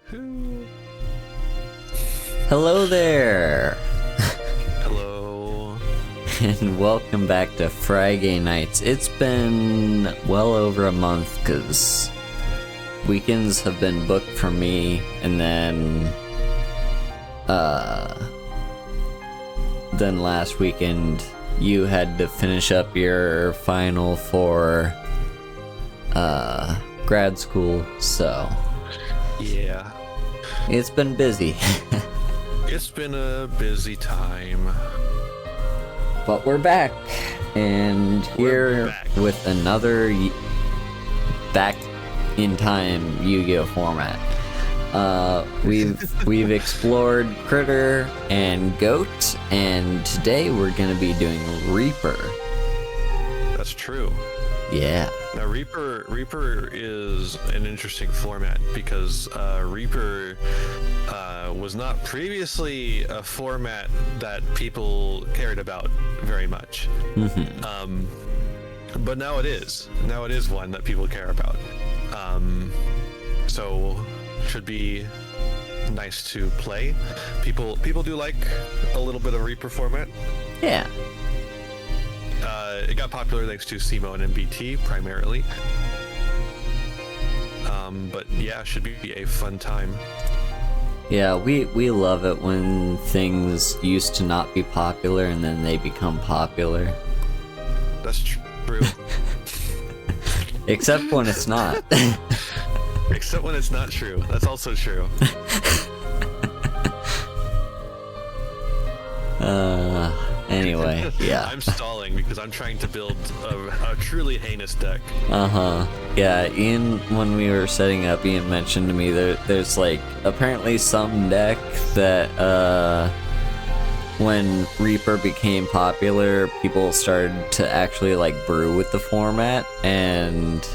Woohoo! Hello there, Hello. and welcome back to FriGay nights. It's been well over a month because weekends have been booked for me, and then last weekend you had to finish up your final for grad school, so Yeah. it's been busy. It's been a busy time. But we're back, and We're here back. with another back in time Yu-Gi-Oh format. We've explored Critter and Goat, and today we're gonna be doing Reaper. That's true. Yeah. Now Reaper is an interesting format because Reaper was not previously a format that people cared about very much. But now it is. Now it is one that people care about. So should be nice to play. People do like a little bit of Reaper format. Yeah. It got popular thanks to SEMO and MBT primarily. But yeah, should be a fun time. Yeah, we love it when things used to not be popular and then they become popular. That's true. Except when it's not. Except when it's not true. That's also true. Anyway, yeah. I'm stalling because I'm trying to build a truly heinous deck. Yeah, Ian, when we were setting up, Ian mentioned to me there's like apparently some deck that when Reaper became popular, people started to actually like brew with the format, and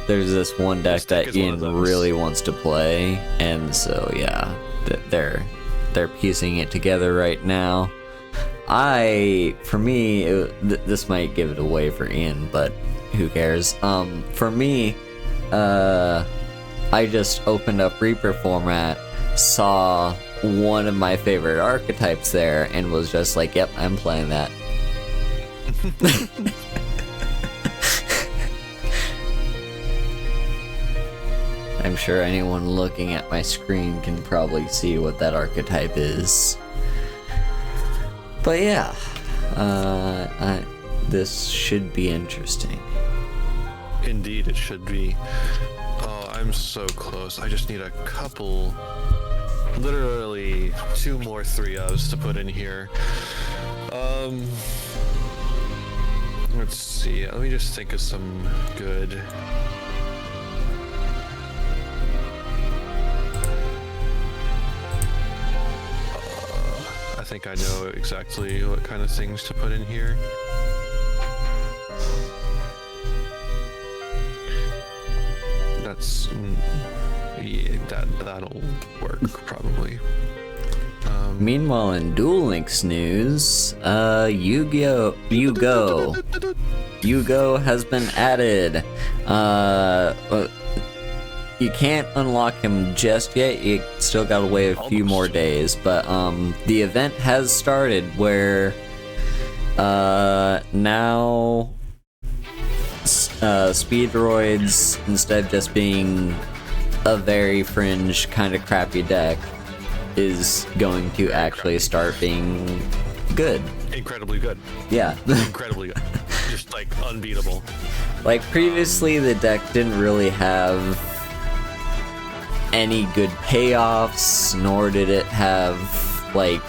there's this one deck This deck that is one Ian of those. really wants to play, and so yeah, they're piecing it together right now. For me, this might give it away for Ian, but who cares? For me, I just opened up Reaper format, saw one of my favorite archetypes there, and was just like, yep, I'm playing that. I'm sure anyone looking at my screen can probably see what that archetype is. But yeah, this should be interesting. Indeed, it should be. Oh, I'm so close. I just need a couple, literally 2 more 3-ofs to put in here. Let's see. Let me just think of some good. I think I know exactly what kind of things to put in here. That's yeah, that'll work probably. Meanwhile, in Duel Links news, Yugioh has been added. You can't unlock him just yet. You still gotta wait a few more days, but the event has started where now Speedroids, instead of just being a very fringe kind of crappy deck, is going to actually start being good. Incredibly good. Yeah. Incredibly good. Just like unbeatable. Like previously, the deck didn't really have any good payoffs, nor did it have like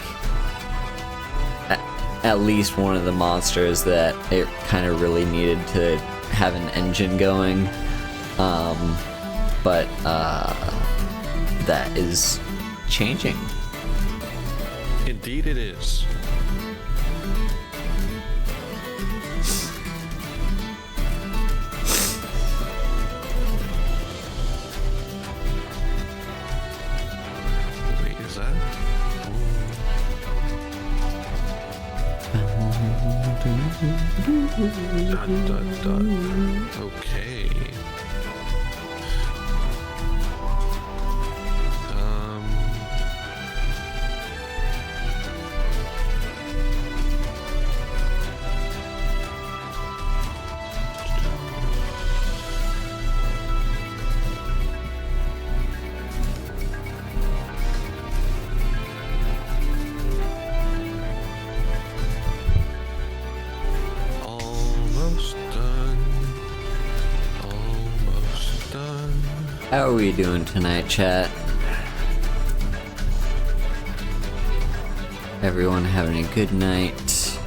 at least one of the monsters that it kind of really needed to have an engine going. But that is changing. Indeed, it is. Wait, is that? Dun, dun, dun. Okay. Almost done. Almost done. How are we doing tonight, chat? Everyone having a good night?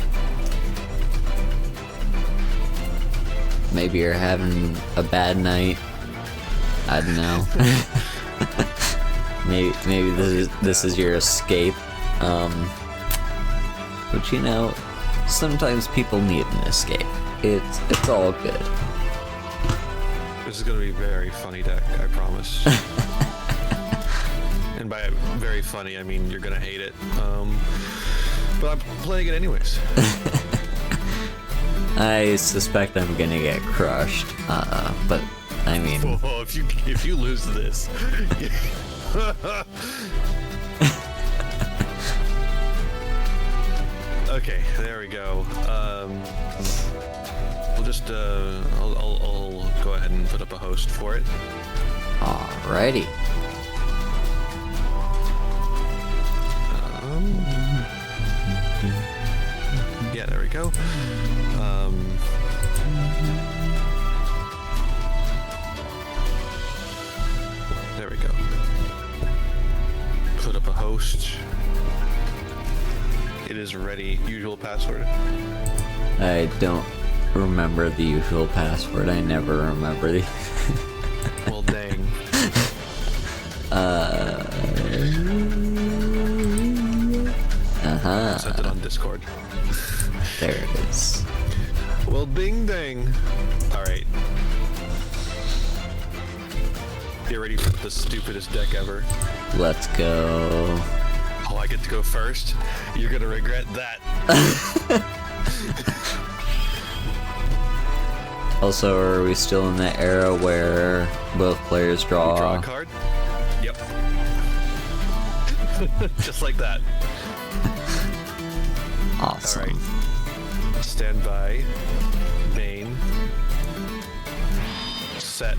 Maybe you're having a bad night. I don't know. maybe this is your escape. But you know, sometimes people need an escape. It's all good. This is gonna be very funny deck, I promise. And by very funny, I mean you're gonna hate it. But I'm playing it anyways. I suspect I'm gonna get crushed. But I mean, Whoa, if you lose this. Okay, there we go. We'll just I'll go ahead and put up a host for it. alrighty. Yeah, there we go. There we go. Put up a host. It is ready. Usual password. I don't remember the usual password. I never remember the. Well, dang. Sent it on Discord. There it is. Well, ding dang. All right. You ready for the stupidest deck ever? Let's go. Oh, I get to go first? You're gonna regret that. Also, are we still in that era where both players draw? Draw a card? Yep. Just like that. Awesome. Alright. Stand by. Main. Set.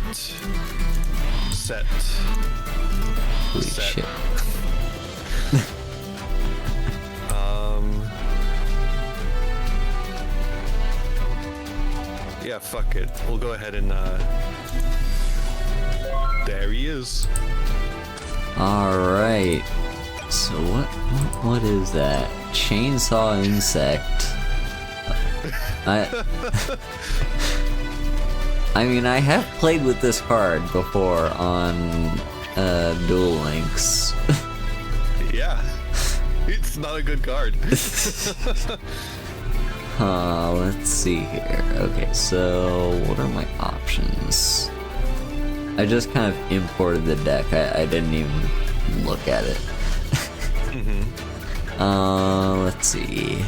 Set. Holy Set. shit. Yeah, fuck it. We'll go ahead and, there he is. Alright. So what is that? Chainsaw insect. I mean, I have played with this card before on Duel Links. Yeah. It's not a good card. Let's see here. Okay, so what are my options? I just kind of imported the deck. I didn't even look at it. Let's see.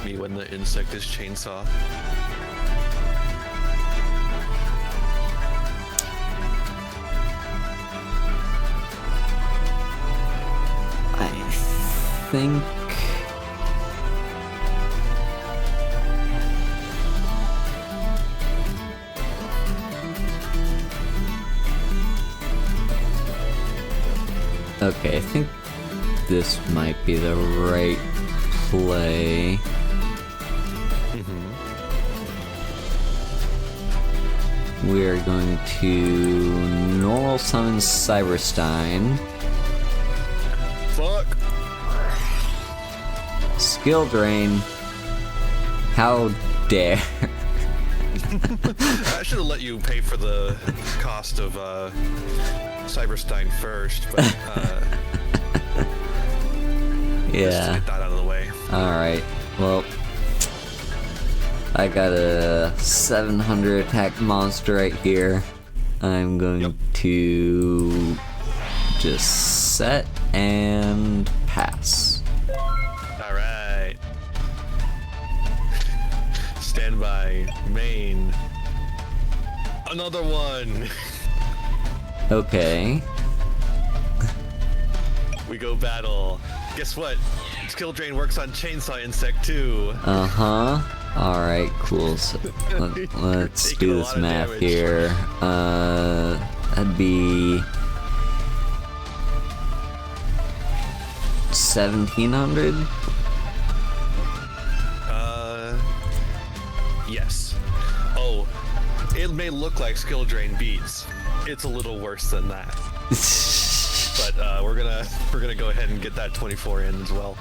Me when the insect is chainsaw. I think okay, I think this might be the right play. We are going to normal summon Cyberstein. Fuck. Skill drain. How dare. I should have let you pay for the cost of Cyberstein first, but let's Yeah. get that out of the way. Alright. Well, I got a 700 attack monster right here. I'm going to just set and pass. Alright. Stand by. Main. Another one. Okay. We go battle. Guess what? Skill drain works on chainsaw insect too. Uh-huh. Alright, cool. So let's Taking do a this lot of math damage. here. That'd be 1,700. Yes. Oh, it may look like skill drain beats. It's a little worse than that. But we're gonna go ahead and get that 24 in as well.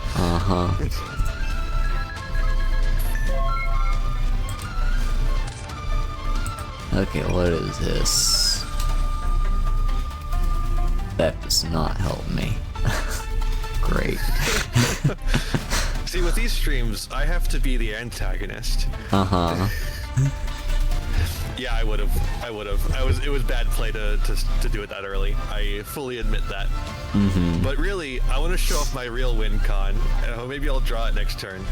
Okay, what is this? That does not help me. Great. See, with these streams, I have to be the antagonist. Yeah, I would have. It was bad play to do it that early. I fully admit that. But really, I want to show off my real win con. Maybe I'll draw it next turn.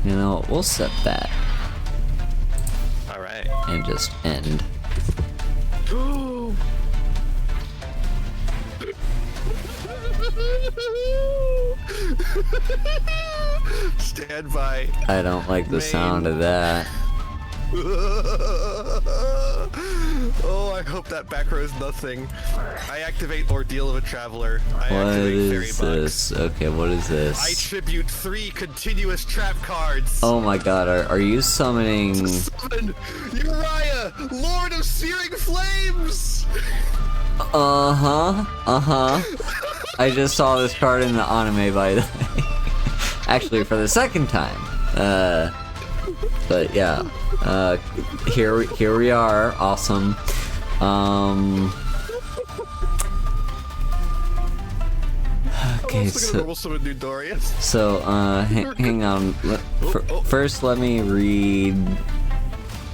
You know, we'll set that. Alright. And just end. Stand by. I don't like the sound of that. Oh, I hope that back row is nothing. I activate Ordeal of a Traveler. I What activate Fairy is Bucks. this? Okay, what is this? I tribute 3 continuous trap cards. Oh my god, are you summoning... Summon Uriah, Lord of Searing Flames! I just saw this card in the anime, by the way. Actually, for the second time. But yeah. Here we are. Awesome. Okay, so hang on. First, let me read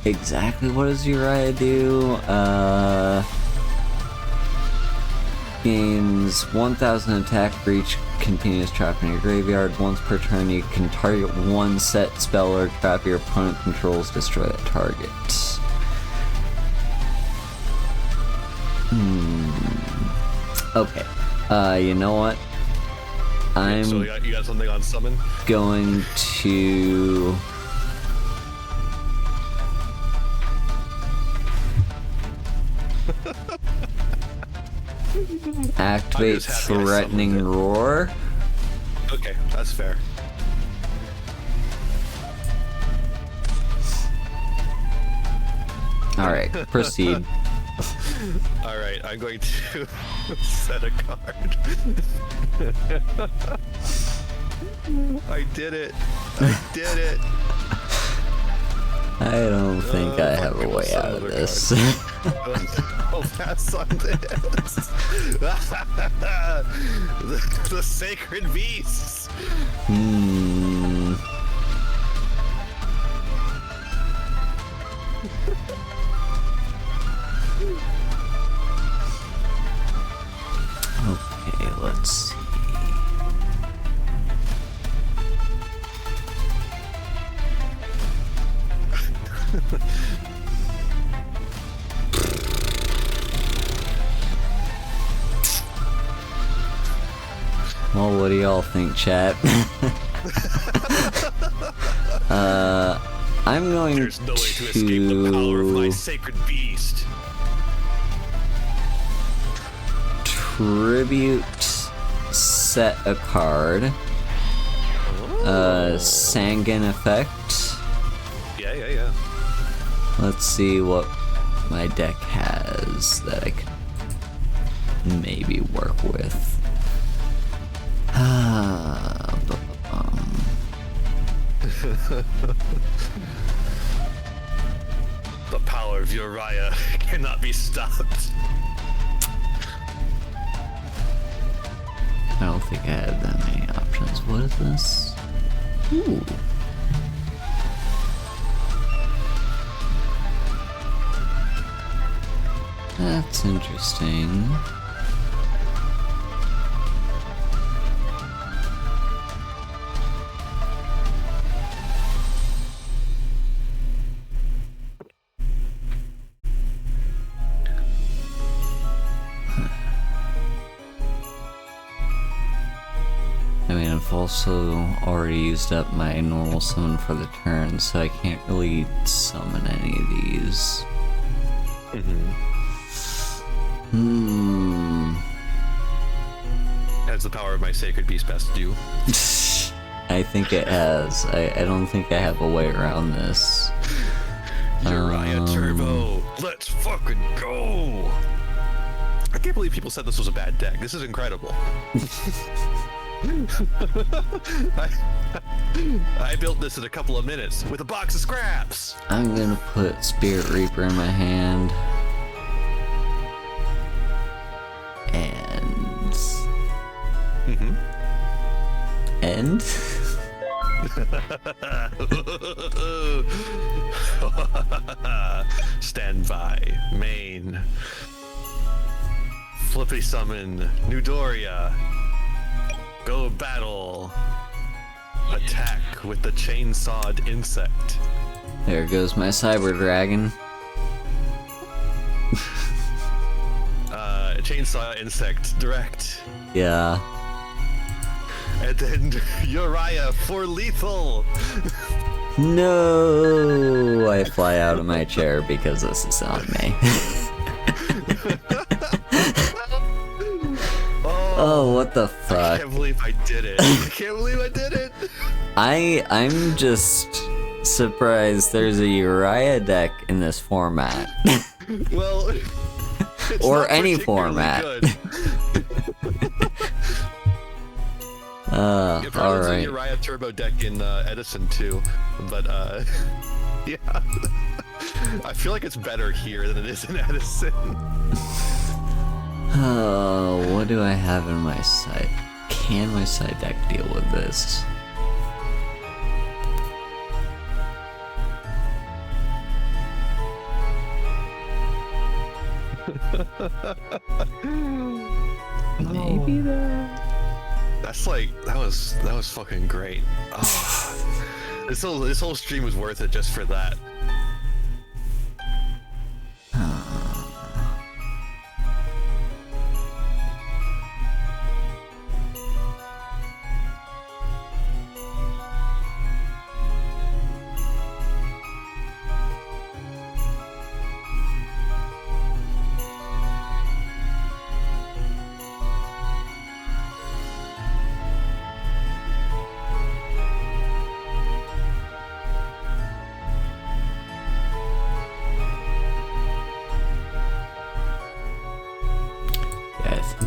exactly what does Uriah do. Gains 1,000 attack for each continuous trap in your graveyard. Once per turn, you can target one set spell or trap your opponent controls, destroy that target. Okay. You know what? I'm so you got something on summon? Going to activate Threatening Roar. Okay, that's fair. Alright, proceed. Alright, I'm going to set a card. I did it. I did it. I don't think I have a way out of this. I'll pass on this. The sacred beasts. Okay, let's see. Well, what do y'all think, chat? I'm going There's no way to escape the power of my sacred beast. Tribute set a card. Sanguine effect. Yeah. Let's see what my deck has that I can maybe work with. The power of Uriah cannot be stopped. I don't think I had that many options. What is this? Ooh. That's interesting. also already used up my normal summon for the turn, so I can't really summon any of these. Has the power of my sacred beast best do? I think it has. I don't think I have a way around this. Yugioh Turbo, let's fucking go! I can't believe people said this was a bad deck. This is incredible. I built this in a couple of minutes with a box of scraps. I'm gonna put Spirit Reaper in my hand. And... And? Stand by. Main. Flippy summon. Newdoria. Go battle. Attack with the chainsawed insect. There goes my Cyber Dragon. Chainsaw insect direct. Yeah. And then Uriah for lethal. No! I fly out of my chair because this is on me. Oh, what the fuck? I can't believe I did it. I can't believe I did it. I'm just surprised there's a Uriah deck in this format. Well, it's or not any particularly format. Good. It probably was a Uriah Turbo deck in Edison too, but yeah, I feel like it's better here than it is in Edison. Oh, what do I have in my side? Can my side deck deal with this? Maybe that. That's like that was fucking great. Oh, this whole stream was worth it just for that.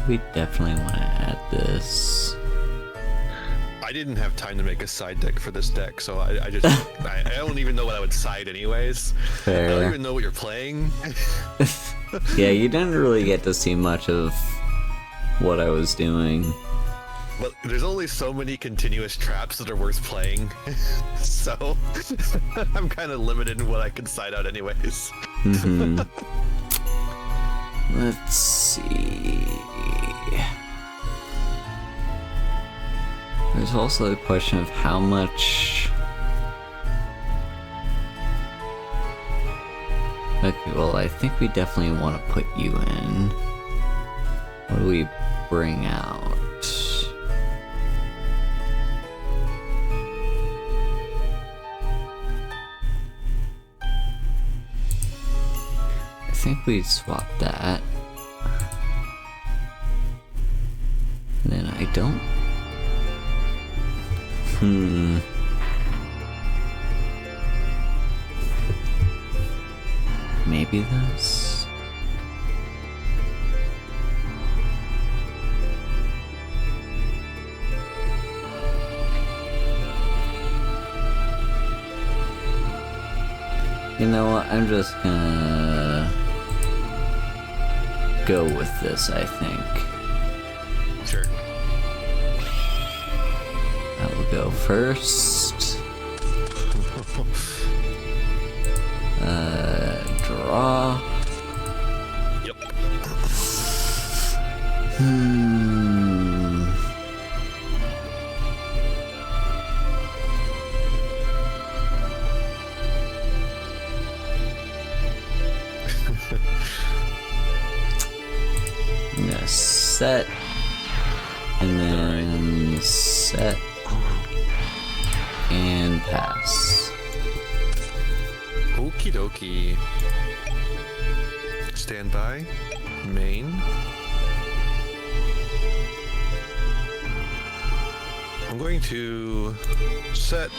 We definitely want to add this. I didn't have time to make a side deck for this deck, so I just I don't even know what I would side anyways. Fair. I don't even know what you're playing. Yeah, you didn't really get to see much of what I was doing. But there's only so many continuous traps that are worth playing, so I'm kind of limited in what I can side out anyways. Let's see. There's also the question of how much... Okay, well, I think we definitely want to put you in. What do we bring out? I think we'd swap that. And then I don't... Maybe this? You know what, I'm just gonna go with this, I think. Sure. I will go first. Draw. Yep. I'm gonna set, and then set. and pass. Okie dokie. Stand by. Main. I'm going to set.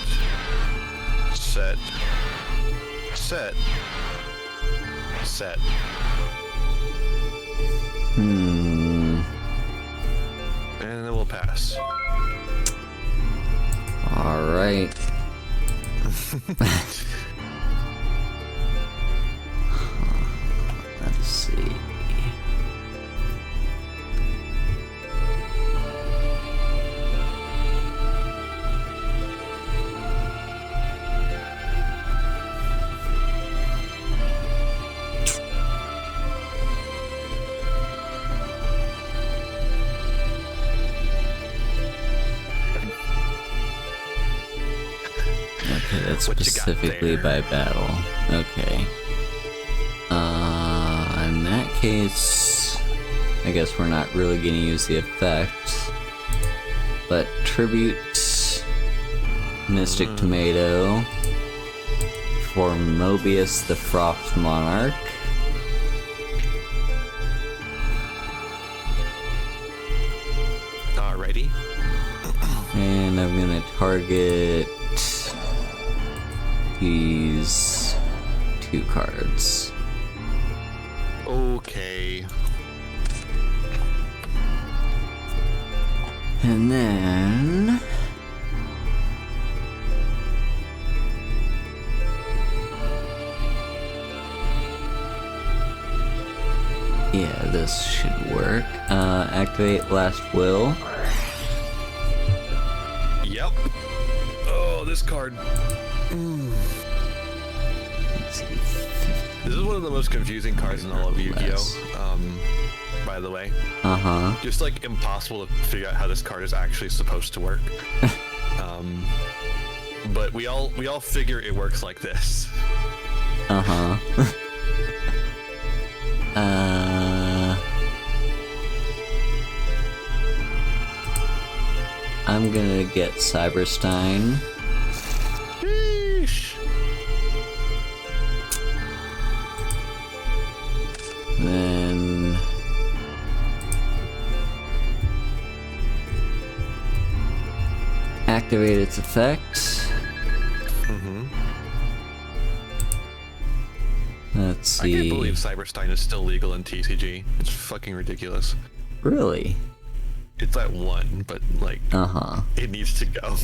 And then we'll pass. Alright. Let's see. Okay, that's specifically by battle. Okay. In that case, I guess we're not really gonna use the effect. But tribute Mystic Tomato for Mobius the Frost Monarch. Alrighty. And I'm gonna target these 2 cards. Okay. And then yeah, this should work. Activate Last Will. Yep. Oh, this card. Let's see. This is one of the most confusing cards in all of Yu-Gi-Oh! By the way. Uh-huh. Just like impossible to figure out how this card is actually supposed to work. But we all figure it works like this. Uh-huh. I'm gonna get Cyberstein. Sheesh. Then activate its effect. Let's see. I can't believe Cyberstein is still legal in TCG. It's fucking ridiculous. Really? It's at 1, but like, it needs to go.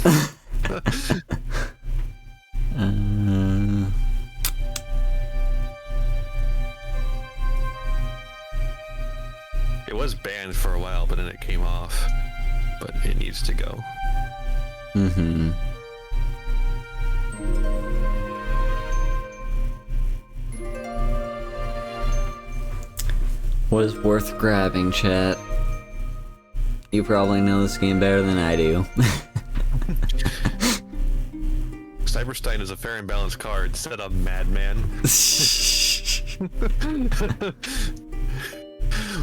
It was banned for a while, but then it came off. But it needs to go. What is worth grabbing, chat? You probably know this game better than I do. Cyberstein is a fair and balanced card. Set up Madman.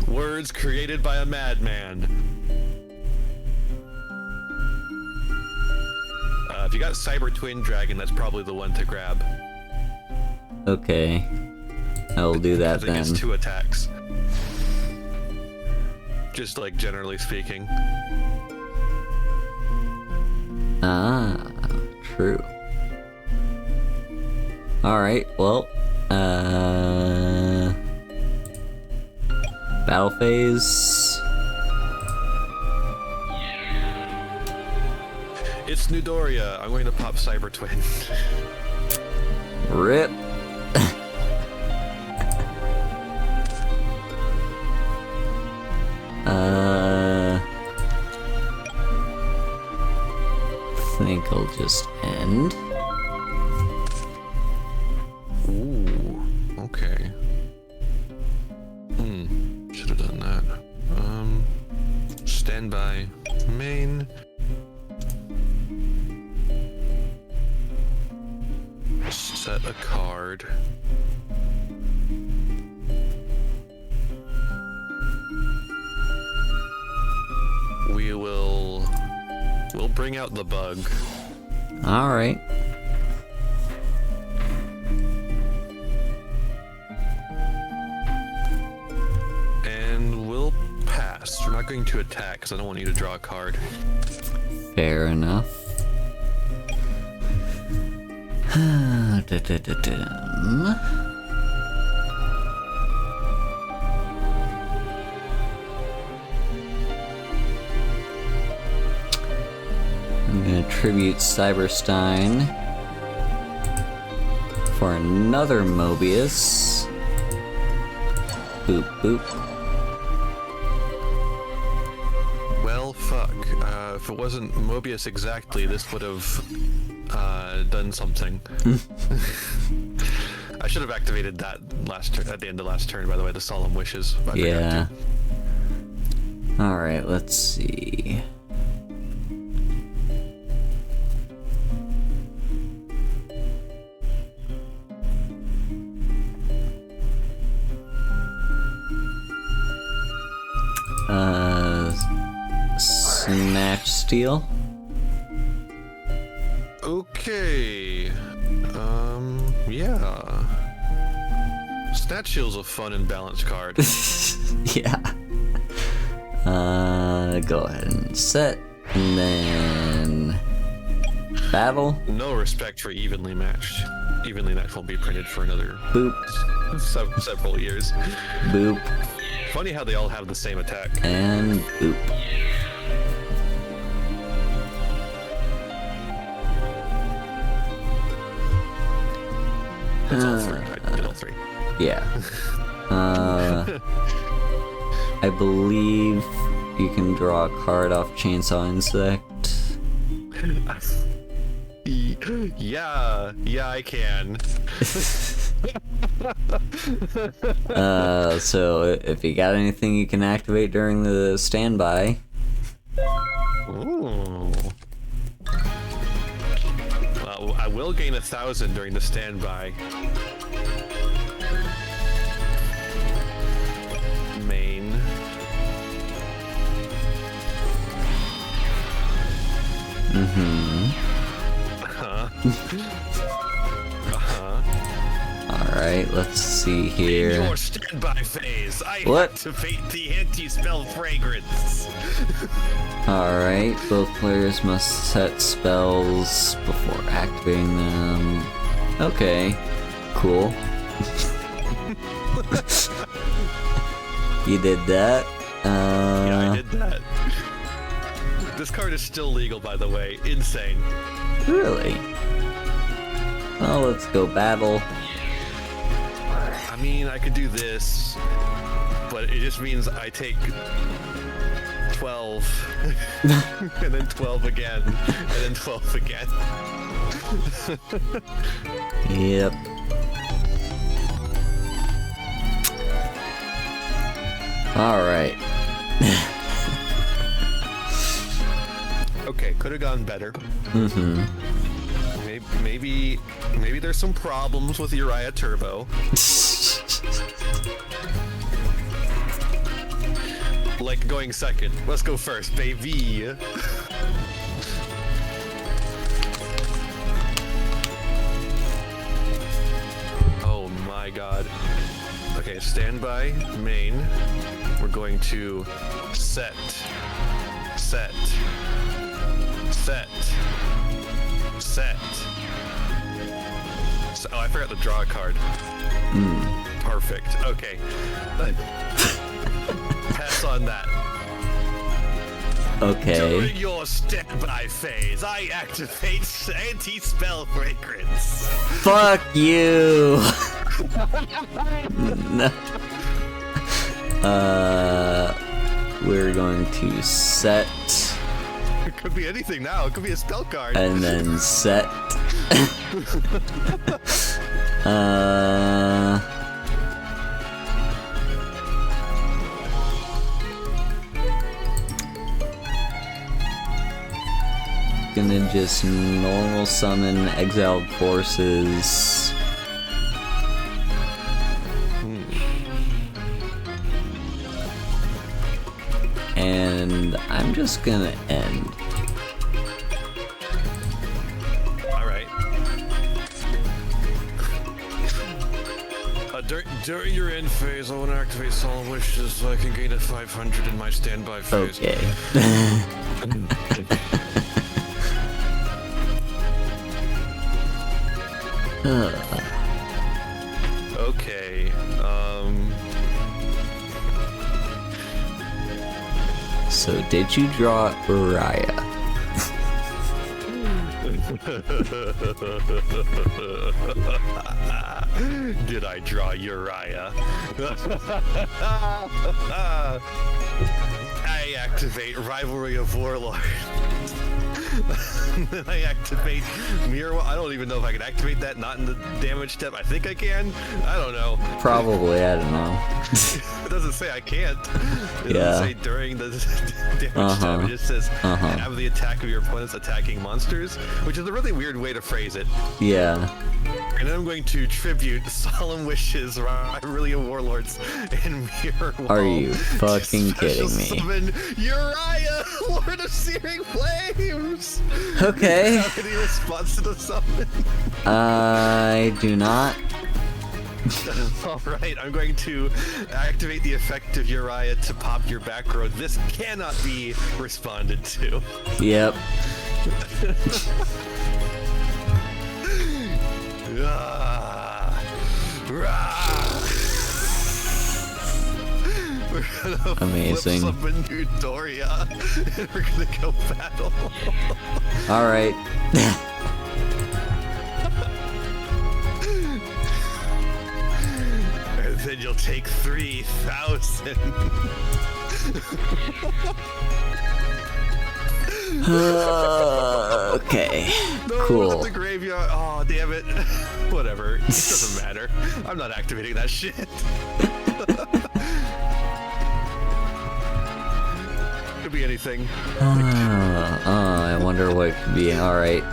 Words created by a madman. If you got Cyber Twin Dragon, that's probably the one to grab. Okay. I will do that then. It gets 2 attacks. Just like generally speaking. Ah, true. Alright, well, battle phase. It's Nudoria. I'm going to pop Cyber Twin. Rip. I think I'll just end. Ooh, okay. Should have done that. Stand by. Main. Set a card. We'll bring out the bug. Alright. pass. We're not going to attack because I don't want you to draw a card. Fair enough. I'm gonna tribute Cyberstein for another Mobius. Boop boop. Well, fuck. If it wasn't Mobius exactly, this would have done something. I should have activated that at the end of last turn, by the way, the Solemn Wishes. I Yeah. Alright, let's see. Snatch Steal. Okay. Yeah. Snatch Shield's a fun and balanced card. Yeah. Go ahead and set, and then battle. No respect for evenly matched. Evenly matched won't be printed for another Boop. several years. Boop. Funny how they all have the same attack. And boop. That's all three. I did all three. Yeah. I believe you can draw a card off Chainsaw Insect. Yeah, I can. So if you got anything you can activate during the standby. Ooh. Well, I will gain 1,000 during the standby. Main. Alright, let's see here. In your standby phase, I What? activate the anti-spell fragrance. Alright, both players must set spells before activating them. Okay, cool. You did that? Yeah, I did that. This card is still legal, by the way. Insane. Really? Well, let's go battle. I mean, I could do this, but it just means I take 12, and then 12 again, and then 12 again. Yep. Alright. Okay, could have gone better. Maybe there's some problems with Uriah Turbo. Like going second. Let's go first, baby. Oh my god. Okay, standby, main. We're going to set. Set. Oh, I forgot to draw a card. Perfect. Okay. Pass on that. Okay. During your standby phase, I activate anti-spell fragrance. Fuck you! No. We're going to set. It could be anything now. It could be a spell card. And then set. Gonna just normal summon exiled forces. And I'm just gonna end. During your end phase, I want to activate Solemn Wishes so I can gain a 500 in my standby phase. Okay. Okay. So did you draw Uriah? Did I draw Uriah? I activate Rivalry of Warlord. Then I activate Mirror. I don't even know if I can activate that. Not in the damage step. I think I can. I don't know. Probably, I don't know. It doesn't say I can't. It Yeah. doesn't say during the damage step. It just says have the attack of your opponent's attacking monsters, which is a really weird way to phrase it. Yeah. And then I'm going to tribute Solemn Wishes, Rivalry of Warlords, and Mirror Wall. Are you fucking kidding me? Summon Uriah, Lord of Searing Flames! Okay. Do you have any response to the summon? I do not. Alright, I'm going to activate the effect of Uriah to pop your back row. This cannot be responded to. Yep. We're gonna Amazing. flip summon Eudoria, and we're gonna go battle. Alright. And then you'll take 3,000. Okay. No, Cool. The graveyard. Oh, damn it. Whatever. It doesn't matter. I'm not activating that shit. Could be anything. I wonder what it could be. Alright.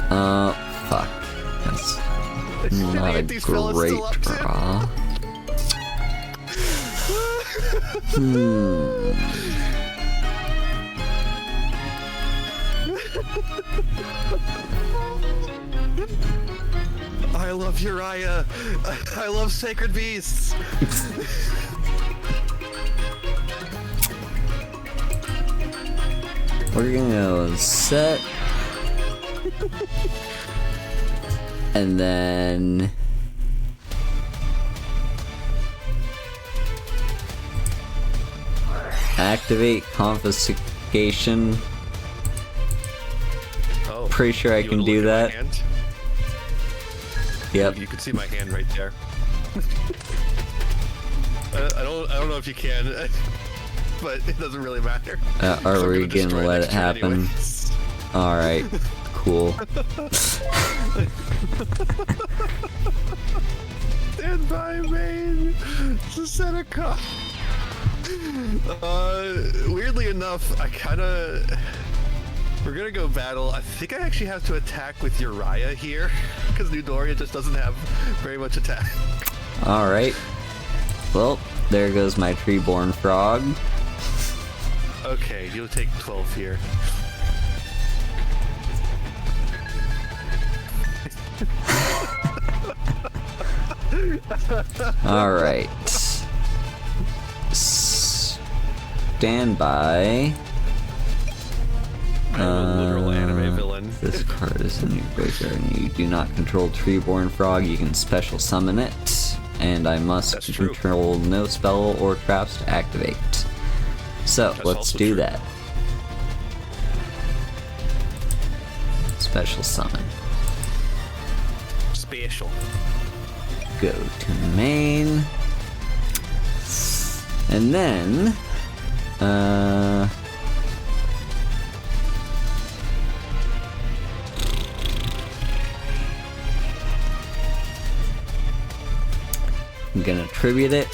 Fuck. That's not a These fellas great still up to? draw. I love Uriah. I love Sacred Beasts. We're gonna go set. And then activate confiscation. Oh, Pretty sure I you can wanna do look at my that. hand? Yep. You can see my hand right there. I don't know if you can, but it doesn't really matter. Are So I'm we gonna gonna destroy let next it turn happen? anyways. Alright. Cool. Stand by, main. Seneca. Weirdly enough, I kinda. We're gonna go battle. I think I actually have to attack with Uriah here, because Eudoria just doesn't have very much attack. Alright. Well, there goes my tree-born frog. Okay, you'll take 12 here. Alright. Stand by. I'm a literal anime villain. This card is in your graveyard and you do not control Treeborn Frog. You can special summon it, and I must That's true. control no spell or traps to activate. So That's let's also do true. that. Special summon. Special. Go to main. And then I'm gonna tribute it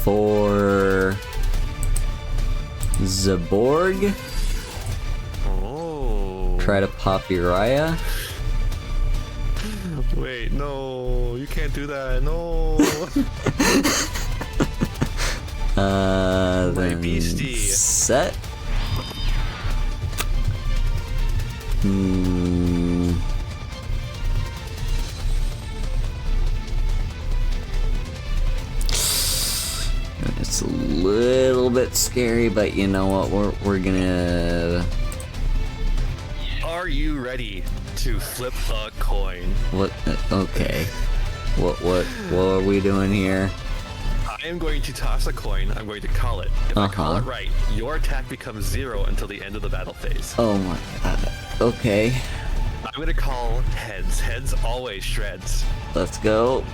for Zaborg. Oh. Try to pop Uriah. Wait, no, you can't do that. No. Then beastie. set. It's a little bit scary, but you know what? We're gonna. Are you ready to flip a coin? What? Okay. What are we doing here? I am going to toss a coin. I'm going to call it. If I call it right, your attack becomes 0 until the end of the battle phase. Oh my god. Okay. I'm going to call heads. Heads always shreds. Let's go.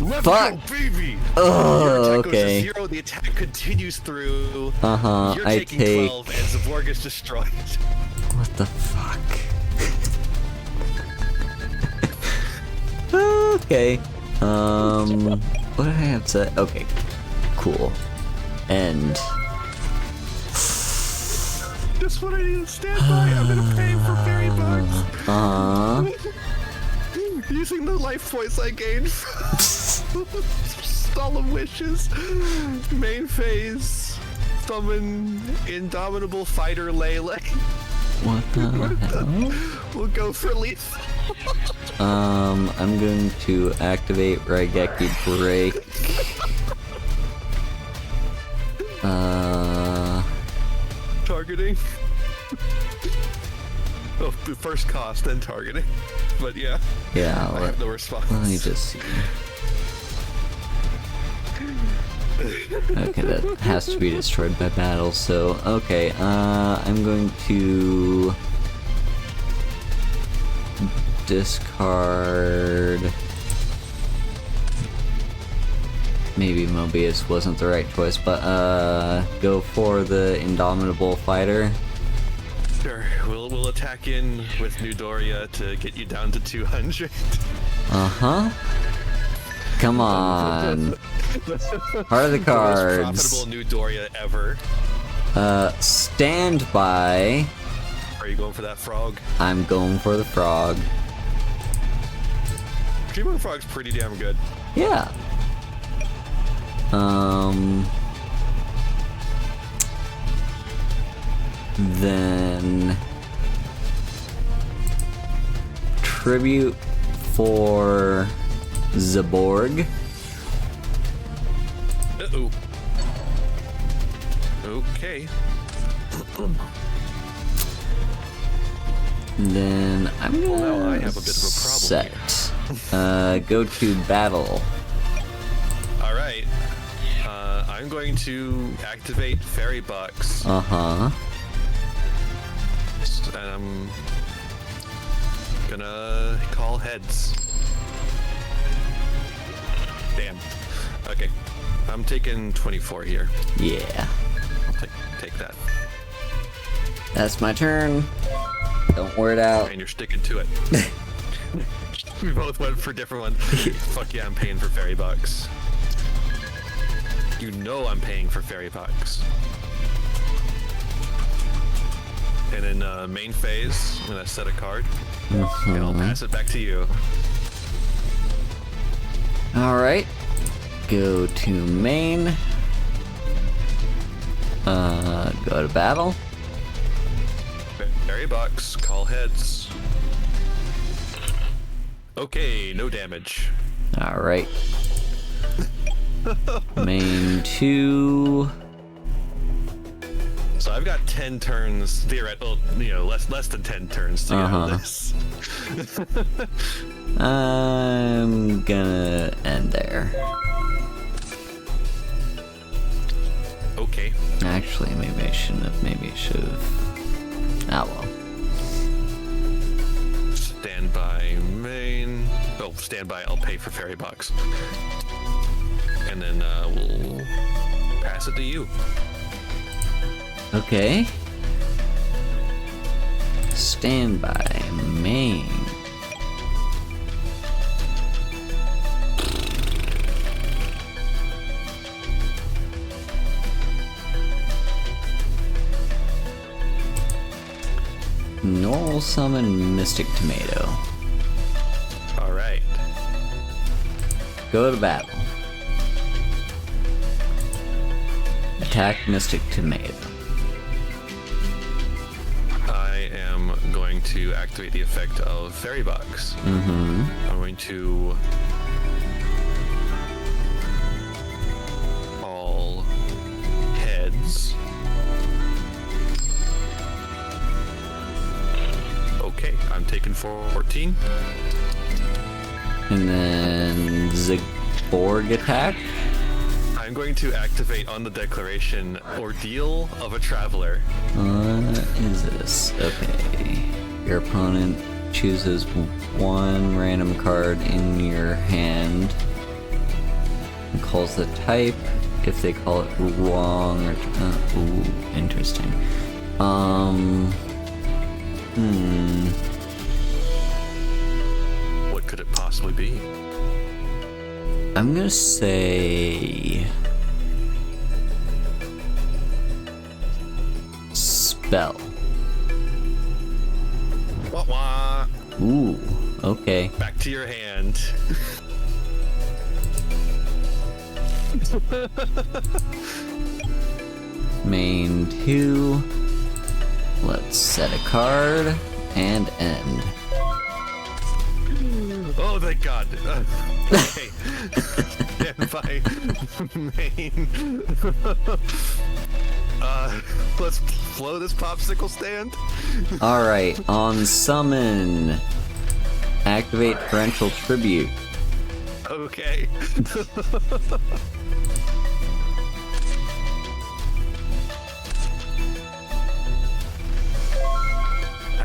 Let's Fuck. go, baby! Oh, your attack okay. goes to 0. The attack continues through. You're I taking take. 12, and Zaborg is destroyed. What the fuck? Okay. What did I have to? Okay. Cool. And. Just what I need to stand by. I'm gonna pay for fairy bucks. Using the life points I gained from Stall of Wishes. Main phase. Summon Indomitable Fighter Lele. What the hell? We'll go for lethal. I'm going to activate Raigeki Break. Targeting. Oh, the first cost, then targeting. But yeah. Yeah, I have no response. let me just see. Okay, that has to be destroyed by battle, so, okay, I'm going to discard. Maybe Mobius wasn't the right choice, but, go for the Indomitable Fighter. Sure, we'll attack in with New Doria to get you down to 200. Uh-huh. Come on. Heart of the Most cards. profitable New Doria ever. Stand by. Are you going for that frog? I'm going for the frog. Dreaming Frog's pretty damn good. Yeah. Then tribute for Zaborg. Uh-oh. Okay. Then I'm gonna Well, now I have a bit of a problem set. Go to battle. All right. I'm going to activate Fairy Bucks. Uh-huh. And I'm gonna call heads. Damn. Okay. I'm taking 24 here. Yeah. I'll take that. That's my turn. Don't wear it out. And you're sticking to it. We both went for different ones. Fuck yeah, I'm paying for Fairy Bucks. You know I'm paying for Fairy Bucks. And in main phase, I'm gonna set a card. And I'll pass it back to you. Alright. Go to main. Go to battle. Fairy Bucks, call heads. Okay, no damage. Alright. Main 2. So I've got 10 turns, theoretical, less than 10 turns to get out of this. I'm gonna end there. Okay. Actually, maybe I shouldn't have. Maybe I should have. Ah, well. Stand by main. Oh, stand by. I'll pay for Fairy Bucks. And then we'll pass it to you. Okay. Stand by main. Normal summon Mystic Tomato. Alright. Go to battle. Attack Mystic Tomato. I am going to activate the effect of Fairy Bucks. I'm going to cards. Okay, I'm taking 14. And then Zigborg attack. I'm going to activate on the declaration Ordeal of a Traveler. What is this? Okay. Your opponent chooses one random card in your hand and calls the type. If they call it wrong or ooh, interesting. What could it possibly be? I'm gonna say spell. Wah wah. Ooh, okay. Back to your hand. Main 2. Let's set a card and end. Oh, thank God. Okay. Stand by main. Let's blow this popsicle stand. Alright, on summon. Activate Torrential Tribute. Okay.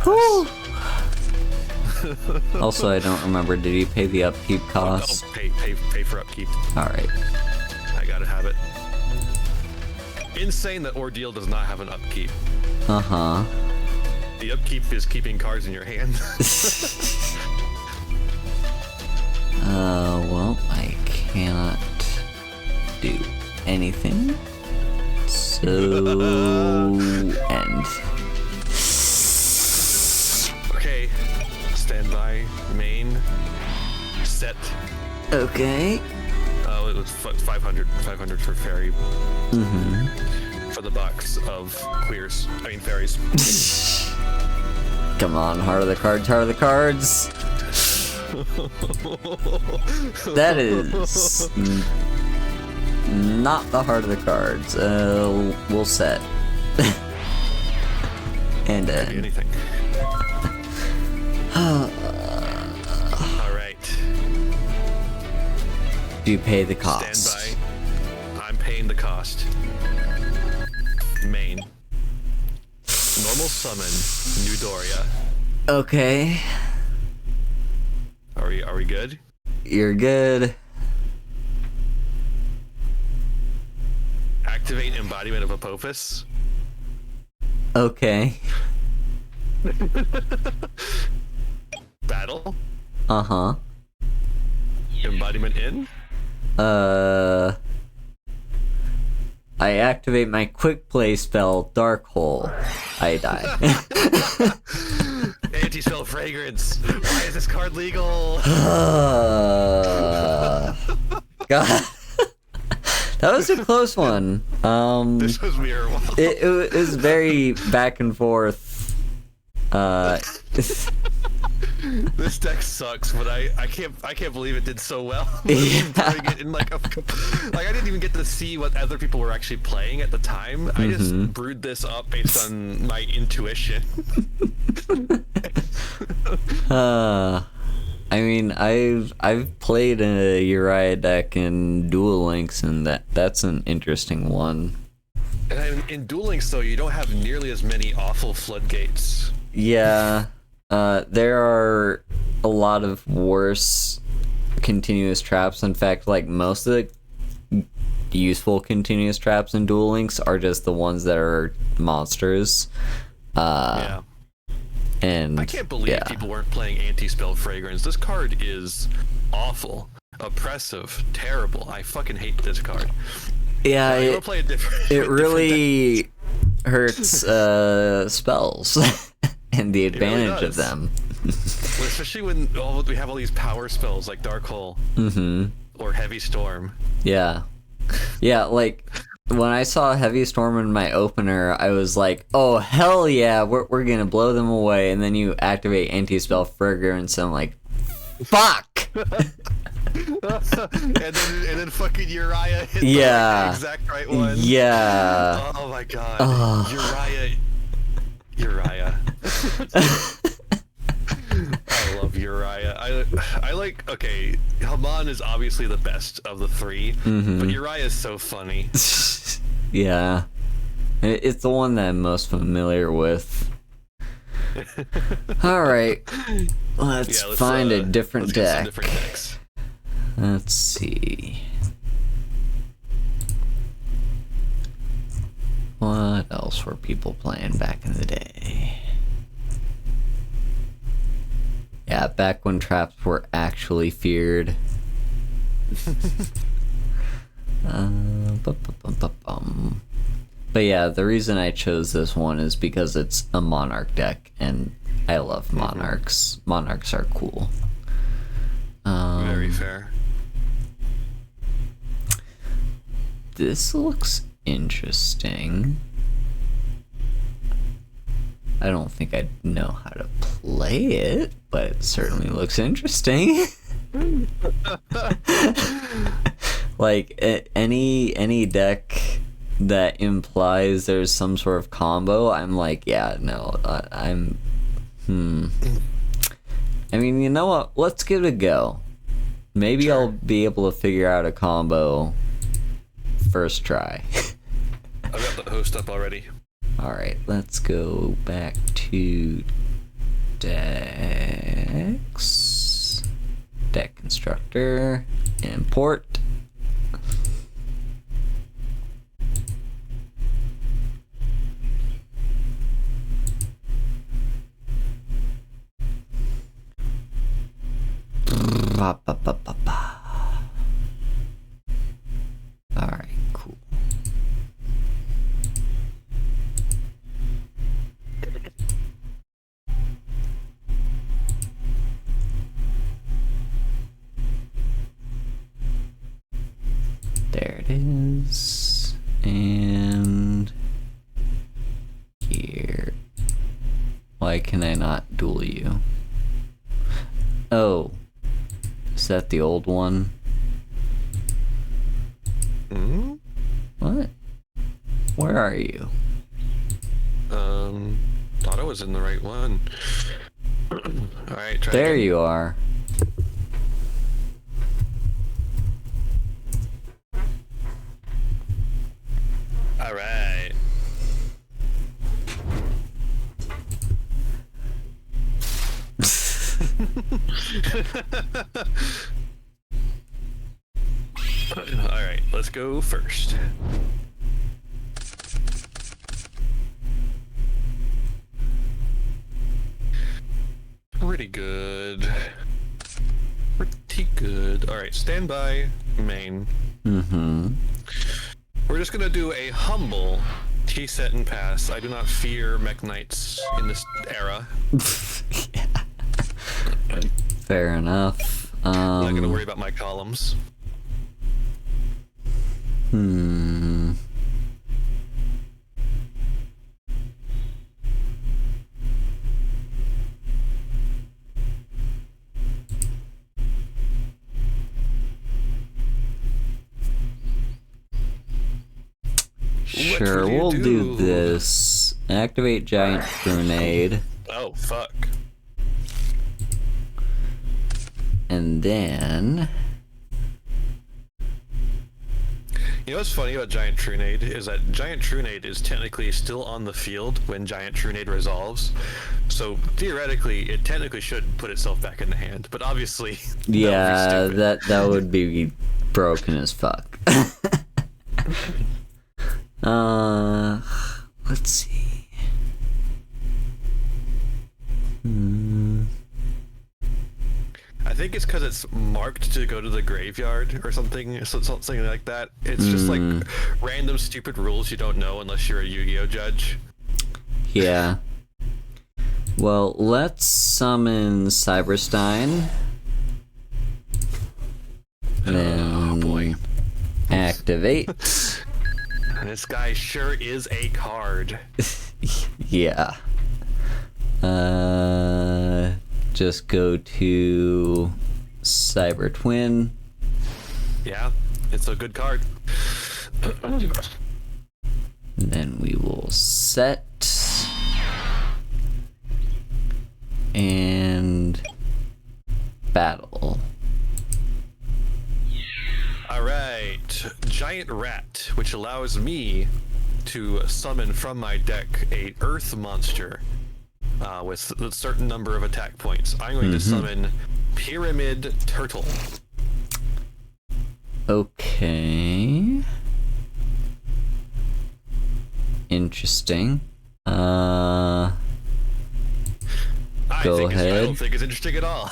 Whew. Also, I don't remember, did he pay the upkeep cost? Oh, pay for upkeep. Alright. I gotta have it. Insane that Ordeal does not have an upkeep. Uh-huh. The upkeep is keeping cards in your hand. Well, I cannot do anything. So, end. Okay. Stand by. Main. Set. Okay. Oh, it was 500. 500 for fairy. Mm-hmm. For the box of queers. I mean, fairies. Come on, heart of the cards, heart of the cards. That is not the heart of the cards. We'll set. And Could be anything. Alright. Do you pay the cost? Stand by. I'm paying the cost. Main. Normal summon. New Doria. Okay. Are we good? You're good. Activate embodiment of Apophis. Okay. Battle. Uh-huh. Embodiment in. I activate my quick play spell, Dark Hole. I die. Anti-spell fragrance. Why is this card legal? God. That was a close one. This was Mirror Wall. It was very back and forth. This deck sucks, but I can't believe it did so well. Yeah. Brewing it in like I didn't even get to see what other people were actually playing at the time. I just brewed this up based on my intuition. I mean, I've played a Uriah deck in Duel Links, and that's an interesting one. And in Duel Links, though, you don't have nearly as many awful floodgates. Yeah, there are a lot of worse continuous traps. In fact, like most of the useful continuous traps in Duel Links are just the ones that are monsters. Yeah. And I can't believe people weren't playing Anti-Spell Fragrance. This card is awful, oppressive, terrible. I fucking hate this card. Yeah, We'll play a different. it really hurts spells and the advantage of them. Well, especially when we have all these power spells like Dark Hole or Heavy Storm. Yeah, like when I saw Heavy Storm in my opener, I was like, oh hell yeah, we're gonna blow them away. And then you activate Anti-Spell Fragrance, and I'm like, fuck. then fucking Uriah hit Yeah. the exact right one. Yeah. Oh my god. Oh. Uriah. I love Uriah. I like, okay, Haman is obviously the best of the three, but Uriah is so funny. Yeah. It's the one that I'm most familiar with. Alright. Let's find a different deck. Get some different decks. Let's see. What else were people playing back in the day? Yeah, back when traps were actually feared. But yeah, the reason I chose this one is because it's a Monarch deck, and I love Monarchs. Monarchs are cool. Very fair. This looks interesting. I don't think I know how to play it, but it certainly looks interesting. Like any deck that implies there's some sort of combo, I'm like, yeah, no, I mean, you know what? Let's give it a go. Maybe Sure. I'll be able to figure out a combo first try. I've got the host up already. Alright, let's go back to decks. Deck constructor. Import. Alright, cool. There it is. And here. Why can I not duel you? Oh. Is that the old one? Hmm? What? Where are you? Thought I was in the right one. Alright, try There again. you are. Alright. Alright, let's go first. Pretty good. Pretty good. Alright, stand by, main. Mm-hmm. We're just gonna do a humble T-set and pass. I do not fear mech knights in this era. Yeah. Fair enough. I'm not gonna worry about my columns. Sure, will you we'll do? do this. Activate Giant Grenade. Oh, fuck. And then... You know what's funny about Giant Trunade is that Giant Trunade is technically still on the field when Giant Trunade resolves. So theoretically, it technically should put itself back in the hand, but obviously, yeah, that would be stupid. that would be broken as fuck. Let's see. I think it's because it's marked to go to the graveyard or something like that. It's just like random stupid rules you don't know unless you're a Yu-Gi-Oh judge. Yeah. Well, let's summon Cyberstein. Then Oh boy. activate. This guy sure is a card. Yeah. Just go to Cyber Twin. Yeah, it's a good card. And then we will set and battle. Alright, Giant Rat, which allows me to summon from my deck a Earth monster with a certain number of attack points. I'm going to summon Pyramid Turtle. Okay. Interesting. I Go ahead. I don't think it's interesting at all.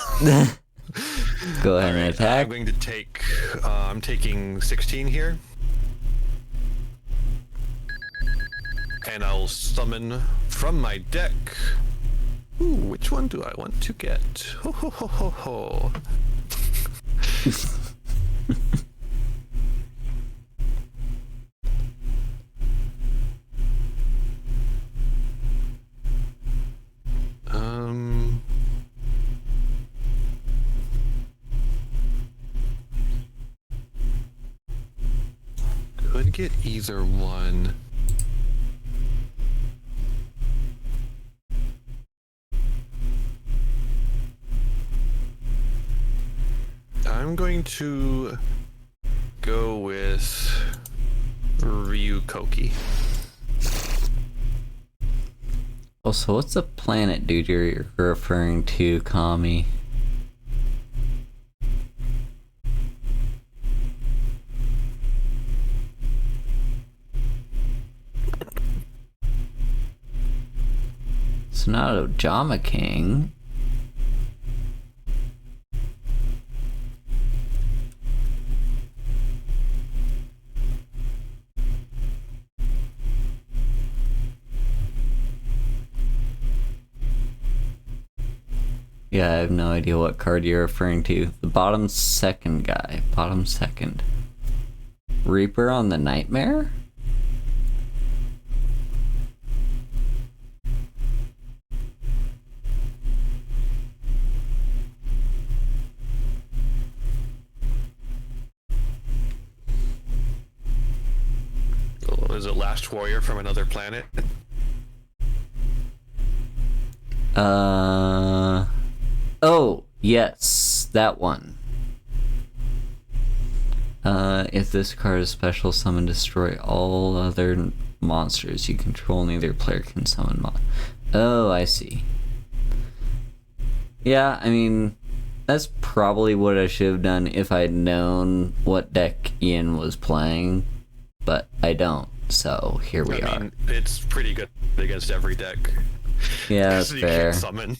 Go ahead and attack. I'm going to take. I'm taking 16 here, and I'll summon from my deck. Ooh, which one do I want to get? Ho ho ho ho ho. Could get either one. I'm going to go with Ryukoki. Oh, so what's the planet, dude, you're referring to, Kami? It's not Ojama King. Yeah, I have no idea what card you're referring to. The bottom second guy. Bottom second. Reaper on the Nightmare? Is it Last Warrior from another planet? Oh, yes, that one. If this card is special, summon, destroy all other monsters you control. Neither player can summon Oh, I see. Yeah, I mean, that's probably what I should have done if I'd known what deck Ian was playing, but I don't, so here we are. I mean, it's pretty good against every deck. Yeah, that's you fair. Can't summon.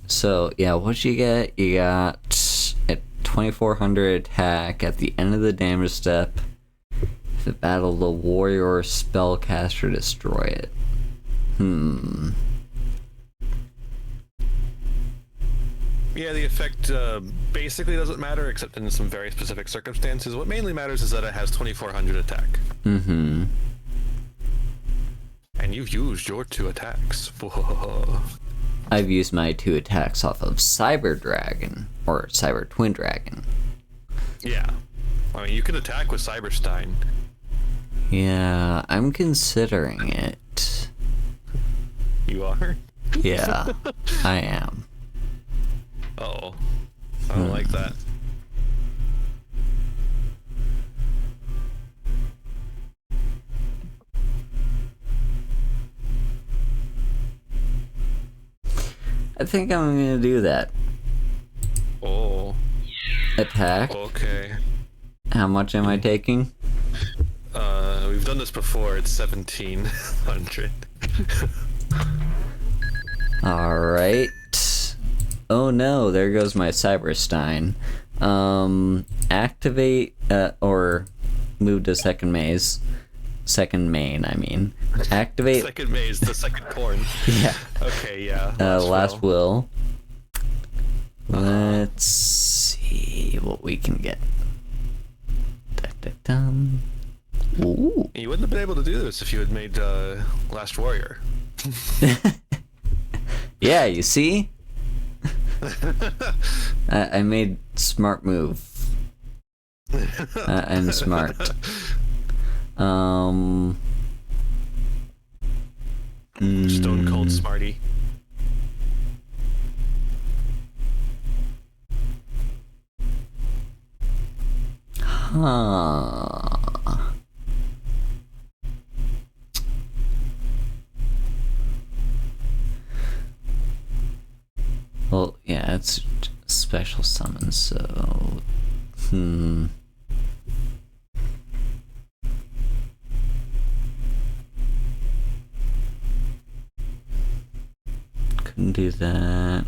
So, yeah, what you get? You got a 2400 attack at the end of the damage step. If it battle the warrior or spellcaster, destroy it. Yeah, the effect basically doesn't matter except in some very specific circumstances. What mainly matters is that it has 2400 attack. And you've used your 2 attacks. Whoa. I've used my 2 attacks off of Cyber Dragon, or Cyber Twin Dragon. Yeah. I mean, you can attack with Cyberstein. Yeah, I'm considering it. You are? Yeah, I am. Uh-oh. I don't like that. I think I'm gonna do that. Oh. Attack. Okay. How much am I taking? We've done this before. It's 1700. Alright. Oh no, there goes my Cyberstein. Activate, or move to second maze. Second main, I mean. Activate. Second maze, the second corn. Yeah. Okay, yeah. Last will. Let's see what we can get. Da-da-dum. Ooh. You wouldn't have been able to do this if you had made Last Warrior. Yeah, you see? I made smart move. I'm smart. Stone cold smarty. Huh. Well, yeah, it's special summon, so... Couldn't do that.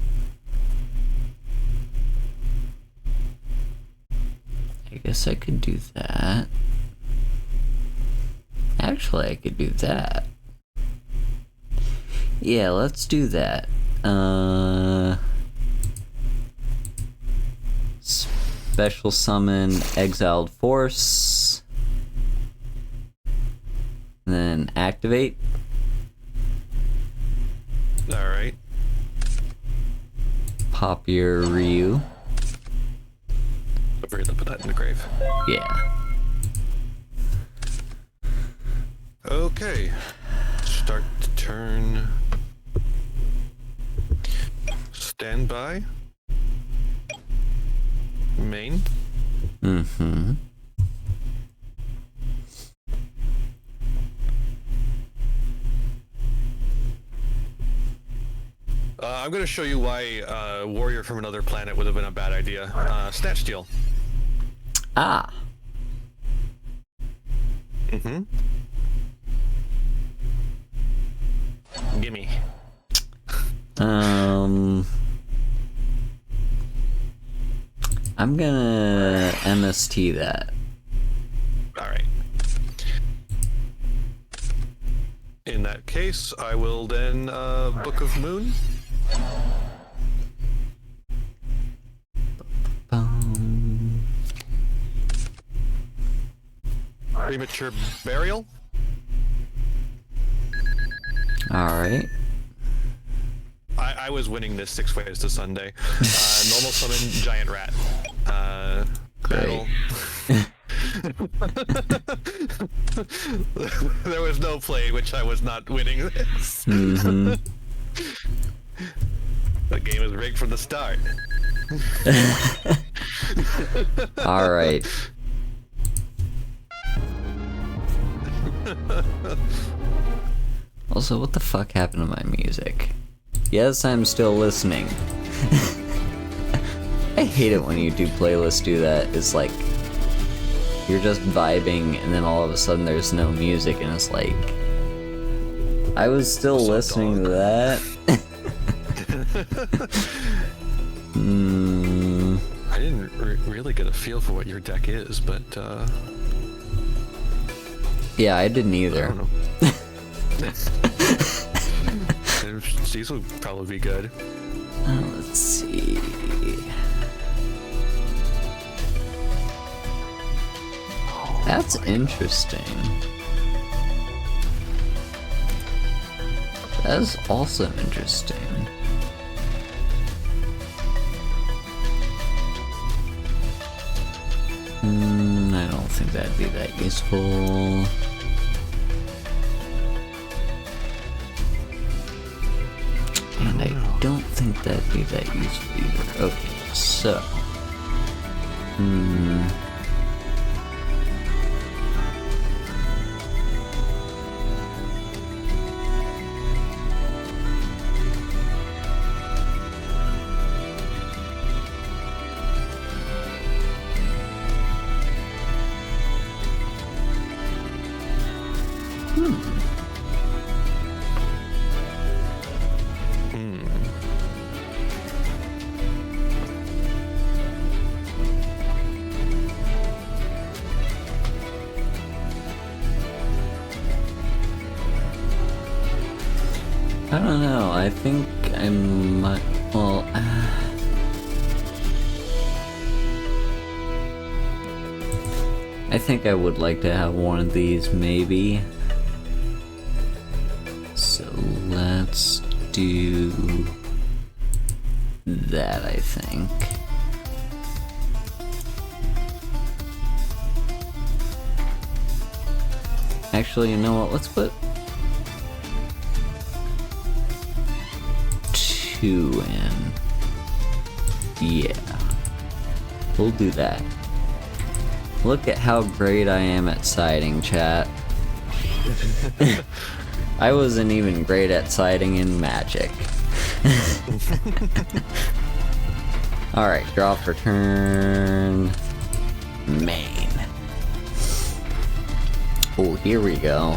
I guess I could do that. Actually, I could do that. Yeah, let's do that. Special summon Exiled Force. And then activate. Alright. Pop your Ryu. Over here, put that in the grave. Yeah. Okay. Start the turn. Standby. Main. Mm-hmm. I'm going to show you why Warrior from Another Planet would have been a bad idea. Snatch Steal. Ah. Mm-hmm. Gimme. I'm gonna MST that. Alright. In that case, I will then Book of Moon. Premature Burial. Alright. I was winning this 6 ways to Sunday. Normal summon Giant Rat. Battle. There was no play in which I was not winning this. Mm-hmm. The game is rigged from the start. Alright. Also, what the fuck happened to my music? Yes, I'm still listening. I hate it when YouTube playlists do that. It's like, you're just vibing and then all of a sudden there's no music and it's like, I was still listening to that. I didn't really get a feel for what your deck is, but yeah, I didn't either. I don't know. These will probably be good. Let's see. That's interesting. That is also interesting. I don't think that'd be that useful. And I don't think that'd be that useful either. Okay, so... I don't know, I think I might, well, I think I would like to have one of these, maybe. So let's do that, I think. Actually, you know what? Let's put 2 in. Yeah. We'll do that. Look at how great I am at siding, chat. I wasn't even great at siding in Magic. Alright, draw for turn. Main. Oh, here we go.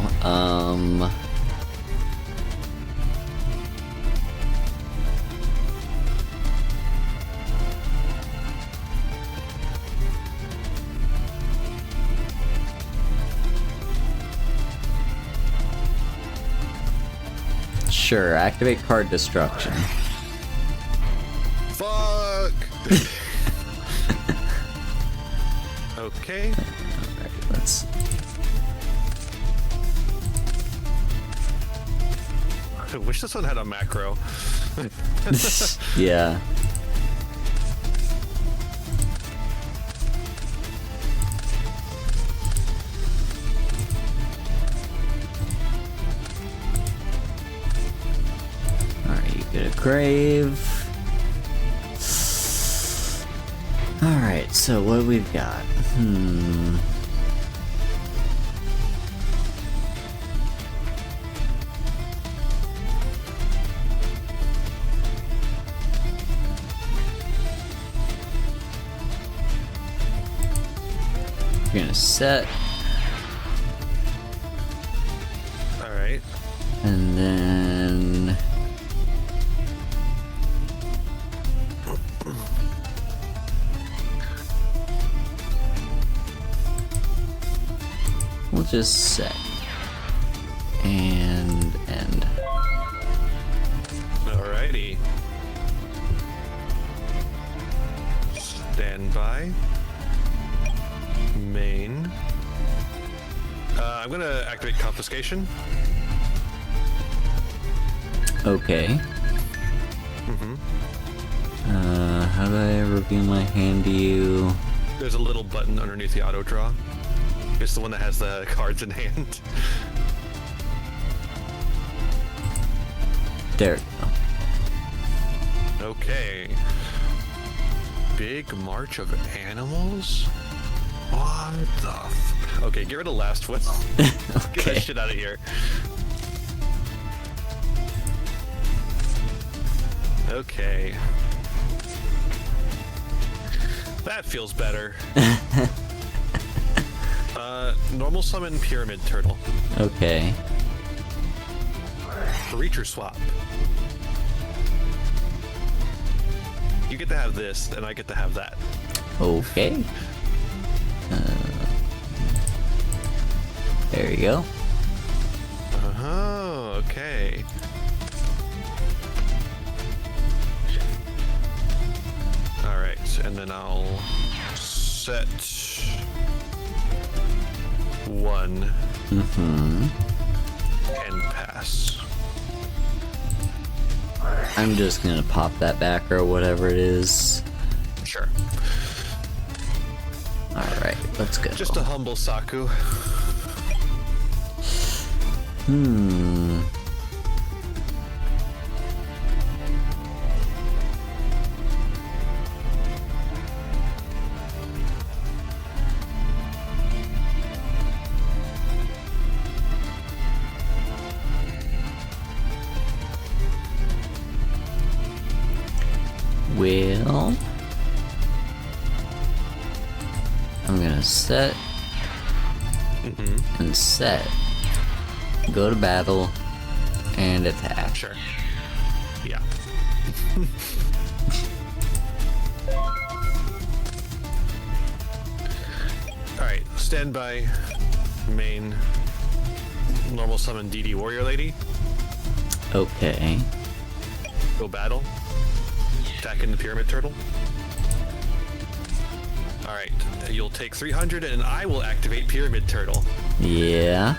Sure, activate card destruction. Fuck! Okay. Alright, let's... I wish this one had a macro. Yeah. Alright, you get a grave. Alright, so what we've got? We're gonna set, Alright. and then we'll just set and end. Alrighty. Stand by. Main. I'm gonna activate confiscation. Okay. How do I review my hand to you? There's a little button underneath the auto draw. It's the one that has the cards in hand. There we go. Okay. Big march of animals? What the okay, get rid of last one. Get that shit out of here. Okay. That feels better. Normal summon pyramid turtle. Okay. Reacher swap. You get to have this, and I get to have that. Okay. There you go. Oh, okay. Alright, and then I'll set 1 and pass. I'm just gonna pop that back or whatever it is. Sure. Alright, let's go. Just a humble Saku. Well, I'm gonna set and set, go to battle, and attack. Sure. Yeah. Alright, stand by. Main. Normal summon DD Warrior Lady. Okay. Go battle. Attack in the Pyramid Turtle. Alright, you'll take 300 and I will activate Pyramid Turtle. Yeah.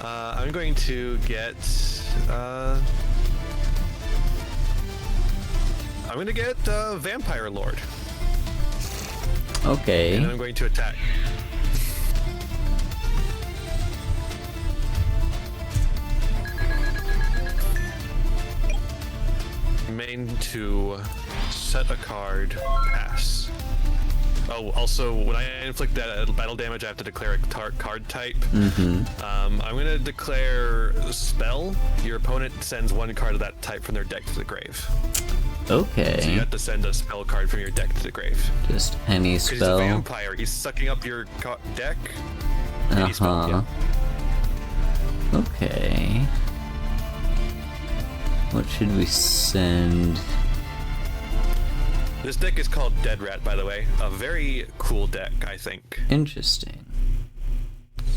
I'm going to get I'm gonna get Vampire Lord, Okay. and I'm going to attack. Main to set a card, pass. Oh, also, when I inflict that battle damage, I have to declare a card type. I'm going to declare spell. Your opponent sends one card of that type from their deck to the grave. Okay. So you have to send a spell card from your deck to the grave. Just any 'Cause he's a spell. vampire. He's sucking up your deck. Any spell, yeah. Okay. What should we send? This deck is called Dead Rat, by the way. A very cool deck, I think. Interesting.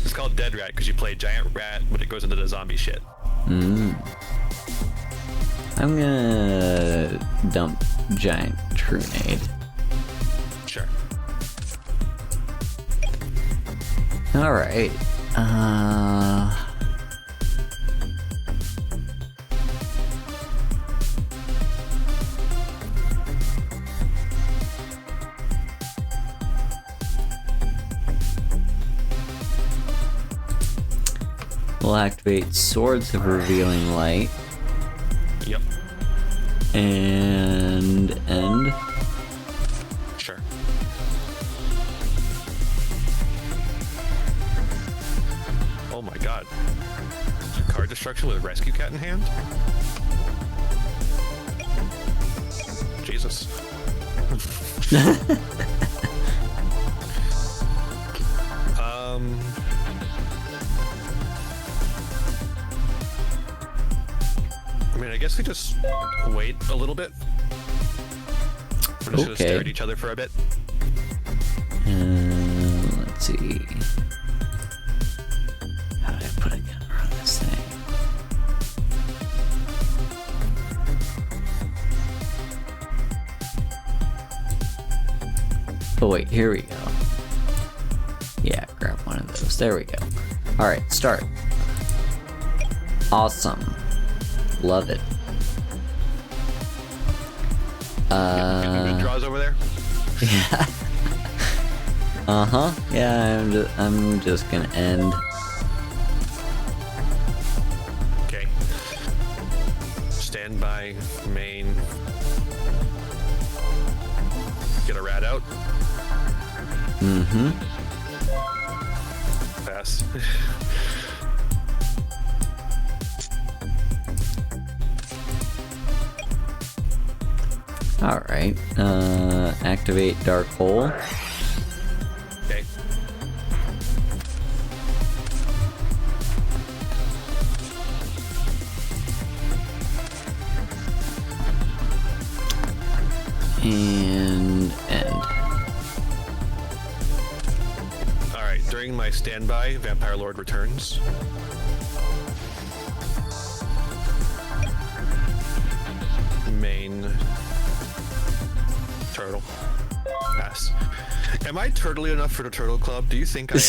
It's called Dead Rat because you play Giant Rat when it goes into the zombie shit. I'm gonna dump Giant Trunade. Sure. Alright. We'll activate Swords of Revealing Light Yep. and end. Sure. Oh my god. Card destruction with Rescue Cat in hand? Jesus. I mean, I guess we just wait a little bit. We're just gonna stare at each other for a bit. Let's see. How do I put a counter on this thing? Oh wait, here we go. Yeah, grab one of those. There we go. Alright, start. Awesome. Love it. Getting good draws over there? Yeah. Yeah, I'm just gonna end. Okay. Stand by, main. Get a rat out. Pass. Alright. Activate Dark Hole. Okay. And end. Alright, during my standby, Vampire Lord returns. Main. Turtle. Pass. Am I turtly enough for the Turtle Club? Do you think I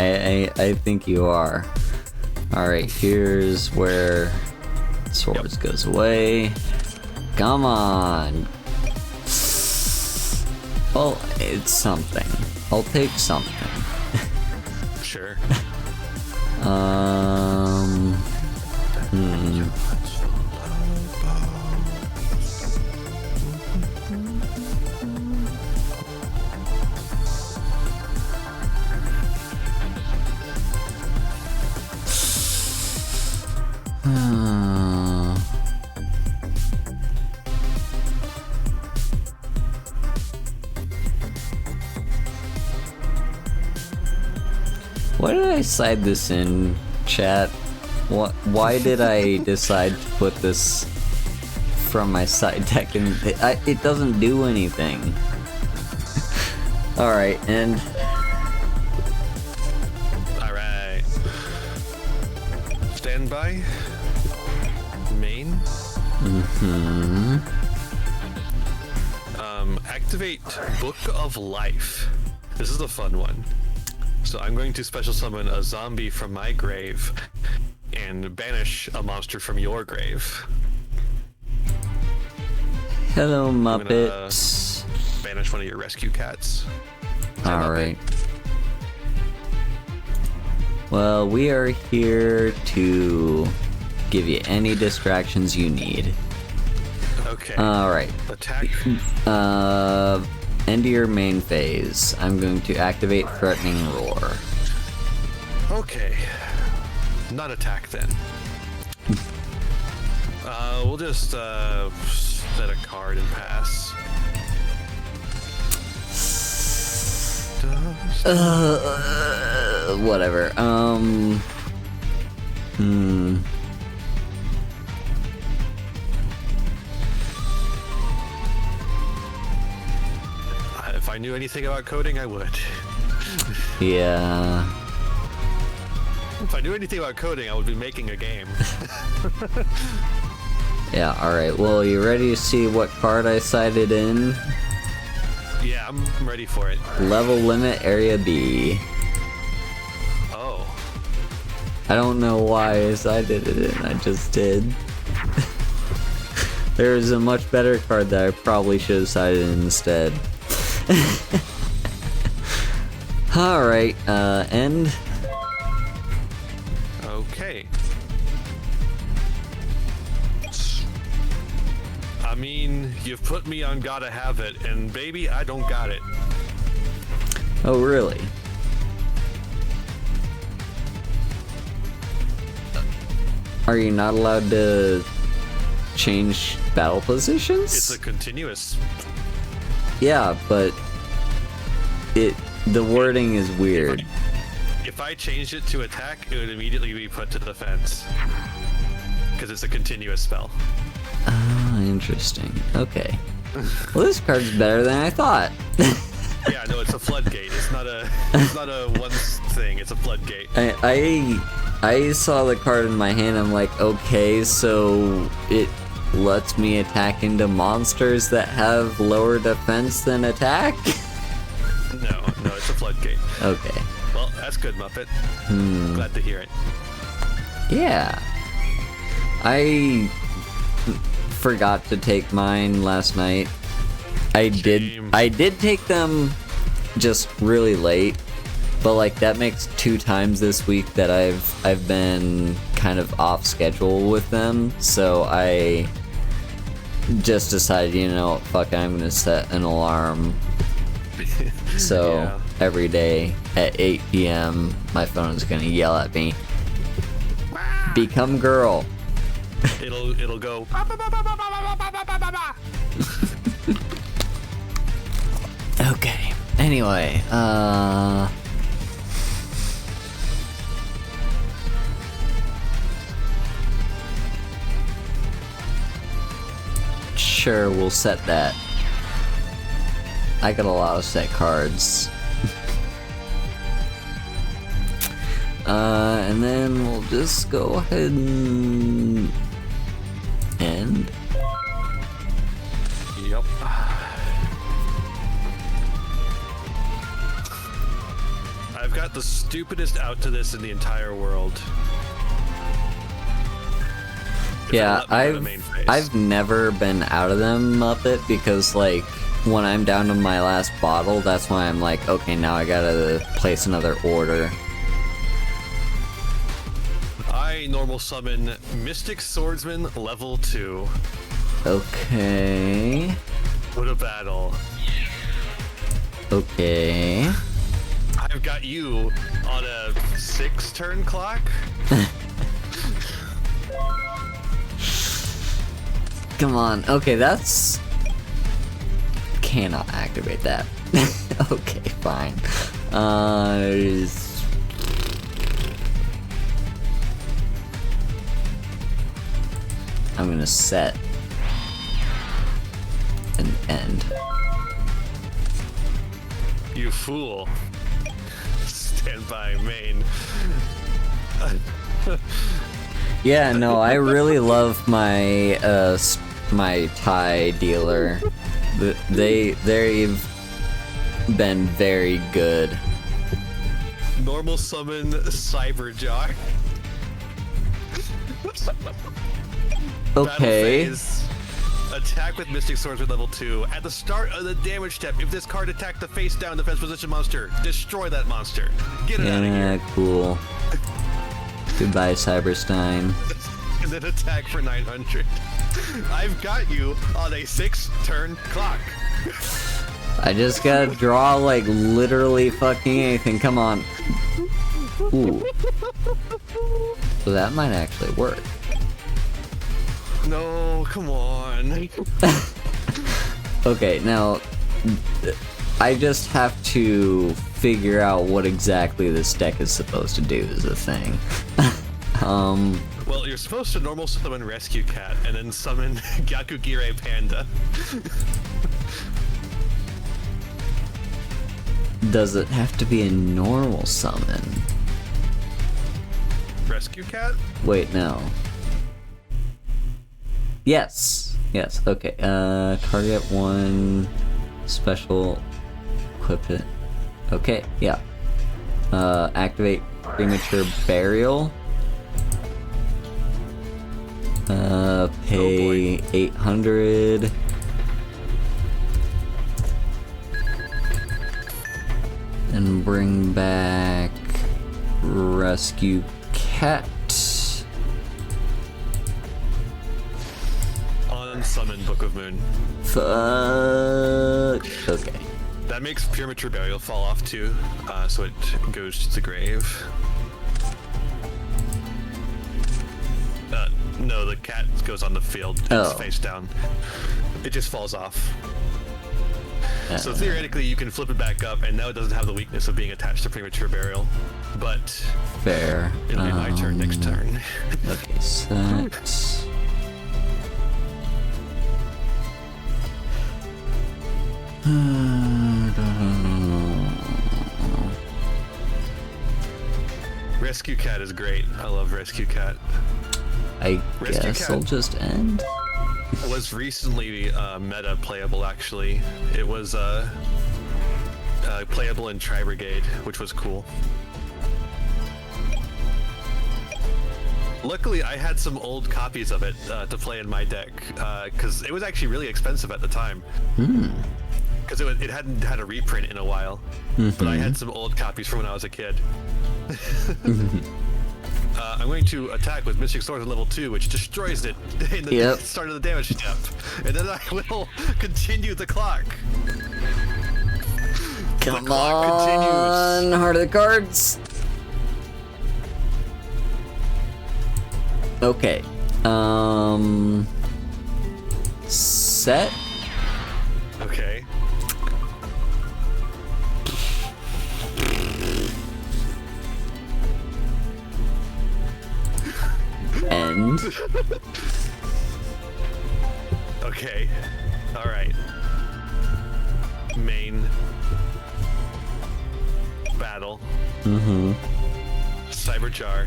am? I think you are. Alright, here's where Swords goes away. Come on. Well, it's something. I'll take something. Sure. Why did I side this in, chat? Why did I decide to put this from my side deck? And it doesn't do anything. Alright, and... Alright. Stand by. Main. Activate Book of Life. This is the fun one. So I'm going to special summon a zombie from my grave and banish a monster from your grave. Hello, I'm Muppets. banish one of your rescue cats. Alright. Well, we are here to give you any distractions you need. Okay. Alright. Attack. End your main phase. I'm going to activate Threatening Roar. Okay. Not attack then. We'll just set a card and pass. Whatever. If I knew anything about coding, I would. Yeah. If I knew anything about coding, I would be making a game. Yeah, alright. Well, you ready to see what card I sighted in? Yeah, I'm ready for it. Level Limit Area B. Oh. I don't know why I sighted it in, I just did. There's a much better card that I probably should have sighted in instead. Alright, end. Okay. I mean, you've put me on gotta have it, and baby, I don't got it. Oh, really? Are you not allowed to change battle positions? It's a continuous. Yeah, but the wording is weird. If I changed it to attack, it would immediately be put to defense. Because it's a continuous spell. Ah, interesting. Okay. Well, this card's better than I thought. Yeah, no, it's a floodgate. It's not a one thing. It's a floodgate. I saw the card in my hand. I'm like, okay, so it lets me attack into monsters that have lower defense than attack? No, it's a floodgate. Okay. Well, that's good, Muppet. Glad to hear it. Yeah. I forgot to take mine last night. Shame. I did take them just really late, but like that makes 2 times this week that I've been kind of off schedule with them, so I just decided, you know, fuck, I'm gonna set an alarm. So Yeah. every day at 8 p.m. my phone is gonna yell at me, "Become girl." It'll go. Okay. Anyway, sure, we'll set that. I got a lot of set cards. And then we'll just go ahead and end. Yep. I've got the stupidest out to this in the entire world. If Yeah, they let me go to main phase. I've never been out of them, Muppet, because like when I'm down to my last bottle, that's why I'm like, okay, now I gotta place another order. I normal summon Mystic Swordsman level 2. Okay. What a battle. Okay. I've got you on a 6-turn clock. Come on. Okay, that's... Cannot activate that. Okay, fine. I'm gonna set an end. You fool. Stand by main. Yeah, no, I really love my my Thai dealer. They've been very good. Normal summon Cyberjock. Okay. Battle phase. Attack with Mystic Swords with level 2. At the start of the damage step, if this card attacked the face down defense position monster, destroy that monster. Get it out of Yeah, here. cool. Goodbye, Cyberstein. And then attack for 900. I've got you on a 6-turn clock. I just gotta draw, like, literally fucking anything. Come on. Ooh. So that might actually work. No, come on. Okay, now, I just have to figure out what exactly this deck is supposed to do is the thing. Well, you're supposed to normal summon Rescue Cat and then summon Gyakugire Panda. Does it have to be a normal summon? Rescue Cat? Wait, no. Yes. Yes, okay. Target 1, special, equip it. Okay, yeah. Activate Premature Burial. Pay 800. And bring back Rescue Cat. Unsummon Book of Moon. Fuck. Okay. That makes Premature Burial fall off too, so it goes to the grave. No, the cat goes on the field. It's Oh. face down. It just falls off. So theoretically, you can flip it back up, and now it doesn't have the weakness of being attached to Premature Burial. But Fair. it'll be my turn next turn. Okay, set. Rescue Cat is great. I love Rescue Cat. I Rescue guess Cat. I'll just end. Was recently meta playable actually. It was playable in Tri-Brigade, which was cool. Luckily, I had some old copies of it to play in my deck, because it was actually really expensive at the time. Because it hadn't had a reprint in a while. But I had some old copies from when I was a kid. I'm going to attack with Mystic Swords at level 2, which destroys it in the start of the damage step. And then I will continue the clock. Come the clock continues. Heart of the cards. Okay. Set. Okay. End. Okay. Alright. Main. Battle. Cyberjar.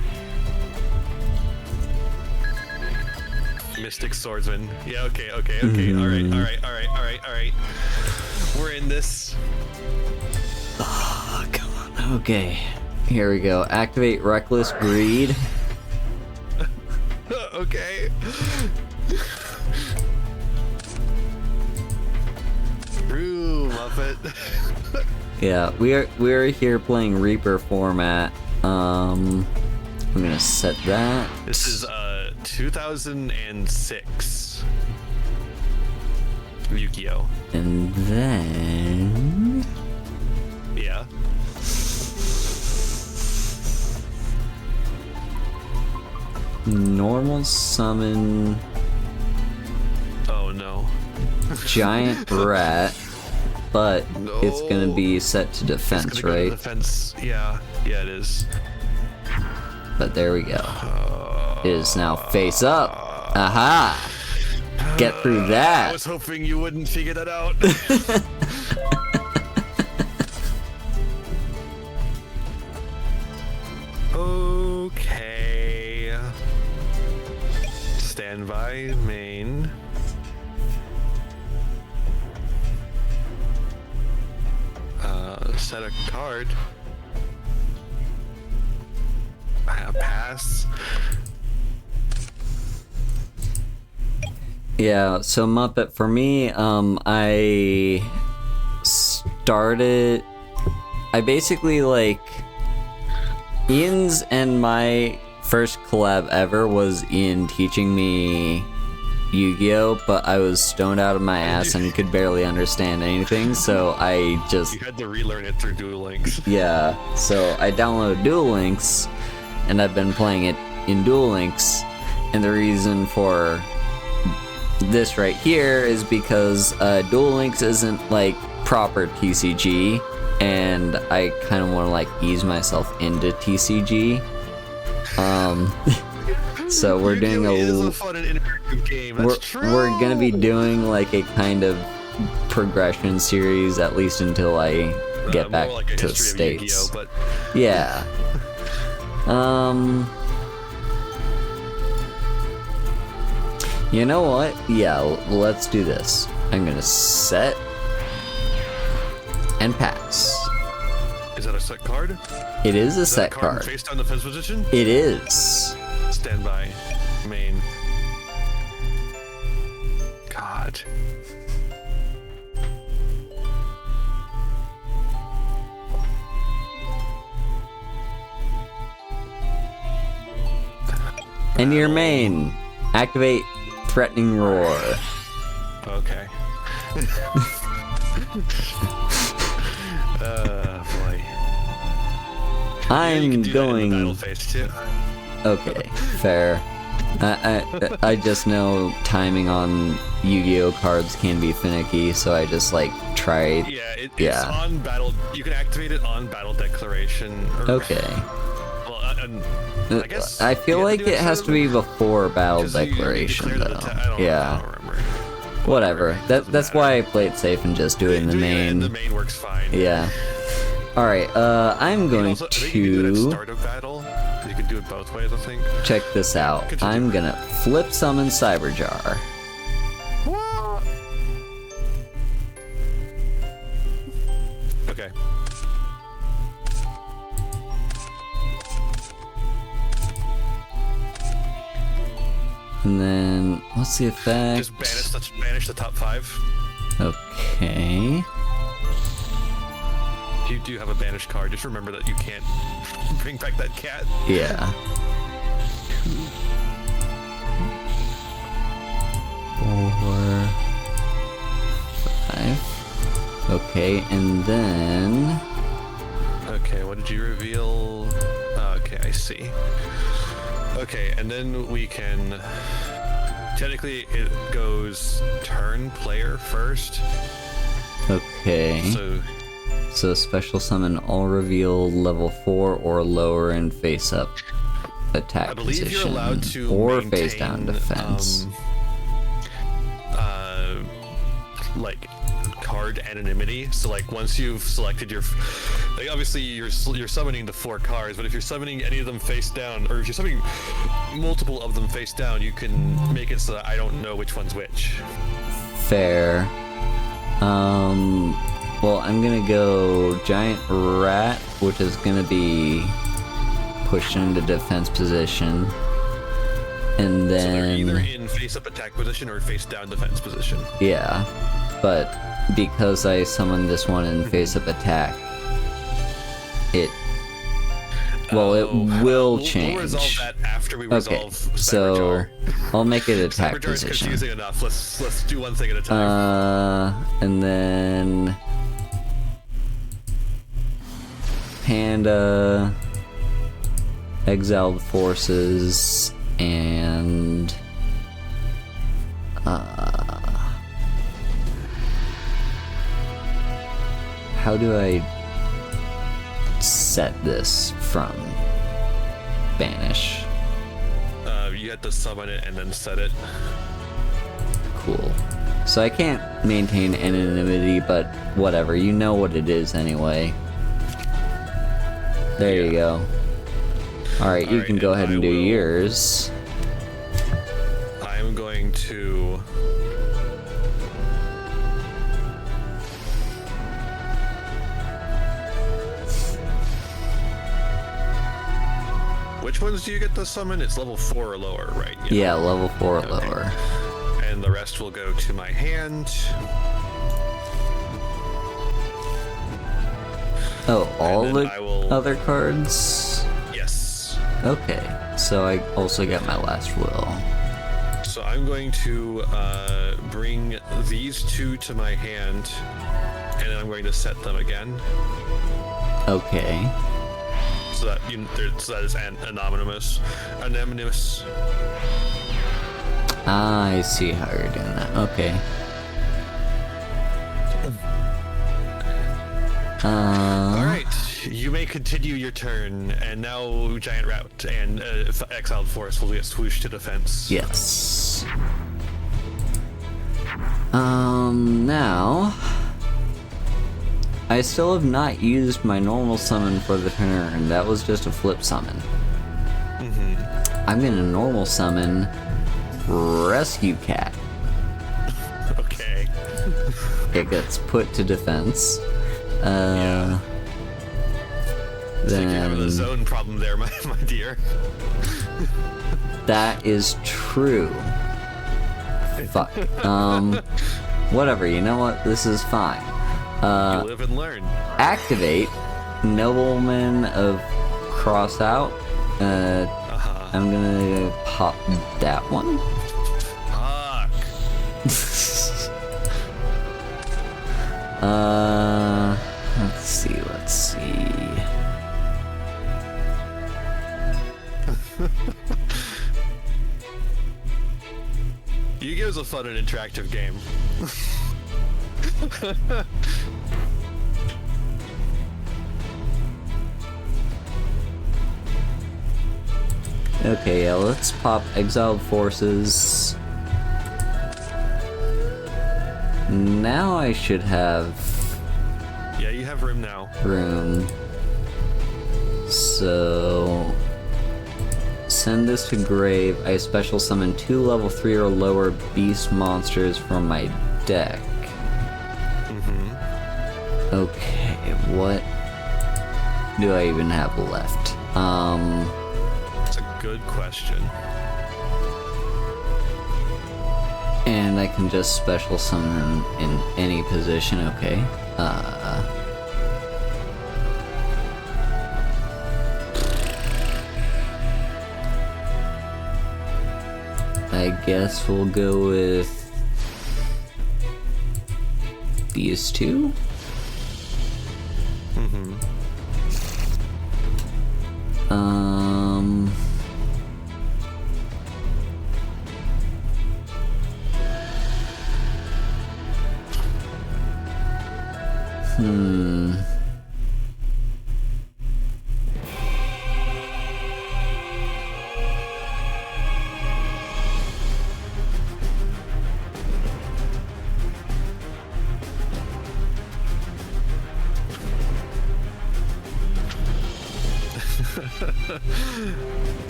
Mystic Swordsman. Yeah, okay. Alright. We're in this. Oh, come on. Okay. Here we go. Activate Reckless Greed. Okay. True, Muppet. Yeah, we're here playing Reaper format. I'm gonna set that. This is 2006 Yugioh. And then Yeah. normal summon Oh no. giant rat, but it's gonna be set to defense, It's gonna go to right? defense. Yeah, it is. But there we go. It is now face up. Aha! Get through I that. was hoping you wouldn't figure that out. Okay. Stand by, main. Set a card. Pass. Yeah, so Muppet, for me, I basically, like, Ian's and my first collab ever was Ian teaching me Yu-Gi-Oh, but I was stoned out of my ass and could barely understand anything, so I just... You had to relearn it through Duel Links. Yeah, so I downloaded Duel Links, and I've been playing it in Duel Links, and the reason for this right here is because Duel Links isn't, like, proper TCG, and I kind of want to, like, ease myself into TCG. So we're doing a fun and interactive game. That's true. We're gonna be doing, like, a kind of progression series, at least until I get back like to the States. Yugioh, but... Yeah. You know what? Yeah, let's do this. I'm gonna set and pass. Is that a set card? It is a Is set that card. card. Face down defense position? It is. Stand by. Main. God. And your main. Activate threatening roar. Okay. Boy. I'm You can do that in the going. battle phase too. Okay, fair. I just know timing on Yu-Gi-Oh cards can be finicky, so I just, like, tried. Yeah, it's Yeah. on battle. You can activate it on battle declaration. Okay. Well, I guess. I feel you have like to do it has to be before battle 'cause you declaration, declare the though. I don't Yeah. remember. Whatever. That's matter. why I play it safe and just do it in the Doing it in main. the main works fine. Yeah. All right. I'm You can going also, I think you can do it at to start of battle. You can do it both ways, I think. check this out. Continue. I'm gonna flip summon Cyberjar. Okay. And then what's the effect? Just banish the top 5. Okay. If you do have a banished card, just remember that you can't bring back that cat. Yeah. 4, 5. Okay, and then Okay, what did you reveal? Okay, I see. Okay, and then we can... Technically, it goes turn player first. okay. So special summon all reveal level 4 or lower and face up attack I believe position, you're allowed to or maintain, face down defense. Like card anonymity. So like once you've selected your, like obviously you're summoning the 4 cards, but if you're summoning any of them face down, or if you're summoning multiple of them face down, you can make it so that I don't know which one's which. Fair. Well, I'm gonna go giant rat, which is gonna be pushed into defense position, and So they're either then in face-up attack position or face-down defense position. yeah, but because I summoned this one in face-up attack, it will We'll change. resolve that after we Okay, resolve so Cyberjar. I'll make it attack Cyberjar is position. confusing enough. Let's do one thing at a time. And then Panda, exiled forces, and how do I set this from banish? You have to summon it and then set it. Cool. So I can't maintain anonymity, but whatever, you know what it is anyway. There you go. Alright, you Alright, can go and ahead I and do will- yours. I'm going to... Which ones do you get to summon? It's level 4 or lower, right? Yeah, level 4 or Okay. lower. And the rest will go to my hand. Oh, all the will... other cards? Yes. Okay, so I also got my last will. So I'm going to bring these two to my hand, and then I'm going to set them again. Okay. So that so that is anonymous. I see how you're doing that. Okay. All right, you may continue your turn, and now Giant Route and Exiled Forest will get swooshed to defense. Yes. Now I still have not used my normal summon for the turn. That was just a flip summon. I'm gonna normal summon Rescue Cat. Okay. It gets put to defense. Yeah. Then you're having a zone problem there, my dear. That is true. Fuck. Whatever. You know what? This is fine. You live and learn. Activate Nobleman of Cross Out. I'm gonna pop that one. Fuck. Let's see. Yugioh's a fun and interactive game. Okay, yeah, let's pop Exiled Forces. Now I should have Yeah, you have room now. room. So send this to grave. I special summon 2 level 3 or lower beast monsters from my deck. Okay, what do I even have left? That's a good question. And I can just special summon in any position, okay. I guess we'll go with these two.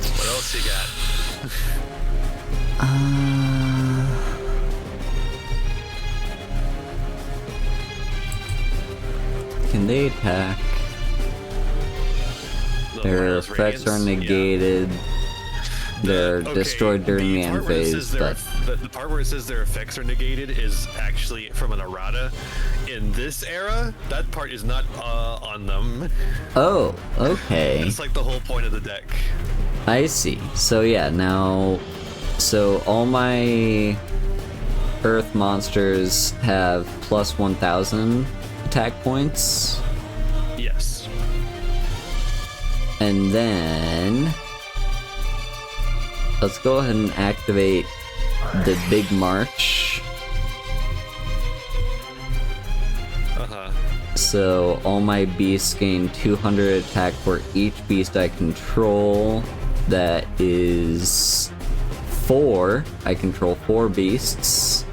What else you got? Can they attack? Their effects are negated. Yeah. They're destroyed during the end phase, but the part where it says their effects are negated is actually from an errata. In this era, that part is not on them. oh, okay. It's like the whole point of the deck. I see. So yeah, now, so all my Earth monsters have plus 1,000 attack points. Yes. And then let's go ahead and activate the Big March. So all my beasts gain 200 attack for each beast I control. That is 4. I control 4 beasts.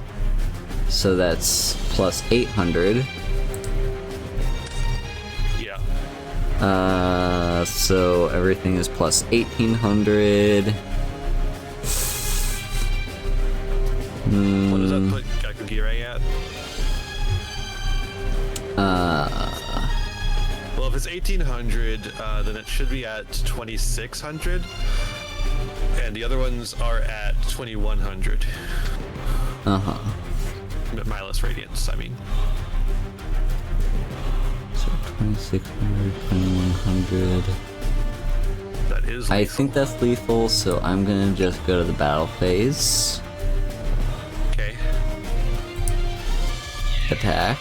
So that's plus 800. Yeah. So everything is plus 1800. What does that put Gakugire at? Well, if it's 1800, then it should be at 2600, and the other ones are at 2100. Mindless Radiance, I mean. So 2600, 2100. That is lethal. I think that's lethal, so I'm gonna just go to the battle phase. Okay. Attack.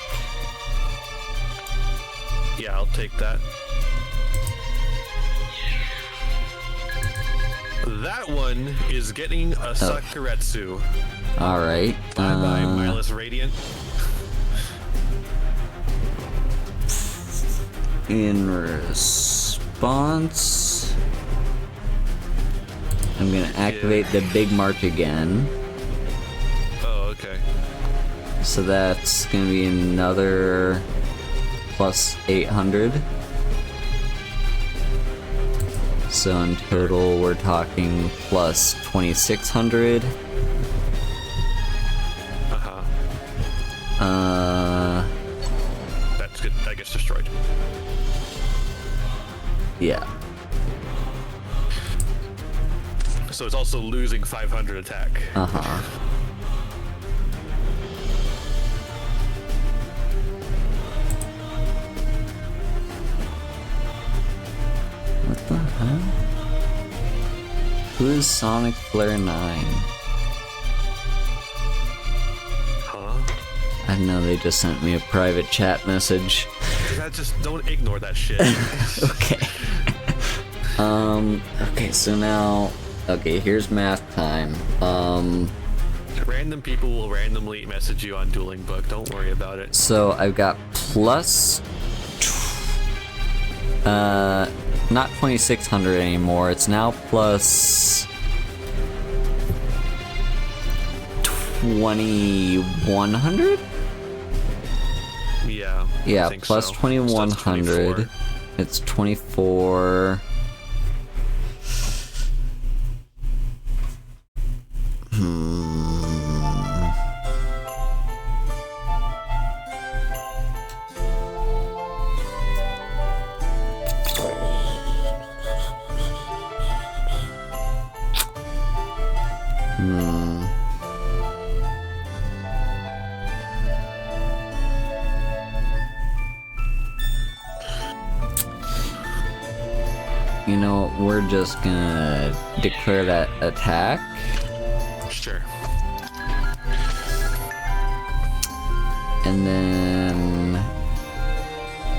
Yeah, I'll take that. That one is getting a Sakuretsu. Alright. Bye-bye, Mindless Radiant. In response, I'm gonna activate the Big March again. Oh, okay. So that's gonna be another plus 800. So in total, we're talking plus 2600. That's good. That gets destroyed. Yeah. So it's also losing 500 attack. What the hell? Who is Sonic Flare 9? I know they just sent me a private chat message. Just don't ignore that shit. Okay. Okay, so now, okay, here's math time. Random people will randomly message you on Dueling Book. Don't worry about it. So I've got plus, not 2600 anymore. It's now plus 2100. Yeah. Yeah, I think plus so. 2100. So It's 24. You know, we're just gonna declare that attack. Sure. And then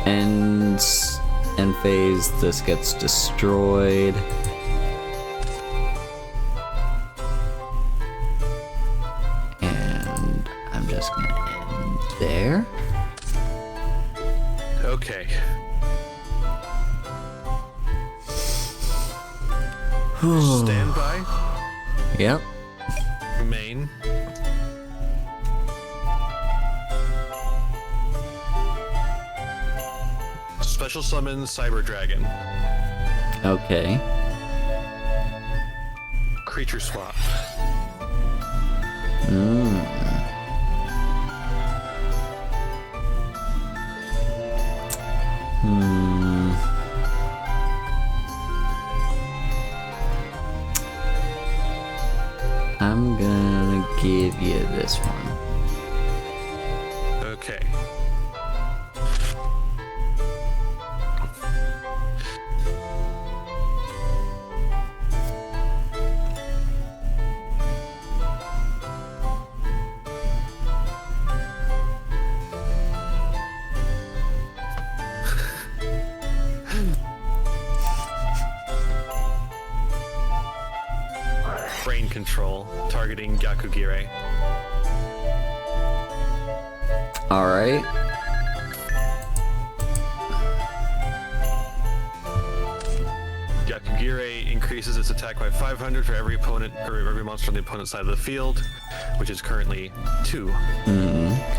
end phase, this gets destroyed. And I'm just gonna end there. Okay. Stand by. Yep. Main. Special summon Cyber Dragon. Okay. Creature swap. I'm gonna give you this one. Okay. Brain control, targeting Gyakugire. Alright. Gyakugire increases its attack by 500 for every opponent or every monster on the opponent's side of the field, which is currently 2.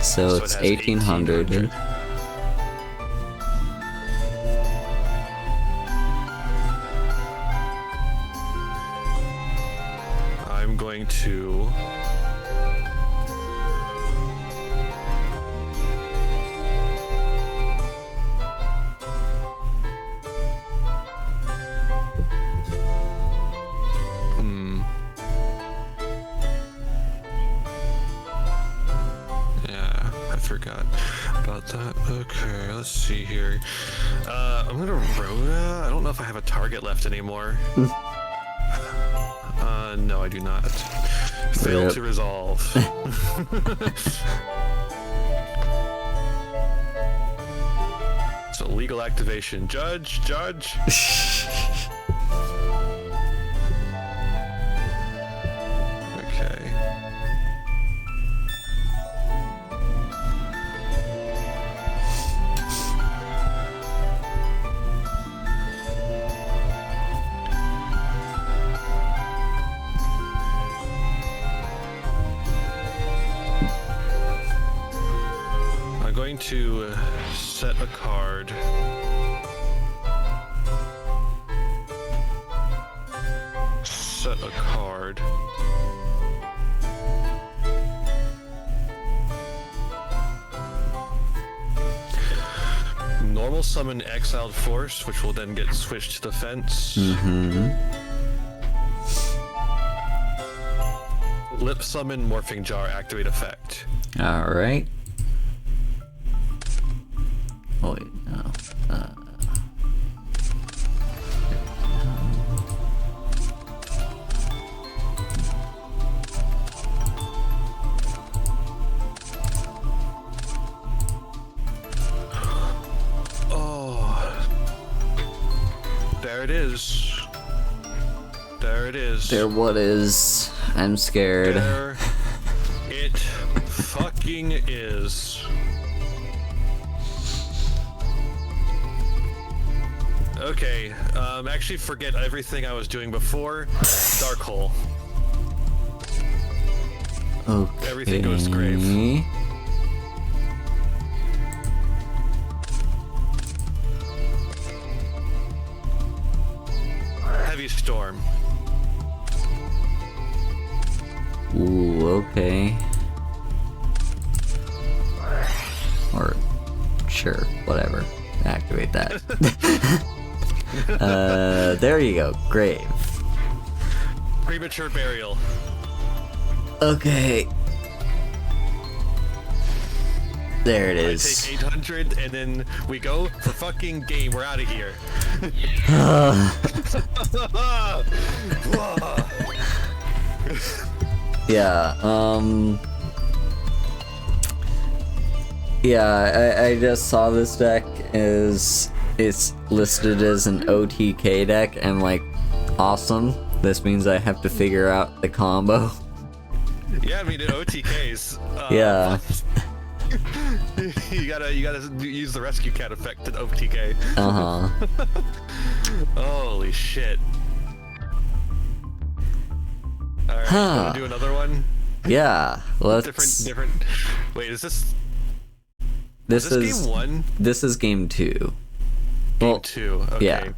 So it's it has 1800. I'm going to forgot about that. Okay, let's see here. I'm gonna Rhoda. I don't know if I have a target left anymore. No, I do not. Fail to resolve. So legal activation. Judge. Okay. I'm going to set a card. Set a card. Normal summon exiled force, which will then get switched to the fence. Lip summon morphing jar, activate effect. All right. Oh wait, no. There it is. There it is. There what is? I'm scared. There it fucking is. Okay, actually forget everything I was doing before. Dark hole. Okay. Everything goes to grave. Heavy storm. Ooh, okay. Or, sure, whatever. Activate that. There you go. Grave. Premature burial. Okay. There it I is. take 800 and then we go for fucking game. We're out of here. Yeah, yeah, I just saw this deck it's listed as an OTK deck. I'm like, awesome. This means I have to figure out the combo. Yeah, I mean, in OTKs. Yeah. you gotta use the rescue cat effect in OTK. Holy shit. Alright, wanna do another one? Yeah, let's... Different... Wait, is this... This is game 1? This is game 2. Game 2, okay. Yeah.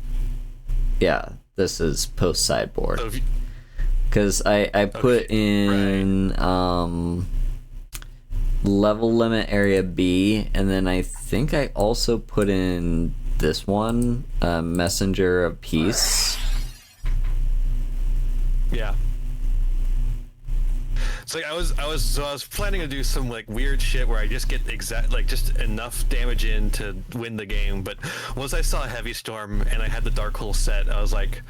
Yeah, this is post sideboard. So Because I put in level limit area B, and then I think I also put in this one, Messenger of Peace. Yeah. So like, I was planning to do some like weird shit where I just get just enough damage in to win the game, but once I saw Heavy Storm and I had the Dark Hole set, I was like,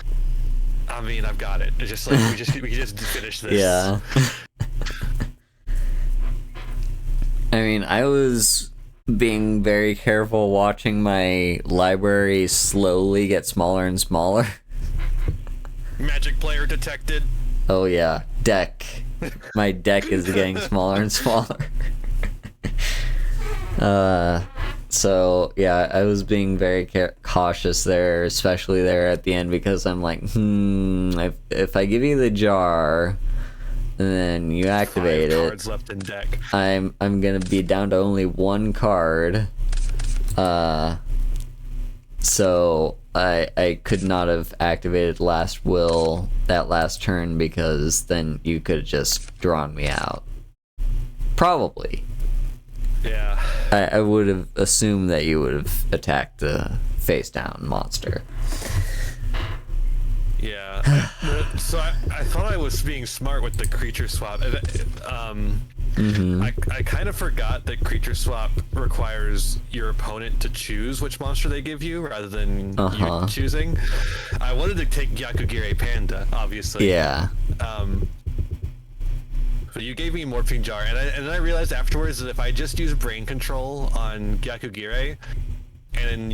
I mean, I've got it. It's just like we can just finish this. Yeah. I mean, I was being very careful watching my library slowly get smaller and smaller. Magic player detected. Oh yeah, deck. My deck is getting smaller and smaller. So yeah, I was being very cautious there, especially there at the end, because I'm like, if I give you the jar, and then you activate 5 it, cards left in deck. I'm gonna be down to only one card. So I could not have activated Last Will that last turn, because then you could have just drawn me out. Probably. Yeah. I would have assumed that you would have attacked the face down monster. Yeah. So I thought I was being smart with the creature swap. I I kind of forgot that creature swap requires your opponent to choose which monster they give you rather than you choosing. I wanted to take Gyakugire Panda, obviously. Yeah. But you gave me Morphing Jar, and then I realized afterwards that if I just use Brain Control on Gyakugire and then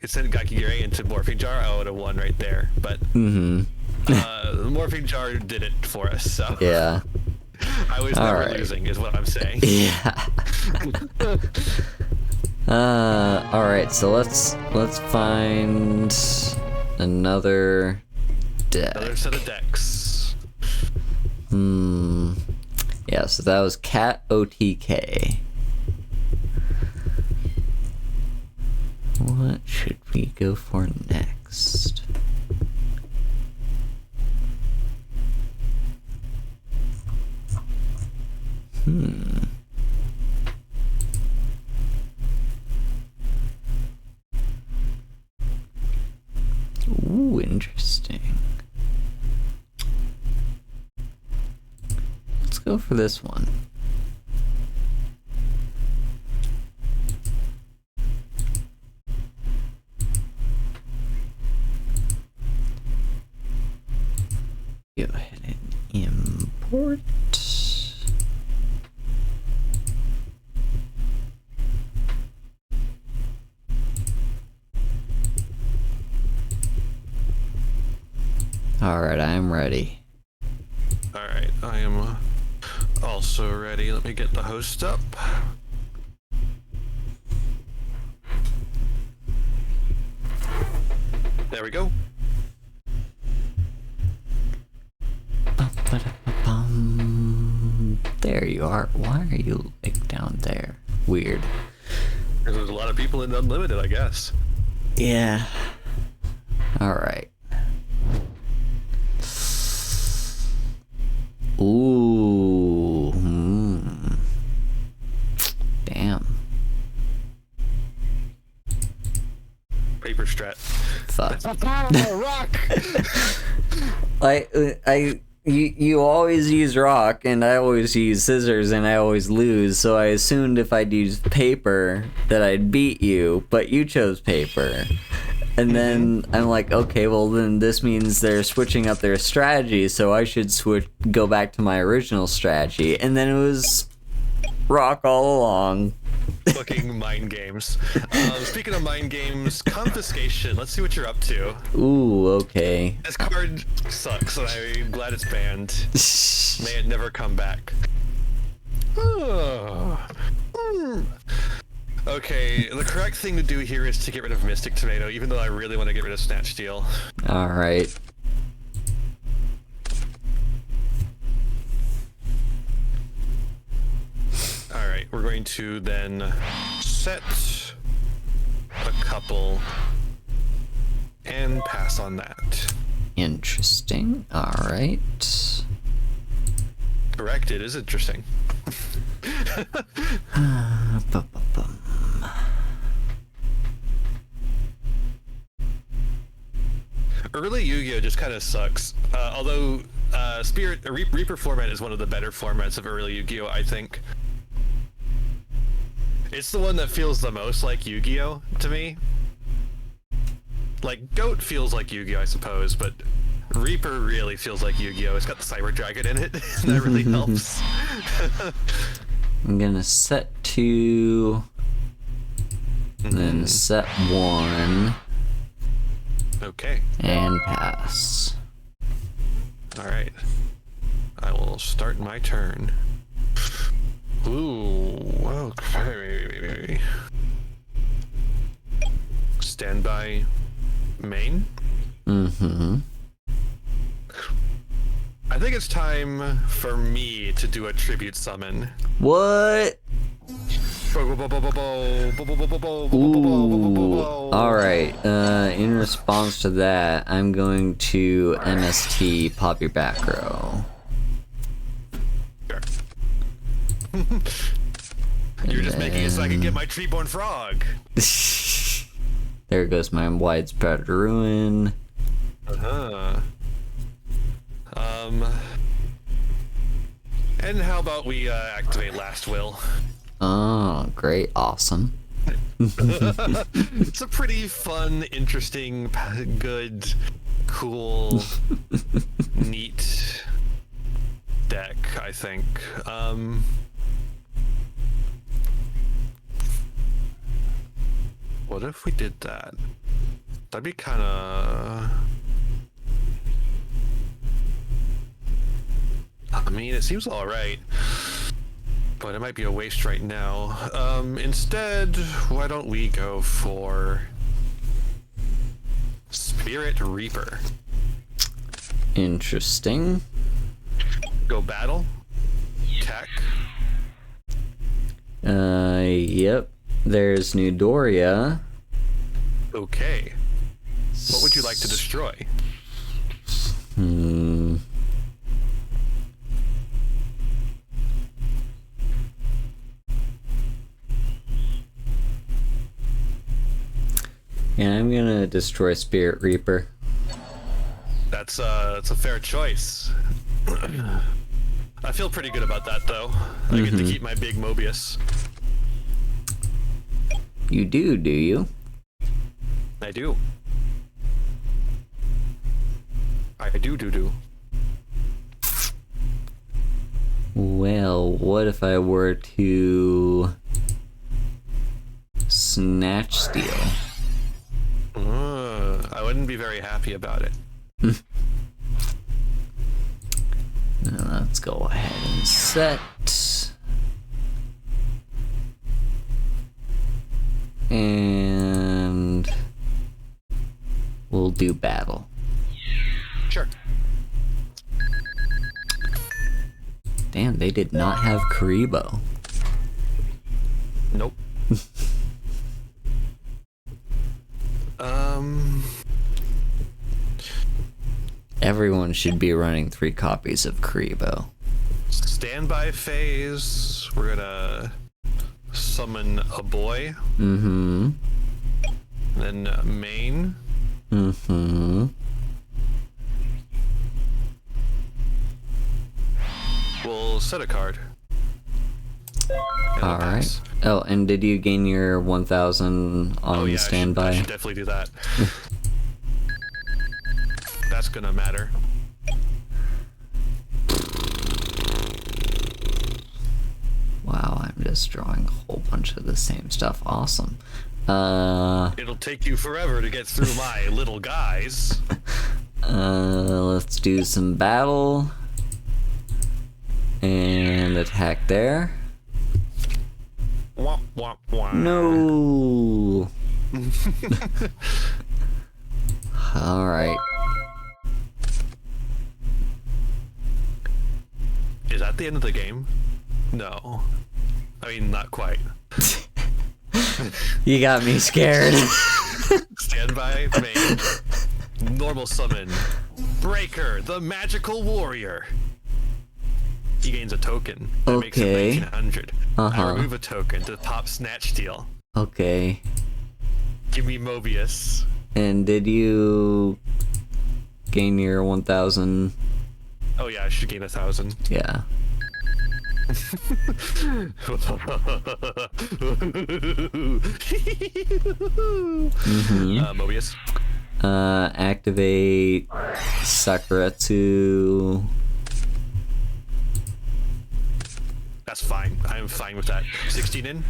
send Gyakugire into Morphing Jar, I would have won right there. But the Morphing Jar did it for us, so yeah. I was never losing, is what I'm saying. Yeah. All right. So let's find another deck. Another set of decks. Yeah. So that was Cat OTK. What should we go for next? Ooh, interesting. Let's go for this one. Go ahead and import. Alright, I'm ready. Alright, I am also ready. Let me get the host up. There we go. There you are. Why are you like down there? Weird. There's a lot of people in Unlimited, I guess. Yeah. Alright. Ooh. Damn. Paper strat. Fuck. Rock! You always use rock, and I always use scissors, and I always lose, so I assumed if I'd used paper that I'd beat you, but you chose paper. And then I'm like, okay, well then this means they're switching up their strategy, so I should go back to my original strategy. And then it was rock all along. Fucking mind games. Speaking of mind games, confiscation. Let's see what you're up to. Ooh, okay. This card sucks, and I'm glad it's banned. May it never come back. Okay, the correct thing to do here is to get rid of Mystic Tomato, even though I really want to get rid of Snatch Steel. Alright. Alright, we're going to then set a couple and pass on that. Interesting. Alright. Correct, it is interesting. Early Yu-Gi-Oh just kind of sucks. Although Reaper format is one of the better formats of early Yu-Gi-Oh, I think. It's the one that feels the most like Yu-Gi-Oh to me. Like, Goat feels like Yu-Gi-Oh, I suppose, but Reaper really feels like Yu-Gi-Oh. It's got the Cyber Dragon in it, and that really helps. I'm gonna set 2, then set 1. Okay. And pass. Alright. I will start my turn. Ooh, okay. Standby main? I think it's time for me to do a tribute summon. What? Ooh. Alright, in response to that, I'm going to MST pop your back row. Sure. You're just making it so I can get my Treeborn Frog. There goes my widespread ruin. And how about we activate Last Will? Oh, great. Awesome. It's a pretty fun, interesting, good, cool, neat deck, I think. What if we did that? That'd be kind of... I mean, it seems all right, but it might be a waste right now. Instead, why don't we go for Spirit Reaper? Interesting. Go battle, tech. Yep. There's New Doria. Okay. What would you like to destroy? Yeah, I'm gonna destroy Spirit Reaper. That's a fair choice. I feel pretty good about that, though. I get to keep my big Mobius. You do you? I do. I do. Well, what if I were to Snatch Steal? I wouldn't be very happy about it. Now let's go ahead and set. And we'll do battle. Sure. Damn, they did not have Karibo. Nope. Everyone should be running 3 copies of Karibo. Standby phase. We're gonna summon a boy. Mm-hmm. Then main. Mm-hmm. We'll set a card. And Alright. Oh, and did you gain your 1000 on standby? I should definitely do that. That's gonna matter. Wow, I'm just drawing a whole bunch of the same stuff. Awesome. It'll take you forever to get through my little guys. Let's do some battle. And attack there. Womp, womp, womp. No. Alright. Is that the end of the game? No. I mean, not quite. You got me scared. Standby, main, normal summon, Breaker, the magical warrior. He gains a token that makes it 1900. I remove a token to pop Snatch Steal. Okay. Give me Mobius. And did you gain your 1000? Oh yeah, I should gain 1000. Yeah. Mobius. Activate Sakuretsu. That's fine. I am fine with that. 16 in.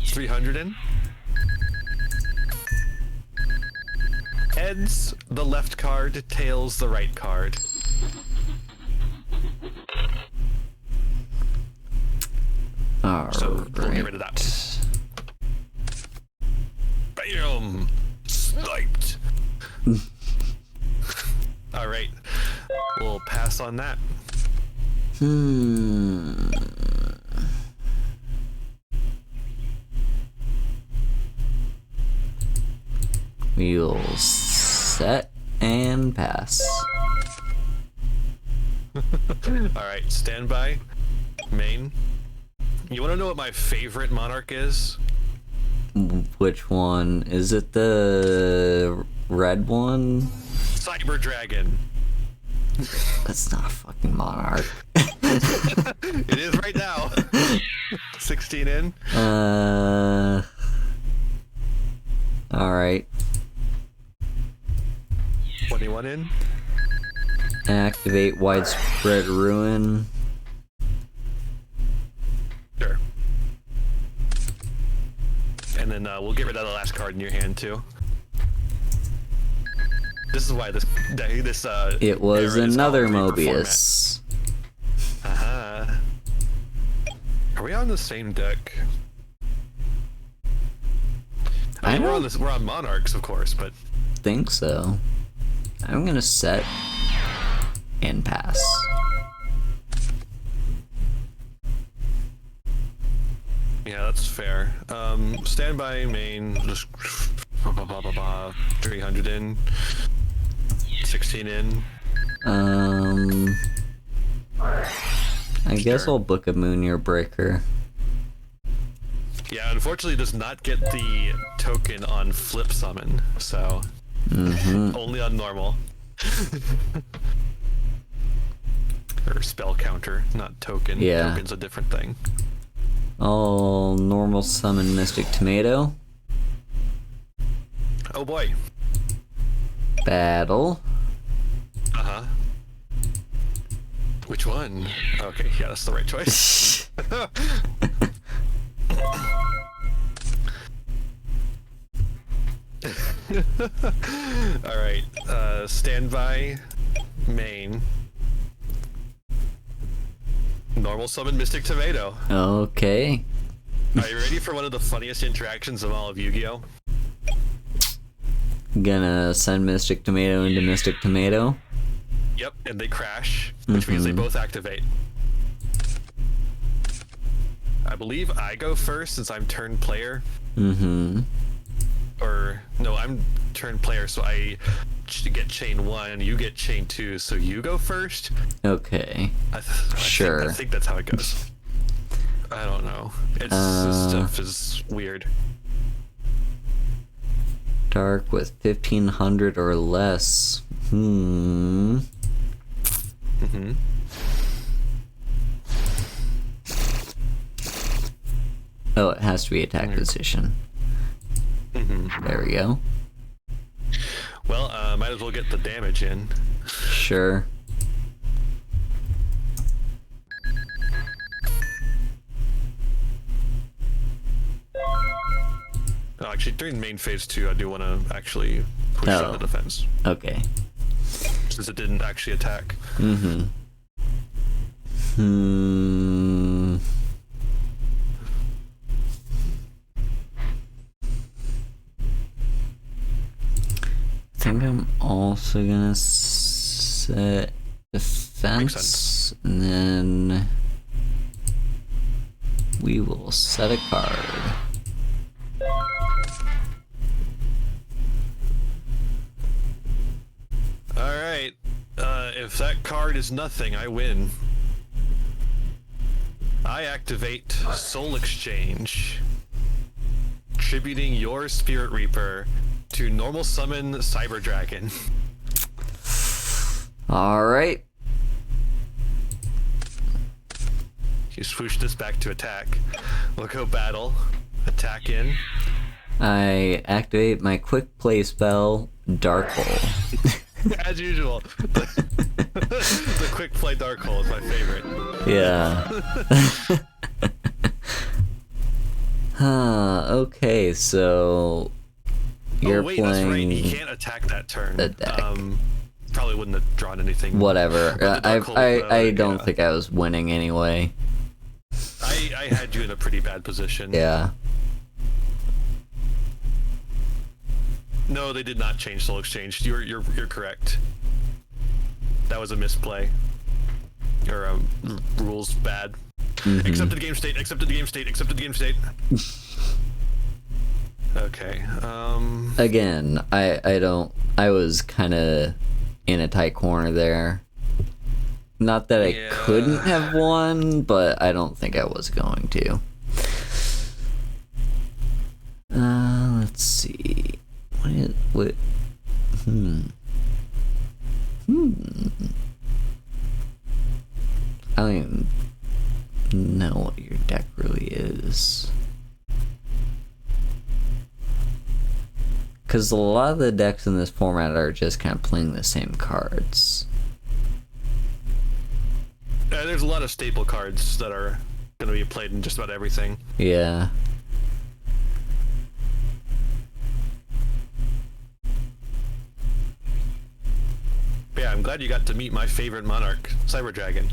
300 in. Heads the left card, tails the right card. Alright. So we'll get rid of that one. Bam! Sniped! Alright. We'll pass on that. We'll set and pass. Alright, standby. Main. You want to know what my favorite monarch is? Which one? Is it the red one? Cyber Dragon. That's not a fucking monarch. It is right now. 16 in. Alright. 21 in. Activate widespread ruin. Sure. And then we'll get rid of the last card in your hand too. This is why this It was era is another called Reaper Mobius. format. Are we on the same deck? I mean, we're on Monarchs, of course, but Think so. I'm gonna set and pass. yeah, that's fair. Standby main, just 300 in, 16 in. I guess I'll book a Moonyear Breaker. Yeah, unfortunately, it does not get the token on flip summon, so only on normal. Or spell counter, not token. Yeah. Token's a different thing. I'll normal summon Mystic Tomato. Oh boy. Battle. Uh-huh. Which one? Okay, yeah, that's the right choice. Alright, standby main. Normal summon Mystic Tomato. Okay. Are you ready for one of the funniest interactions of all of Yu-Gi-Oh? Gonna send Mystic Tomato into Mystic Tomato. Yep, and they crash, which means they both activate. I believe I go first since I'm turn player. Or, no, I'm turn player, so I get chain 1, you get chain 2, so you go first? Okay. I think that's how it goes. I don't know. This stuff is weird. Dark with 1500 or less. Oh, it has to be attack position. There we go. Well, might as well get the damage in. Sure. Oh, actually, during main phase 2, I do want to actually push on the defense. Okay. Since it didn't actually attack. I think I'm also gonna set defense, and then we will set a card. Alright, if that card is nothing, I win. I activate Soul Exchange, tributing your Spirit Reaper to normal summon Cyber Dragon. Alright. You swoosh this back to attack. We'll go battle. Attack in. I activate my quick play spell, Dark Hole. As usual. The quick play Dark Hole is my favorite. Yeah. Okay, so you're wait, playing. that's right. He can't attack that turn. the deck. Probably wouldn't have drawn anything. Whatever. I don't yeah. think I was winning anyway. I had you in a pretty bad position. Yeah. No, they did not change Soul Exchange. You're correct. That was a misplay. Or rules bad. Accepted game state. Accepted the game state. Accepted the game state. Okay. Again, I was kind of in a tight corner there. Not that I couldn't have won, but I don't think I was going to. Let's see. I don't even know what your deck really is. Because a lot of the decks in this format are just kind of playing the same cards. There's a lot of staple cards that are going to be played in just about everything. Yeah. But yeah, I'm glad you got to meet my favorite monarch, Cyber Dragon.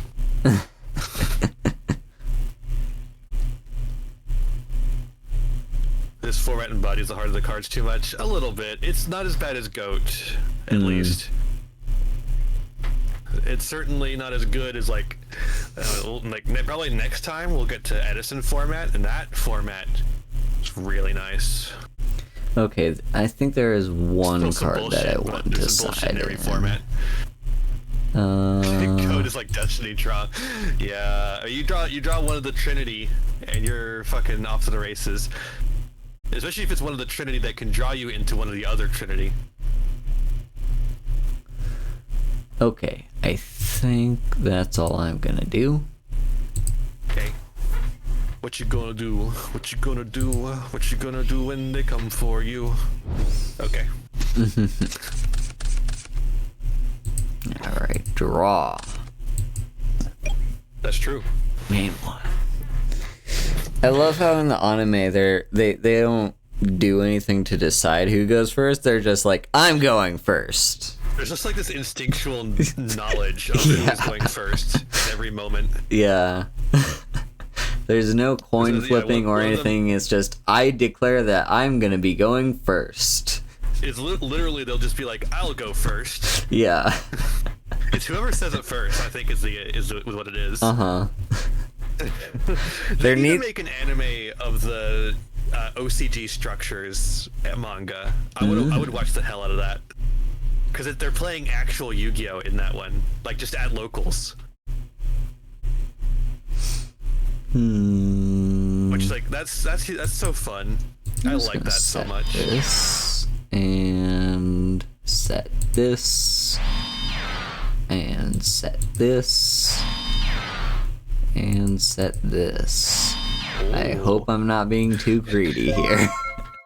This format embodies the heart of the cards too much. A little bit. It's not as bad as Goat, at least. It's certainly not as good as like probably next time we'll get to Edison format, and that format is really nice. Okay, I think there is one Still card that I want to side in. Format. Code is like Destiny draw. Yeah, you draw one of the Trinity, and you're fucking off to the races. Especially if it's one of the Trinity that can draw you into one of the other Trinity. Okay, I think that's all I'm gonna do. Okay. What you gonna do? What you gonna do? What you gonna do when they come for you? Okay. Alright, draw. That's true. Main one. I love how in the anime they don't do anything to decide who goes first. They're just like, I'm going first. There's just like this instinctual knowledge of who's going first at every moment. Yeah. There's no coin flipping or anything. It's just, I declare that I'm gonna be going first. It's literally they'll just be like, I'll go first. Yeah. It's whoever says it first, I think, is what it is. Uh-huh. They need to make an anime of the OCG structures at manga. I would watch the hell out of that. Because they're playing actual Yugioh in that one. Like, just at locals. Which, like, that's so fun. I like that so much. This and set this and set this and set this. Ooh. I hope I'm not being too greedy here.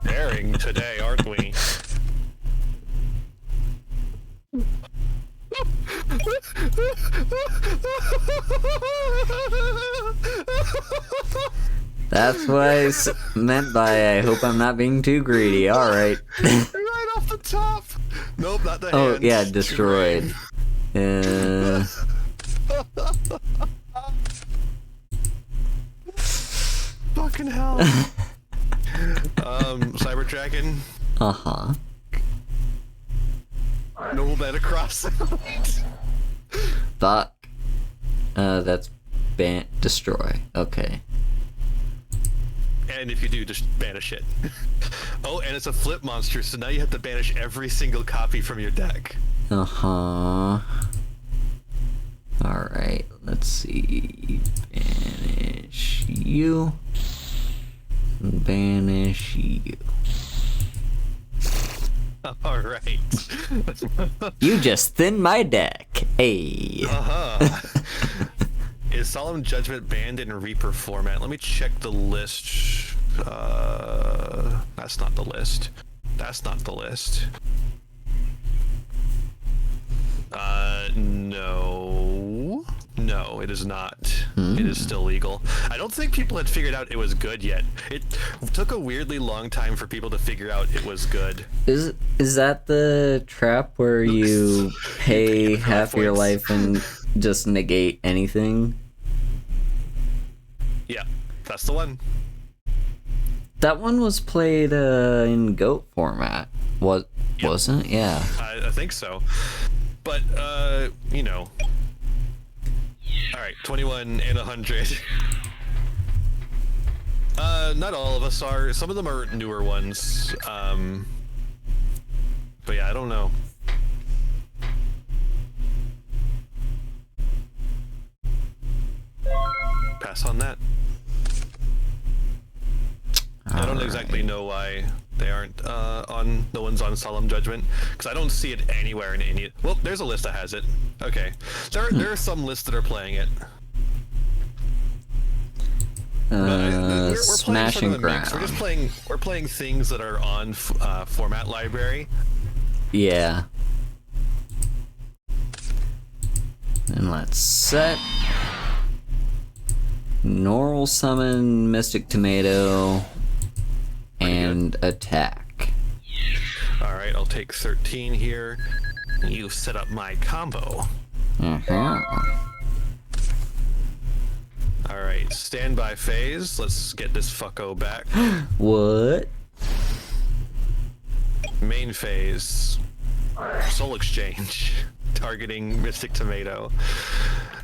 Daring today, aren't we? That's what I meant by I hope I'm not being too greedy. Alright. Right off the top. Nope, not the Oh, hands. yeah, destroyed. Fucking hell. Cyber Dragon. Uh-huh. No mana cross. Fuck. That's destroy. Okay. And if you do, just banish it. Oh, and it's a flip monster, so now you have to banish every single copy from your deck. Uh-huh. Alright, let's see. Banish you. Banish you. Alright. You just thinned my deck. Hey. Uh-huh. Is Solemn Judgment banned in Reaper format? Let me check the list. That's not the list. That's not the list. No. No, it is not. It is still legal. I don't think people had figured out it was good yet. It took a weirdly long time for people to figure out it was good. Is that the trap where you pay half your life and just negate anything? Yeah, that's the one. That one was played in GOAT format. Wasn't it? Yeah. I think so. But, you know. Alright, 21 and 100. Not all of us are. Some of them are newer ones. But yeah, I don't know. Pass on that. I don't exactly know why they aren't no one's on Solemn Judgment, because I don't see it anywhere in any. Well, there's a list that has it. Okay, there are some lists that are playing it. We're Smash playing and sort of a mix. ground. We're playing things that are on format library. Yeah. And let's set normal summon Mystic Tomato and attack. Alright, I'll take 13 here. You set up my combo. Alright, standby phase. Let's get this fucko back. What? Main phase. Soul exchange. Targeting Mystic Tomato.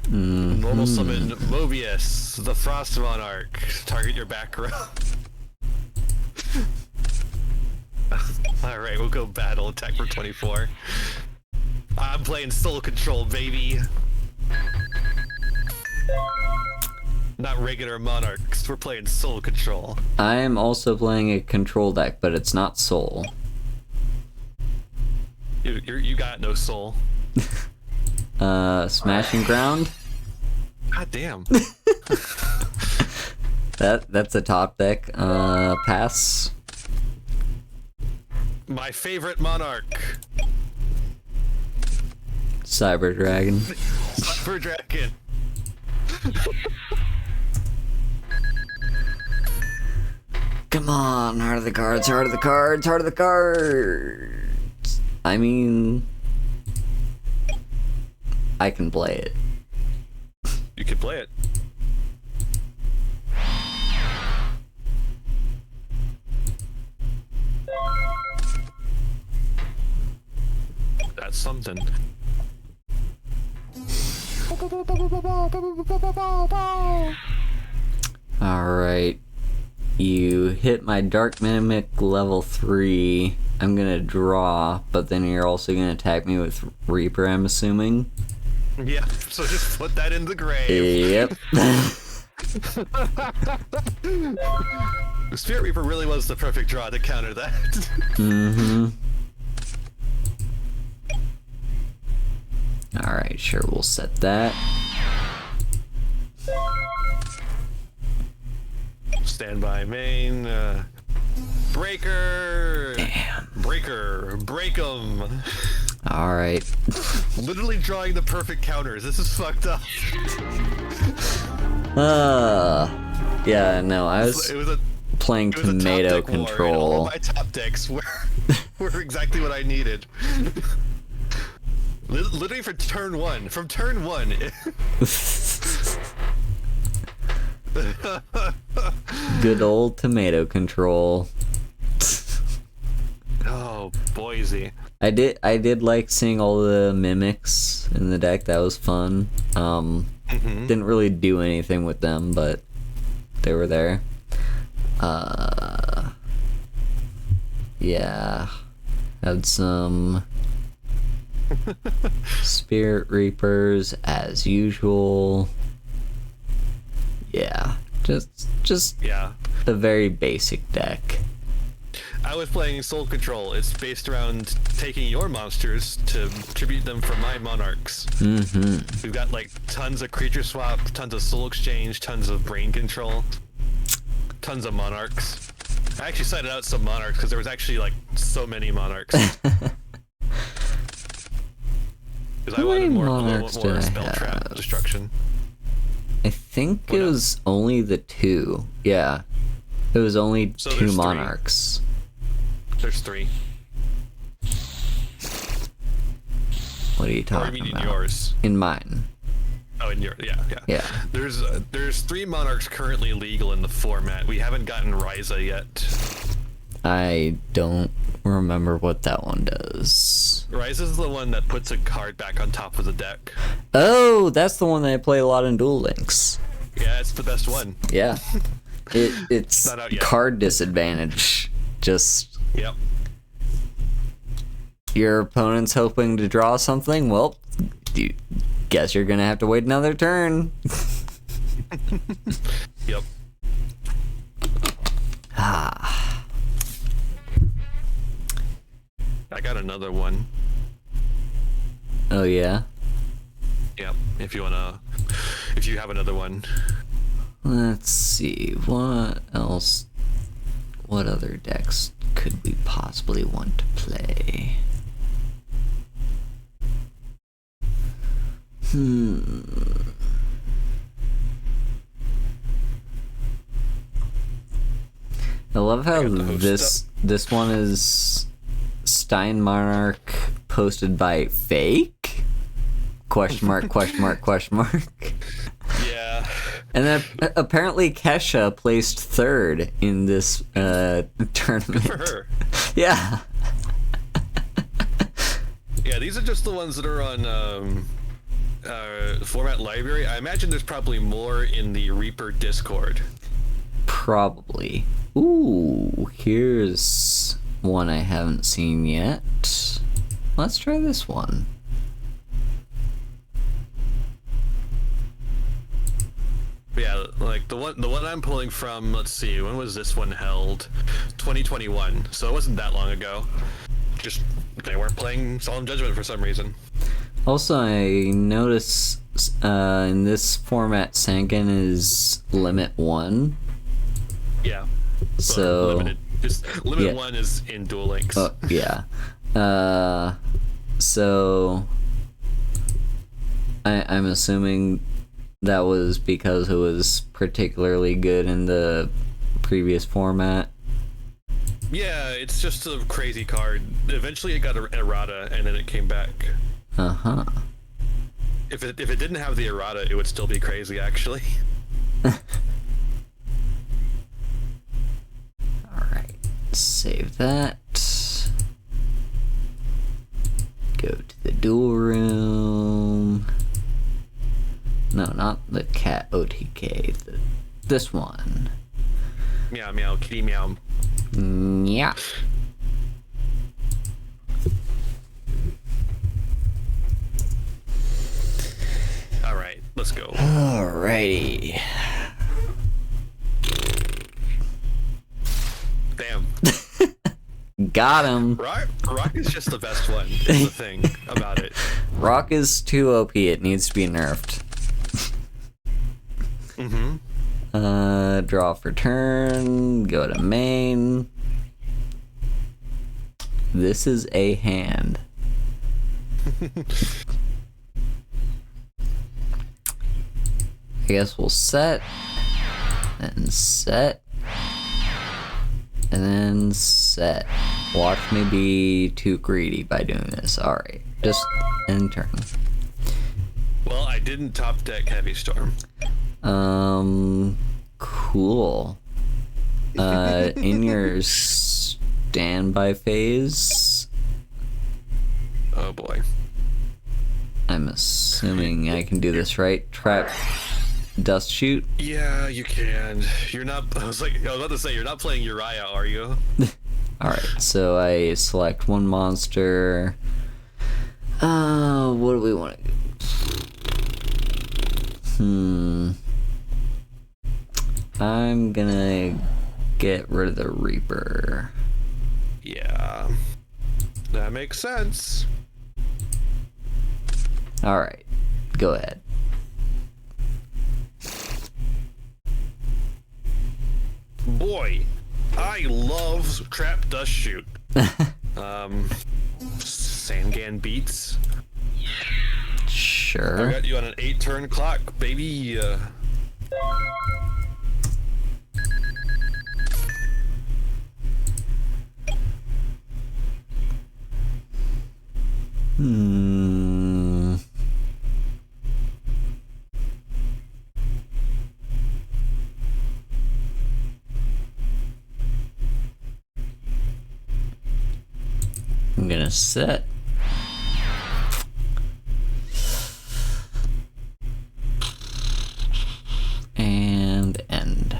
Normal summon Mobius, the Frost Monarch. Target your back row. Alright, we'll go battle attack for 24. I'm playing Soul Control, baby. Not regular Monarchs, we're playing Soul Control. I am also playing a control deck, but it's not Soul. You got no soul. Smash and ground? God damn. That's a top deck. Pass. My favorite Monarch. Cyber Dragon. Cyber Dragon. Come on, heart of the cards, heart of the cards, heart of the cards. I mean, I can play it. You can play it. That's something. Alright. You hit my Dark Mimic level 3. I'm gonna draw, but then you're also gonna attack me with Reaper, I'm assuming. Yeah, so just put that in the grave. Yep. Spirit Reaper really was the perfect draw to counter that. Mm-hmm. Alright, sure, we'll set that. Standby main. Breaker! Damn. Breaker! Break 'em! Alright. Literally drawing the perfect counters. This is fucked up. Yeah, no, I was It was a playing tomato top deck war, and all control. of my top decks were exactly what I needed. Literally for turn 1. From turn 1. Good old tomato control. Oh, Boise. I did like seeing all the mimics in the deck. That was fun. Didn't really do anything with them, but they were there. Yeah. Had some Spirit Reapers as usual. Yeah. Just Yeah. a very basic deck. I was playing Soul Control. It's based around taking your monsters to tribute them for my monarchs. We've got like tons of creature swap, tons of soul exchange, tons of brain control, tons of monarchs. I actually cited out some monarchs because there was actually like so many monarchs. Because I wanted a little more spell trap destruction. I think it was only the 2. Yeah. It was only So 2 there's 3. monarchs. There's 3. What are you Or talking I mean in about? yours. In mine. Oh, in your yeah. Yeah. There's 3 monarchs currently legal in the format. We haven't gotten Ryza yet. I don't remember what that one does. Ryza's the one that puts a card back on top of the deck. Oh, that's the one that I play a lot in Duel Links. Yeah, it's the best one. Yeah. It's Not out yet. card disadvantage. Just Yep. your opponent's hoping to draw something. Well, you guess you're gonna have to wait another turn. Yep. I got another one. Oh yeah. Yep. If you have another one. Let's see, what else? What other decks could we possibly want to play? I love how this one is Stein Monarch posted by fake? Question mark, question mark, question mark. Yeah. And then apparently Kesha placed 3rd in this tournament. Good for her. Yeah. Yeah, these are just the ones that are on Format Library. I imagine there's probably more in the Reaper Discord. Probably. Ooh, here's one I haven't seen yet. Let's try this one. Yeah, like the one I'm pulling from, let's see, when was this one held? 2021, so it wasn't that long ago. Just, they weren't playing Solemn Judgment for some reason. Also, I notice in this format, Sangan is limit 1. Yeah. So limited. Just limit 1 is in Duel Links. Yeah. So I'm assuming that was because it was particularly good in the previous format. Yeah, it's just a crazy card. Eventually it got an errata and then it came back. Uh-huh. If it didn't have the errata, it would still be crazy, actually. Alright, save that. Go to the duel room. No, not the cat OTK. This one. Meow meow, kitty meow. Yeah. Alright, let's go. Alrighty. Damn. Got him. Rock is just the best one, is the thing about it. Rock is too OP, it needs to be nerfed. Draw for turn, go to main. This is a hand. I guess we'll set, and set, and then set. Watch me be too greedy by doing this. Alright, just end turn. Well, I didn't top deck Heavy Storm. Cool. In your standby phase, Oh boy. I'm assuming I can do this right. Trap dust shoot. Yeah, you can. You're not. I was about to say, you're not playing Uriah, are you? Alright, so I select one monster. What do we want to do? I'm gonna get rid of the Reaper. Yeah. That makes sense. Alright, go ahead. Boy, I love Trap Dust Shoot. Sangan beats. I Sure. got you on an 8-turn clock, baby. I'm gonna set. And end.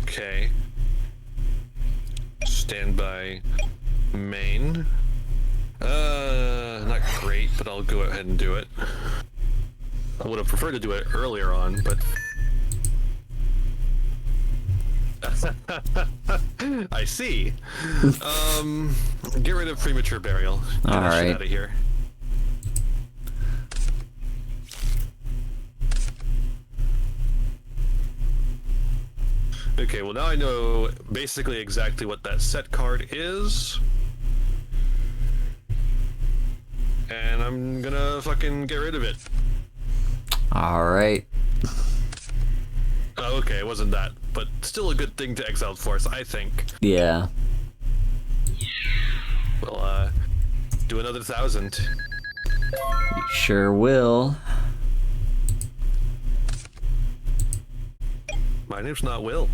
Okay. Standby main. Not great, but I'll go ahead and do it. I would have preferred to do it earlier on, but... I see. Get rid of premature burial. Get that shit out of here. Okay, well now I know basically exactly what that set card is. And I'm gonna fucking get rid of it. Alright. Oh, okay, it wasn't that. But still a good thing to exile force, I think. Yeah. We'll, do another 1,000. You sure will. My name's not Will.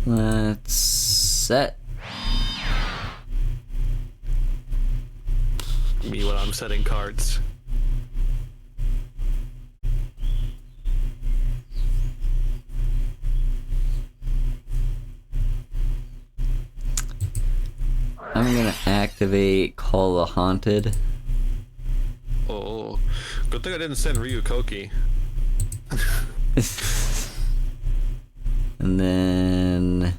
Let's set. Me when I'm setting cards. I'm gonna activate Call the Haunted. Oh, good thing I didn't send Ryu Koki. And then...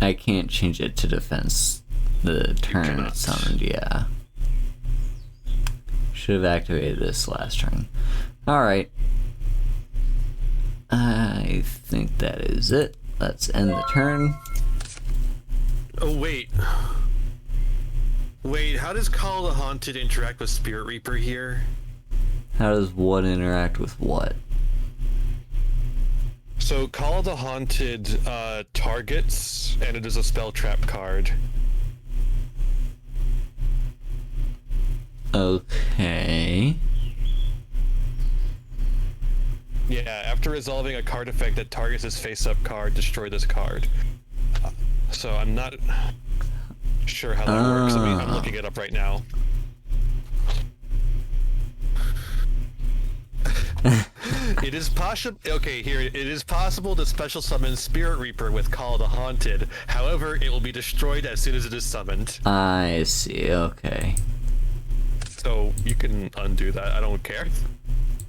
I can't change it to defense the turn it's summoned, yeah. Should have activated this last turn. Alright. I think that is it. Let's end the turn. Oh, wait. Wait, how does Call the Haunted interact with Spirit Reaper here? How does what interact with what? So, Call the Haunted targets, and it is a spell trap card. Okay. Yeah, after resolving a card effect that targets this face-up card, destroy this card. So I'm not sure how that works. I mean, I'm looking it up right now. It is possible. Okay, here it is possible to special summon Spirit Reaper with Call the Haunted. However, it will be destroyed as soon as it is summoned. I see. Okay. So you can undo that. I don't care.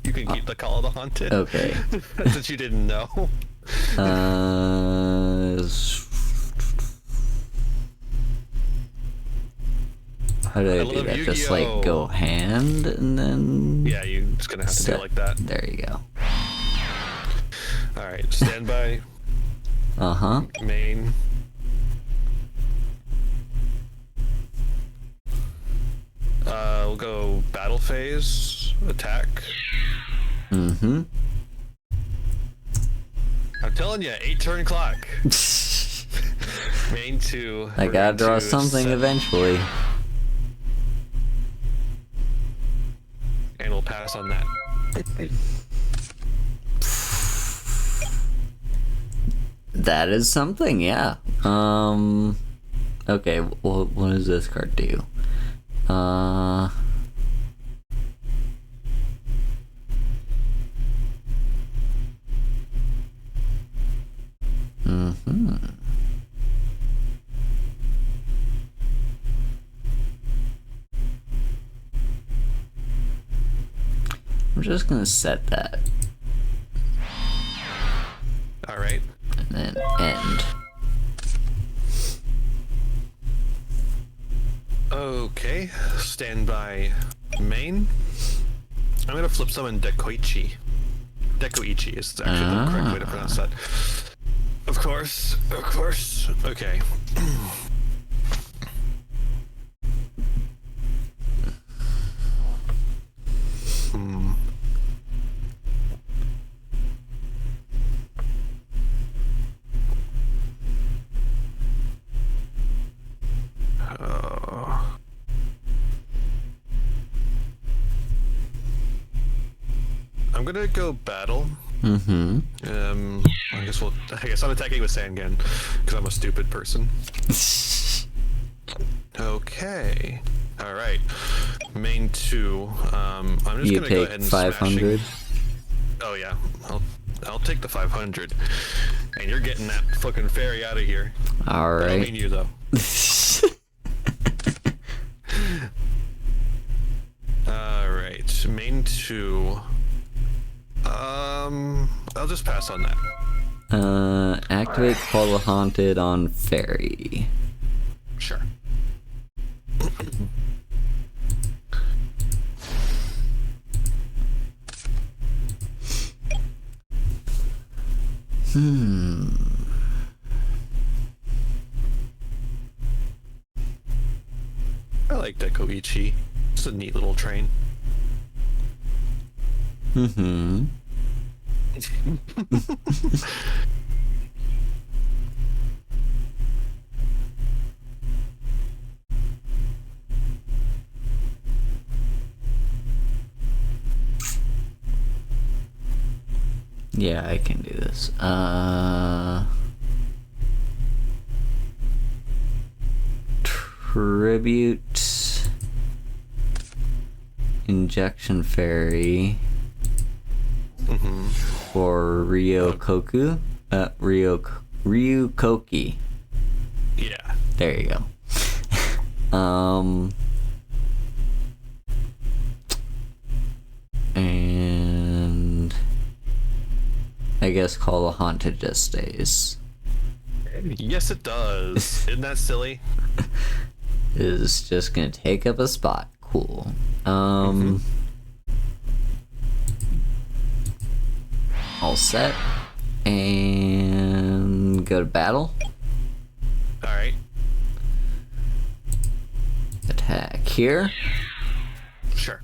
You can keep the Call of the Haunted. Okay. Since you didn't know. How do I do that? Yugioh. Just like go hand and then... Yeah, you're just gonna have to do it like that. There you go. Alright, stand by. Uh-huh. Main. We'll go battle phase, attack. Mm-hmm. I'm telling you, 8-turn clock. Main 2. I gotta draw something eventually. And we'll pass on that. That is something, yeah. Okay, well, what does this card do? I'm just gonna set that. Alright. And then end. Okay, stand by main. I'm gonna flip summon Dekoichi. Dekoichi is actually the correct way to pronounce that. Of course, of course. Okay. I'm gonna go battle. Mm-hmm. I guess I'm attacking with Sangan because I'm a stupid person. Okay. All right. Main 2. I'm just You gonna go take ahead and 500. Oh yeah. I'll take the 500. And you're getting that fucking fairy out of here. All I don't right. mean you though. All right. Main 2. I'll just pass on that. Activate Call the Haunted on Fairy. Sure. I like Dekoichi. It's a neat little train. Yeah, I can do this. Tribute injection fairy for Ryokoku. Ryukoki. Yeah. There you go. And I guess Call of Haunted just stays. Yes, it does. Isn't that silly? Is just gonna take up a spot. Cool. All set. And go to battle. Alright. Attack here. Sure.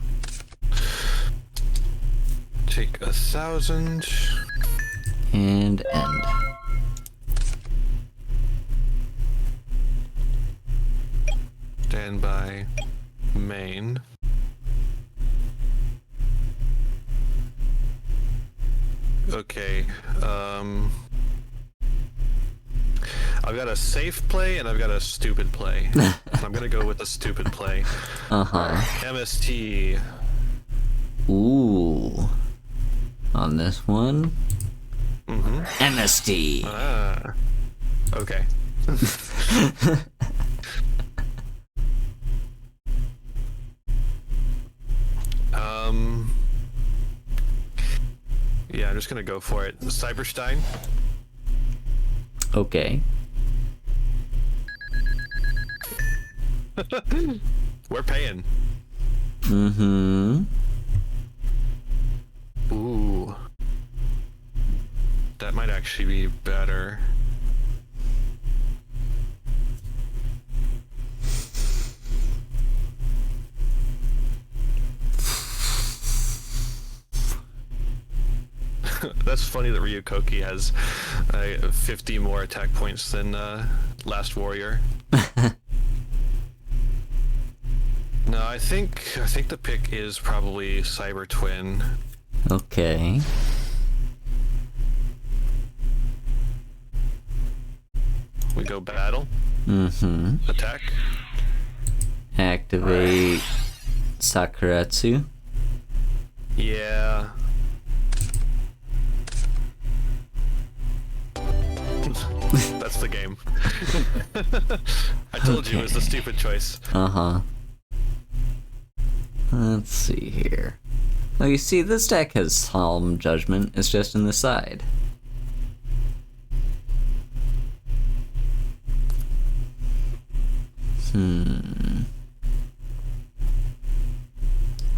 Take 1,000. And end. Stand by main. Okay, I've got a safe play and I've got a stupid play. I'm gonna go with the stupid play. MST. Ooh. On this one. MST. Ah. Okay. Yeah, I'm just gonna go for it. Cyberstein. Okay. We're paying. Ooh. That might actually be better. That's funny that Ryukoki has 50 more attack points than Last Warrior. No, I think the pick is probably Cyber Twin. Okay. We go battle. Attack. Activate Sakuretsu. Yeah. That's the game. I told you it was the stupid choice. Let's see here. Oh, you see, this deck has Solemn Judgment. It's just in the side.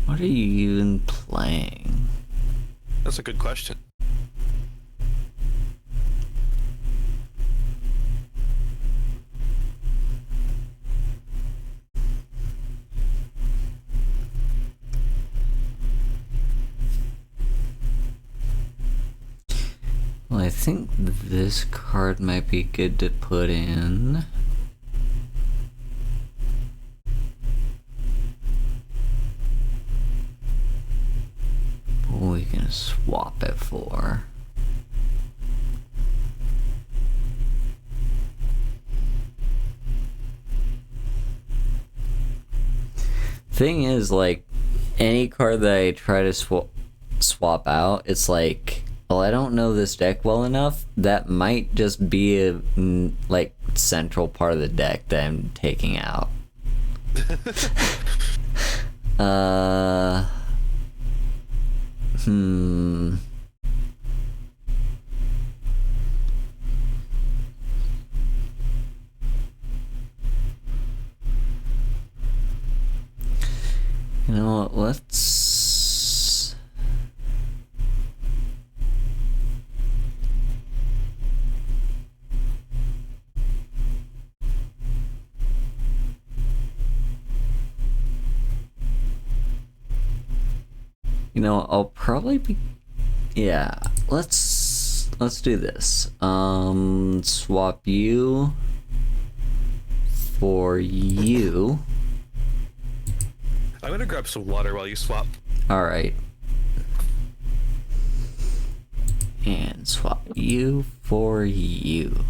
What are you even playing? That's a good question. Well, I think this card might be good to put in. What are we gonna swap it for? Thing is, like, any card that I try to swap out, it's like, well, I don't know this deck well enough. That might just be a like central part of the deck that I'm taking out. You know what, let's... You know, I'll probably be. Yeah, let's do this. Swap you for you. I'm gonna grab some water while you swap. All right. And swap you for you.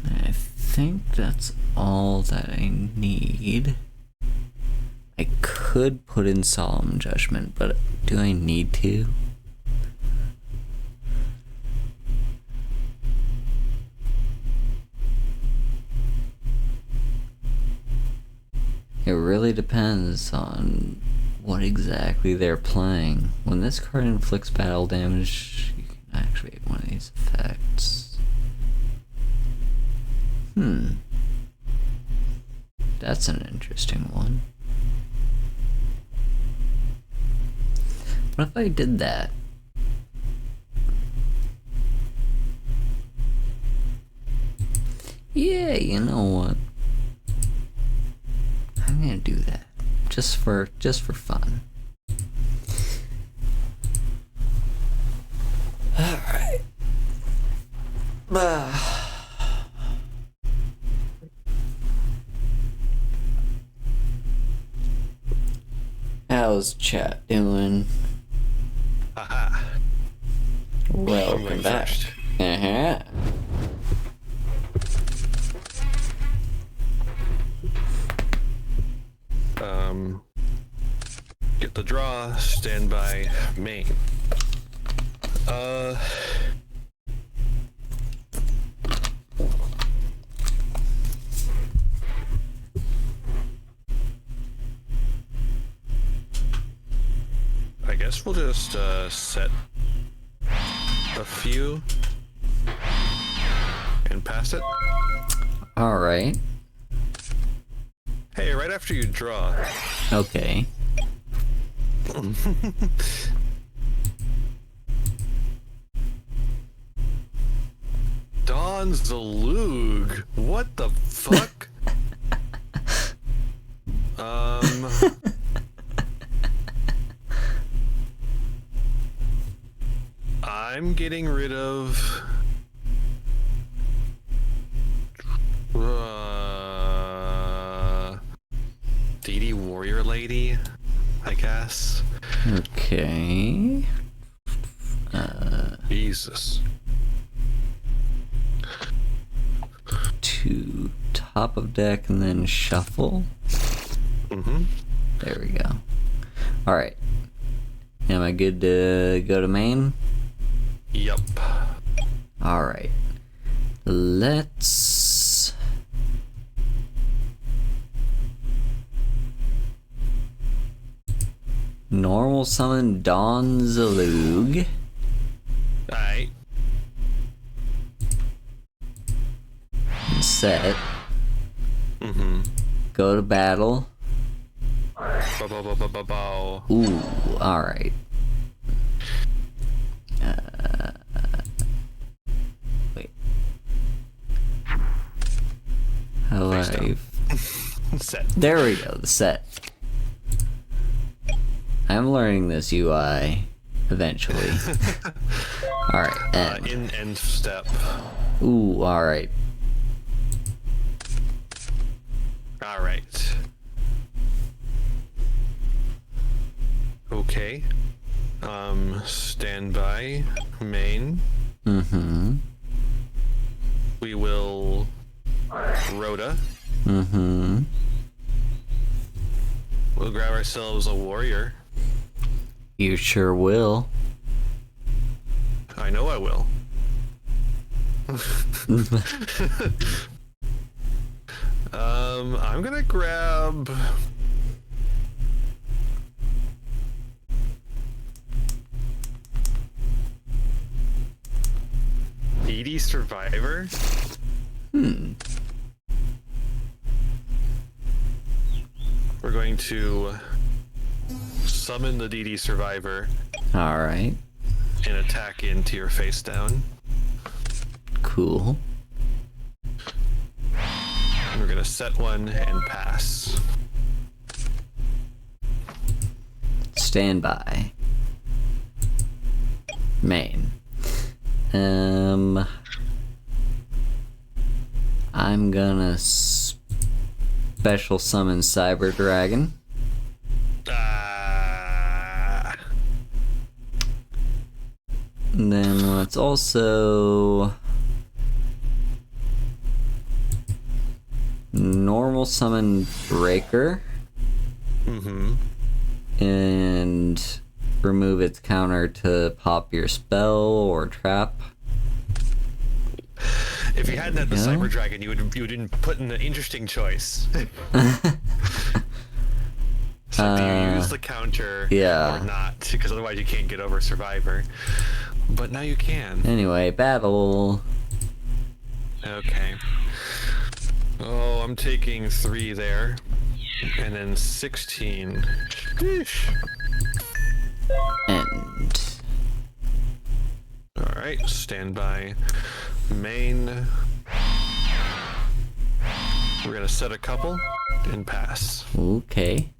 I think that's all that I need. I could put in Solemn Judgment, but do I need to? It really depends on what exactly they're playing. When this card inflicts battle damage, you can activate one of these effects. That's an interesting one. What if I did that? Yeah, you know what? I'm gonna do that. Just for fun. Alright. How's chat doing? Haha. Welcome back. First. Get the draw, stand by, main. I guess we'll just set a few and pass it. Alright. Hey, right after you draw. Okay. Don Zalug. What the fuck? I'm getting rid of DD Warrior Lady, I guess. Okay. Jesus. To top of deck and then shuffle. Mm-hmm. There we go. Alright. Am I good to go to main? Yup. Alright. Let's... normal summon Don Zalug. Alright. Set. Mm-hmm. Go to battle. Bow. Ooh, alright. Wait. How do Face I... down. Set. There we go, the set. I'm learning this UI eventually. Alright, and... in end step. ooh, alright. Alright. Okay. Stand by. Main. Mm-hmm. We will... Rhoda. Mm-hmm. We'll grab ourselves a warrior. You sure will. I know I will. I'm gonna grab... DD Survivor? We're going to summon the DD Survivor Alright. and attack into your face down. Cool. We're gonna set one and pass. Stand by. Main. I'm gonna special summon Cyber Dragon. And then let's also normal summon Breaker. And remove its counter to pop your spell or trap. If you hadn't had the Cyber Dragon, you would put in an interesting choice. So do you use the counter or not? Because otherwise you can't get over Survivor. But now you can. Anyway, battle. Okay. Oh, I'm taking 3 there. And then 16. Sheesh. End. Alright, stand by. Main. We're gonna set a couple and pass. Okay.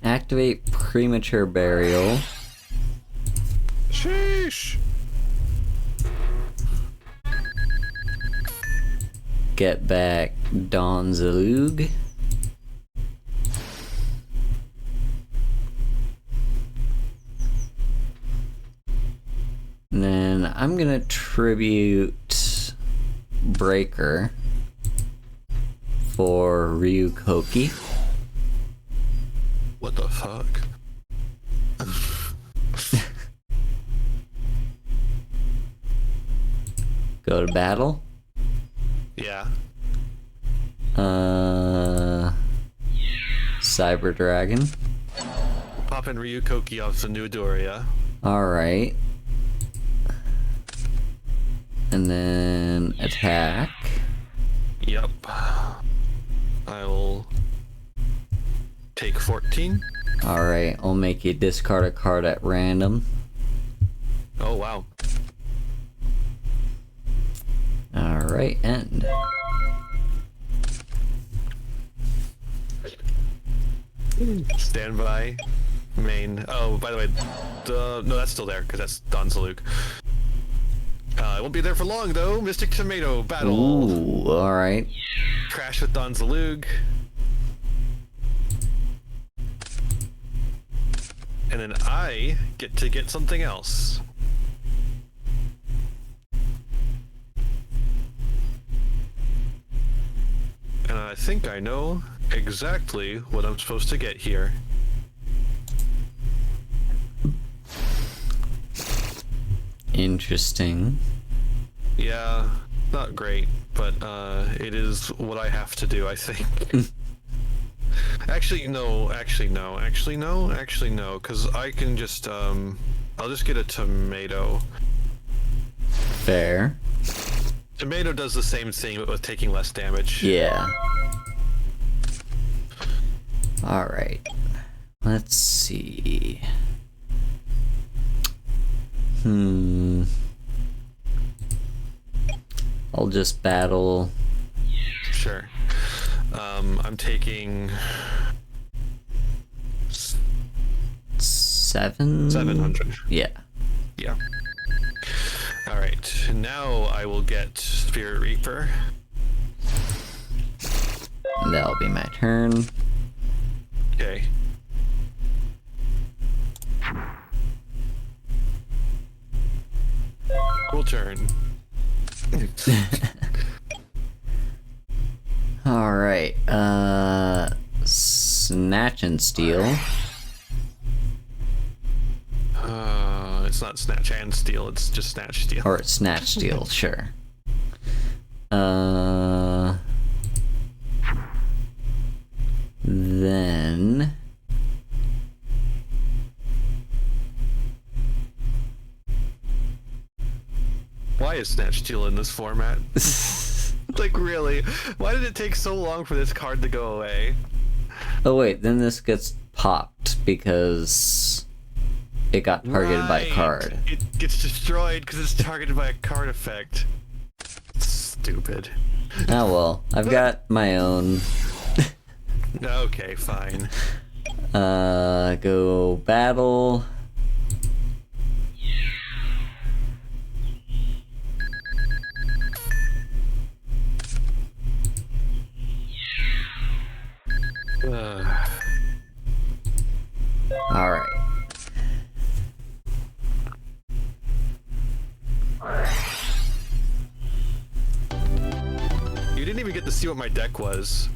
Activate Premature Burial. Sheesh. Get back Don Zalug. And then I'm gonna tribute Breaker for Ryukoki. What the fuck? Go to battle. Yeah. Cyber Dragon. Popping Ryukoki off the new Doria. Alright. And then attack. Yep. I will take 14. Alright, I'll make you discard a card at random. Oh, wow. Alright, end. Stand by. Main. Oh, by the way, no, that's still there, because that's Don Zaluk. It won't be there for long, though. Mystic Tomato battle. Ooh, alright. Crash with Don Zalug. And then I get to get something else. And I think I know exactly what I'm supposed to get here. Interesting. Yeah, not great, but it is what I have to do, I think. Actually, no, because I can just, I'll just get a tomato. Fair. Tomato does the same thing, but with taking less damage. Yeah. Alright. Let's see. I'll just battle. Sure. I'm taking 700. Yeah. Yeah. Alright, now I will get Spirit Reaper. That'll be my turn. Okay. Cool turn. Alright, Snatch and Steal. It's not Snatch and Steal, it's just Snatch Steal. Or Snatch Steal, sure. Then Why is Snatch Steel in this format? Like, really? Why did it take so long for this card to go away? oh wait, then this gets popped because it got targeted by a card. It gets destroyed because it's targeted by a card effect. Stupid. Oh well, I've got my own. Okay, fine. Go battle. All right. You didn't even get to see what my deck was.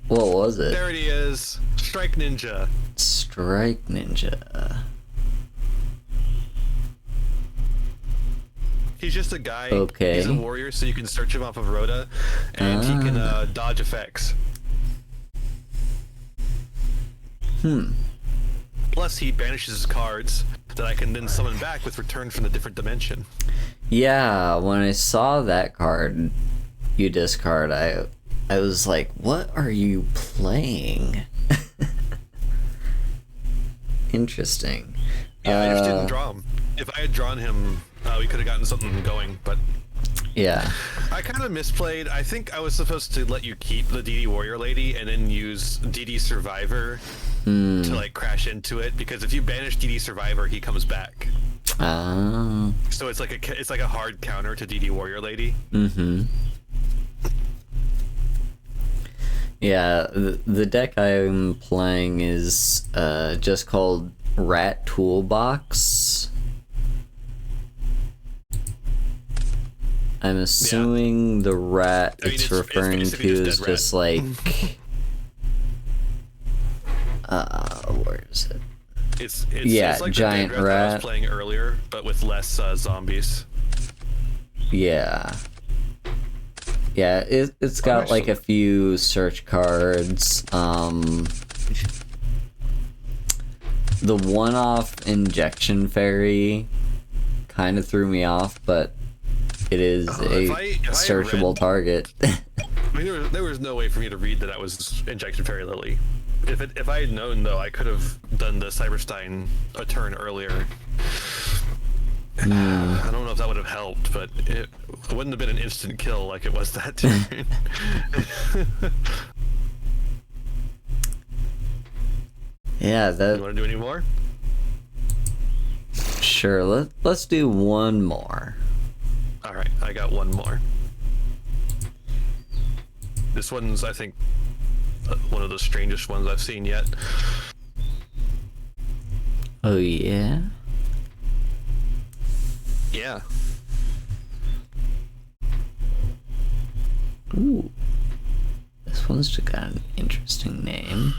What was it? There it is. Strike Ninja. Strike Ninja. He's just a guy. Okay. He's a warrior, so you can search him off of Rhoda, and he can dodge effects. Plus, he banishes cards that I can then summon back with return from the different dimension. Yeah, when I saw that card you discard, I was like, what are you playing? Interesting. Yeah, I just didn't draw him. If I had drawn him, we could have gotten something going, but yeah. I kind of misplayed. I think I was supposed to let you keep the DD Warrior Lady and then use DD Survivor to like crash into it, because if you banish DD Survivor, he comes back. So it's like a hard counter to DD Warrior Lady. Yeah, the deck I'm playing is just called Rat Toolbox. I'm assuming the rat it's referring to is just like where is it? It's like giant the dead rat I was playing earlier, but with less zombies. Yeah. Yeah, it's got like a few search cards. The one-off injection fairy kind of threw me off, but it is a searchable target. I mean, there was no way for me to read that was Injection Fairy Lily. If I had known, though, I could have done the Cyberstein a turn earlier. I don't know if that would have helped, but it wouldn't have been an instant kill like it was that turn. Yeah, that. You want to do any more? Sure, let's do one more. All right, I got one more. This one's, I think, one of the strangest ones I've seen yet. Oh yeah? Yeah. Ooh. This one's got an interesting name.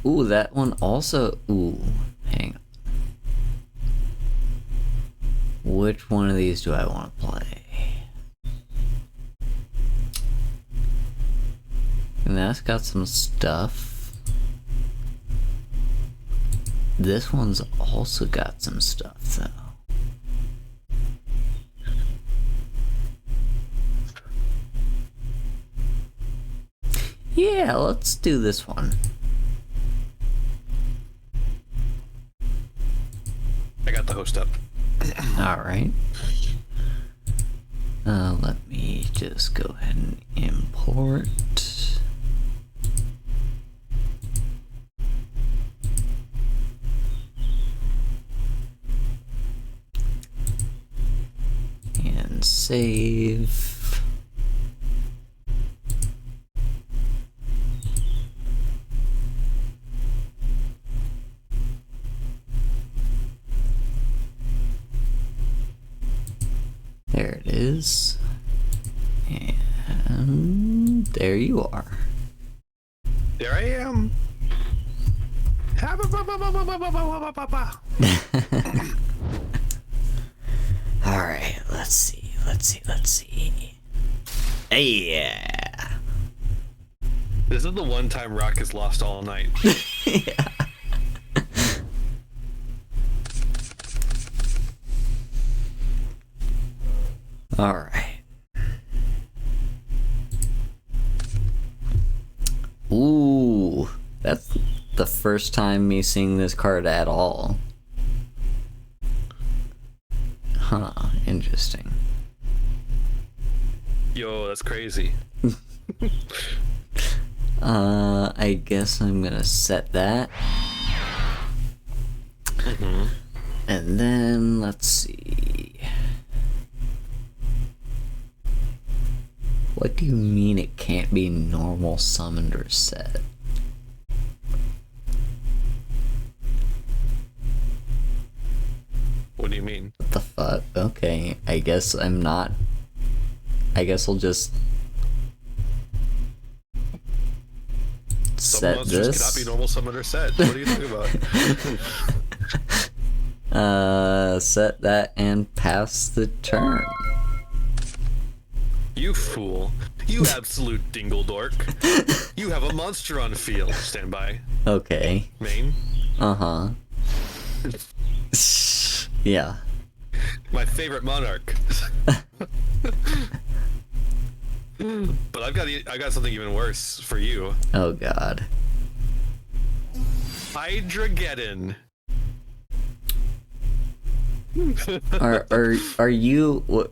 Ooh, that one also... Ooh, hang on. Which one of these do I want to play? And that's got some stuff. This one's also got some stuff, though. Yeah, let's do this one. I got the host up. Alright. Let me just go ahead and import. And save. There it is. And there you are. There I am. Alright, let's see. Let's see. Yeah. This is the one time Rock has lost all night. Yeah. All right. Ooh, that's the first time me seeing this card at all. Huh, interesting. Yo, that's crazy. I guess I'm gonna set that. Mm-hmm. And then, let's see. What do you mean it can't be normal summoned or set? What do you mean? What the fuck? Okay, I guess I'm not. I guess I'll just Some set monsters this. cannot be normal summoned or set. What are you talking about? Set that and pass the turn. You fool. You absolute dingle dork. You have a monster on field. Stand by. Okay. Main. Uh-huh. Yeah. My favorite monarch. But I got something even worse for you. Oh god. Hydrageddon. Are you what?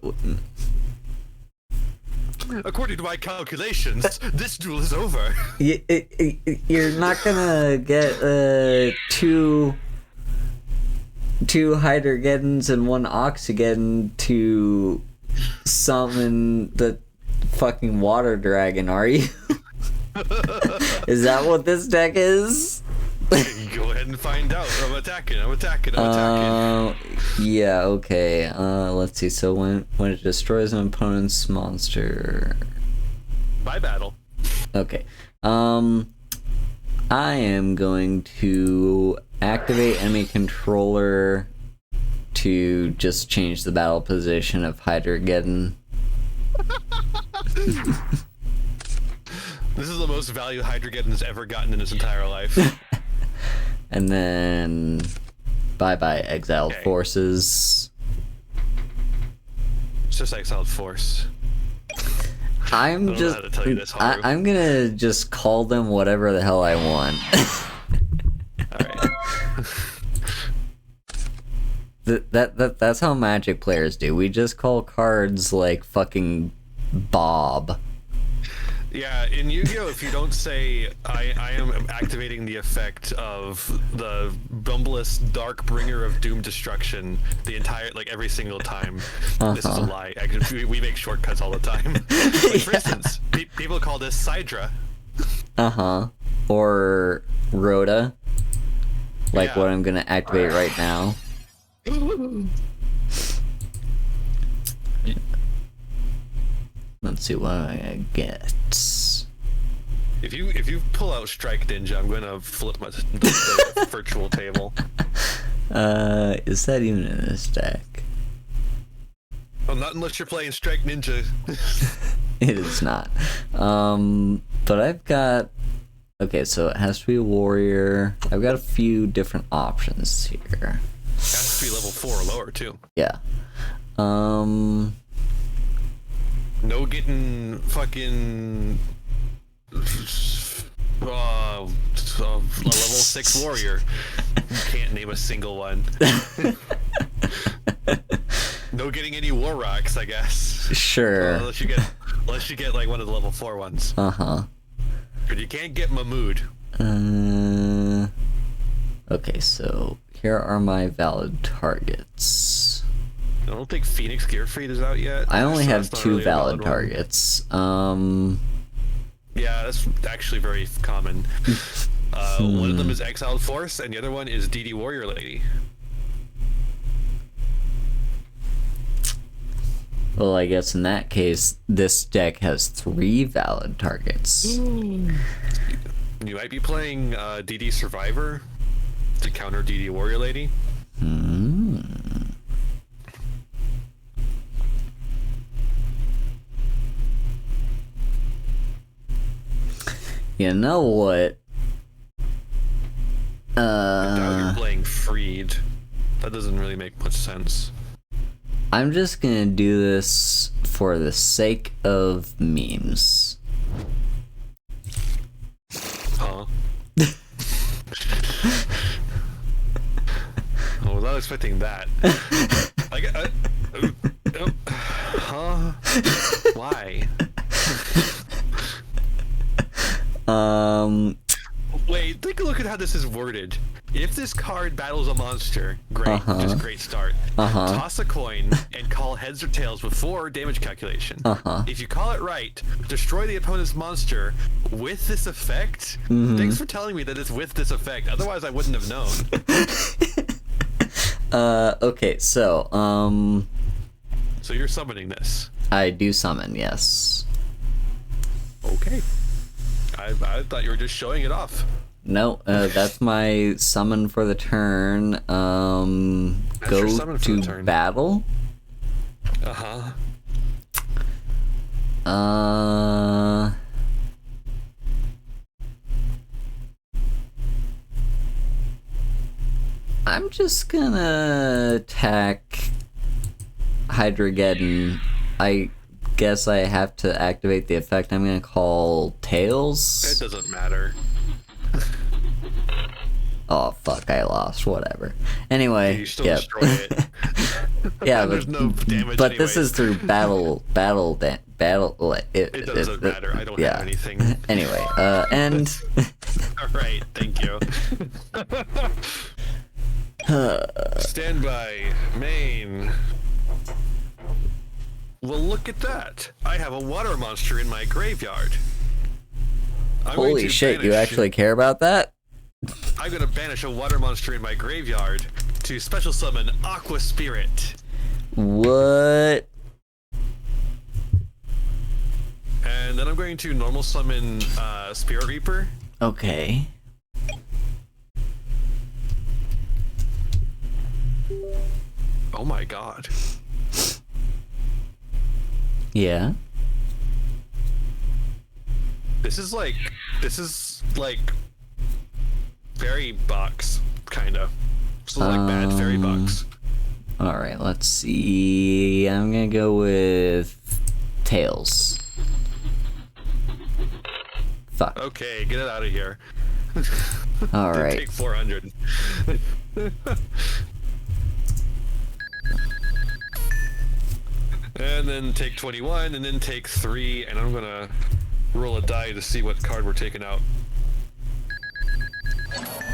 According to my calculations, this duel is over. You're not gonna get two Hydrageddons and one Oxygeddon to summon the fucking water dragon, are you? Is that what this deck is? Go ahead and find out. I'm attacking. Yeah, okay. Let's see. So when it destroys an opponent's monster. By battle. Okay. I am going to activate enemy controller to just change the battle position of Hydrageddon. This is the most value Hydrageddon's ever gotten in his entire life. And then bye-bye exiled forces. It's just exiled force. I'm I don't know how to tell you this, Haru. I'm gonna just call them whatever the hell I want. Alright. That's how Magic players do. We just call cards like fucking Bob. Yeah, in Yu-Gi-Oh, if you don't say I am activating the effect of the Bumbless Dark Bringer of Doom Destruction the entire, like, every single time, this is a lie. Actually, we make shortcuts all the time. Like, for instance, people call this Sidra. Or Rhoda. Like what I'm gonna activate right now. Let's see what I get. If you pull out Strike Ninja, I'm gonna flip the virtual table. Is that even in this deck? Well, not unless you're playing Strike Ninja. It is not. But I've got. Okay, so it has to be a warrior. I've got a few different options here. Has to be level 4 or lower too. Yeah. No getting fucking level 6 warrior. You can't name a single one. No getting any war rocks, I guess. Sure. Unless you get like one of the level 4 ones. But you can't get Mahmood. Okay, so here are my valid targets. I don't think Phoenix Gearfried is out yet. I only so have that's not 2 really a valid one. targets. Yeah, that's actually very common. One of them is Exiled Force, and the other one is DD Warrior Lady. Well, I guess in that case, this deck has 3 valid targets. You might be playing DD Survivor to counter DD Warrior Lady. You know what? I doubt you're playing Freed. That doesn't really make much sense. I'm just gonna do this for the sake of memes. Huh? I was not expecting that. Huh? Why? Wait, take a look at how this is worded. If this card battles a monster, great, just great start. Toss a coin and call heads or tails before damage calculation. If you call it right, destroy the opponent's monster with this effect. Thanks for telling me that it's with this effect. Otherwise, I wouldn't have known. Okay, so, So you're summoning this. I do summon, yes. Okay. I thought you were just showing it off. No, that's my summon for the turn. Go to battle. I'm just gonna attack Hydrogeddon. I guess I have to activate the effect. I'm gonna call Tails. It doesn't matter. Oh fuck, I lost. Whatever. Anyway, you still destroy it. Yeah, there's no damage. But anyway. this is through battle. It doesn't matter. I don't have anything. Anyway, and all right, thank you. Stand by, main. Well, look at that. I have a water monster in my graveyard. Holy shit, you actually care about that? I'm going to banish a water monster in my graveyard to special summon Aqua Spirit. What? And then I'm going to normal summon Spirit Reaper. Okay. Oh my god. Yeah. This is like fairy box, kinda. This is like bad fairy box. Alright, let's see. I'm gonna go with Tails. Fuck. Okay, get it out of here. Alright. Take 400. And then take 21, and then take 3, and I'm gonna roll a die to see what card we're taking out.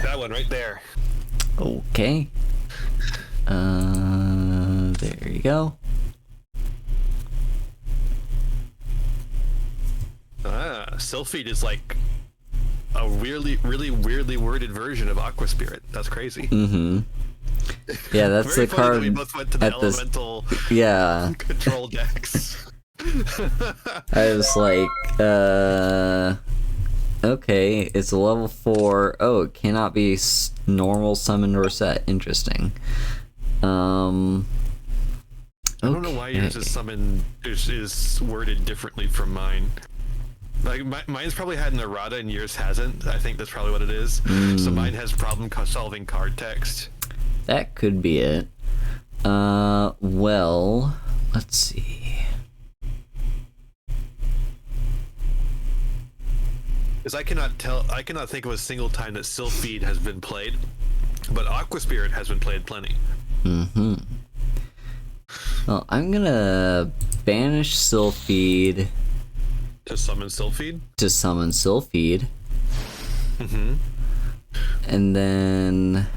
That one right there. Okay. There you go. Sylphid is like a really weirdly worded version of Aqua Spirit. That's crazy. Yeah, that's the card. We both went to the elemental control decks. I was like, okay, it's a level 4. Oh, it cannot be normal, summoned, or set. Interesting. I don't know why yours is summoned is worded differently from mine. Like mine's probably had an errata and yours hasn't. I think that's probably what it is. So mine has problem solving card text. That could be it. Well, let's see. Because I cannot think of a single time that Sylphid has been played, but Aqua Spirit has been played plenty. Well, I'm gonna banish Sylphid. To summon Sylphid? To summon Sylphid. And then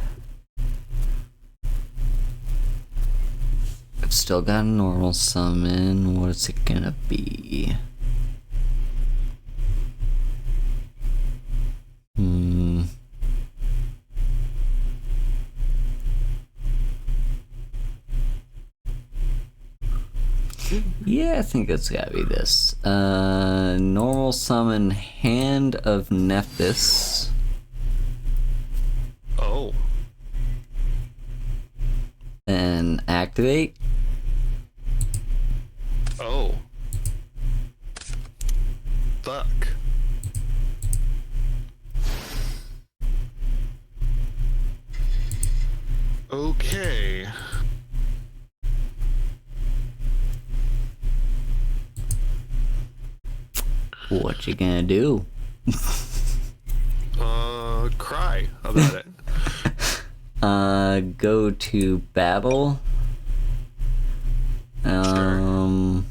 I've still got a normal summon. What's it gonna be? Yeah, I think it's gotta be this. Normal summon Hand of Nephthys. Oh. And activate. Oh. Fuck. Okay. What you gonna do? Cry about it. Go to battle. Sure.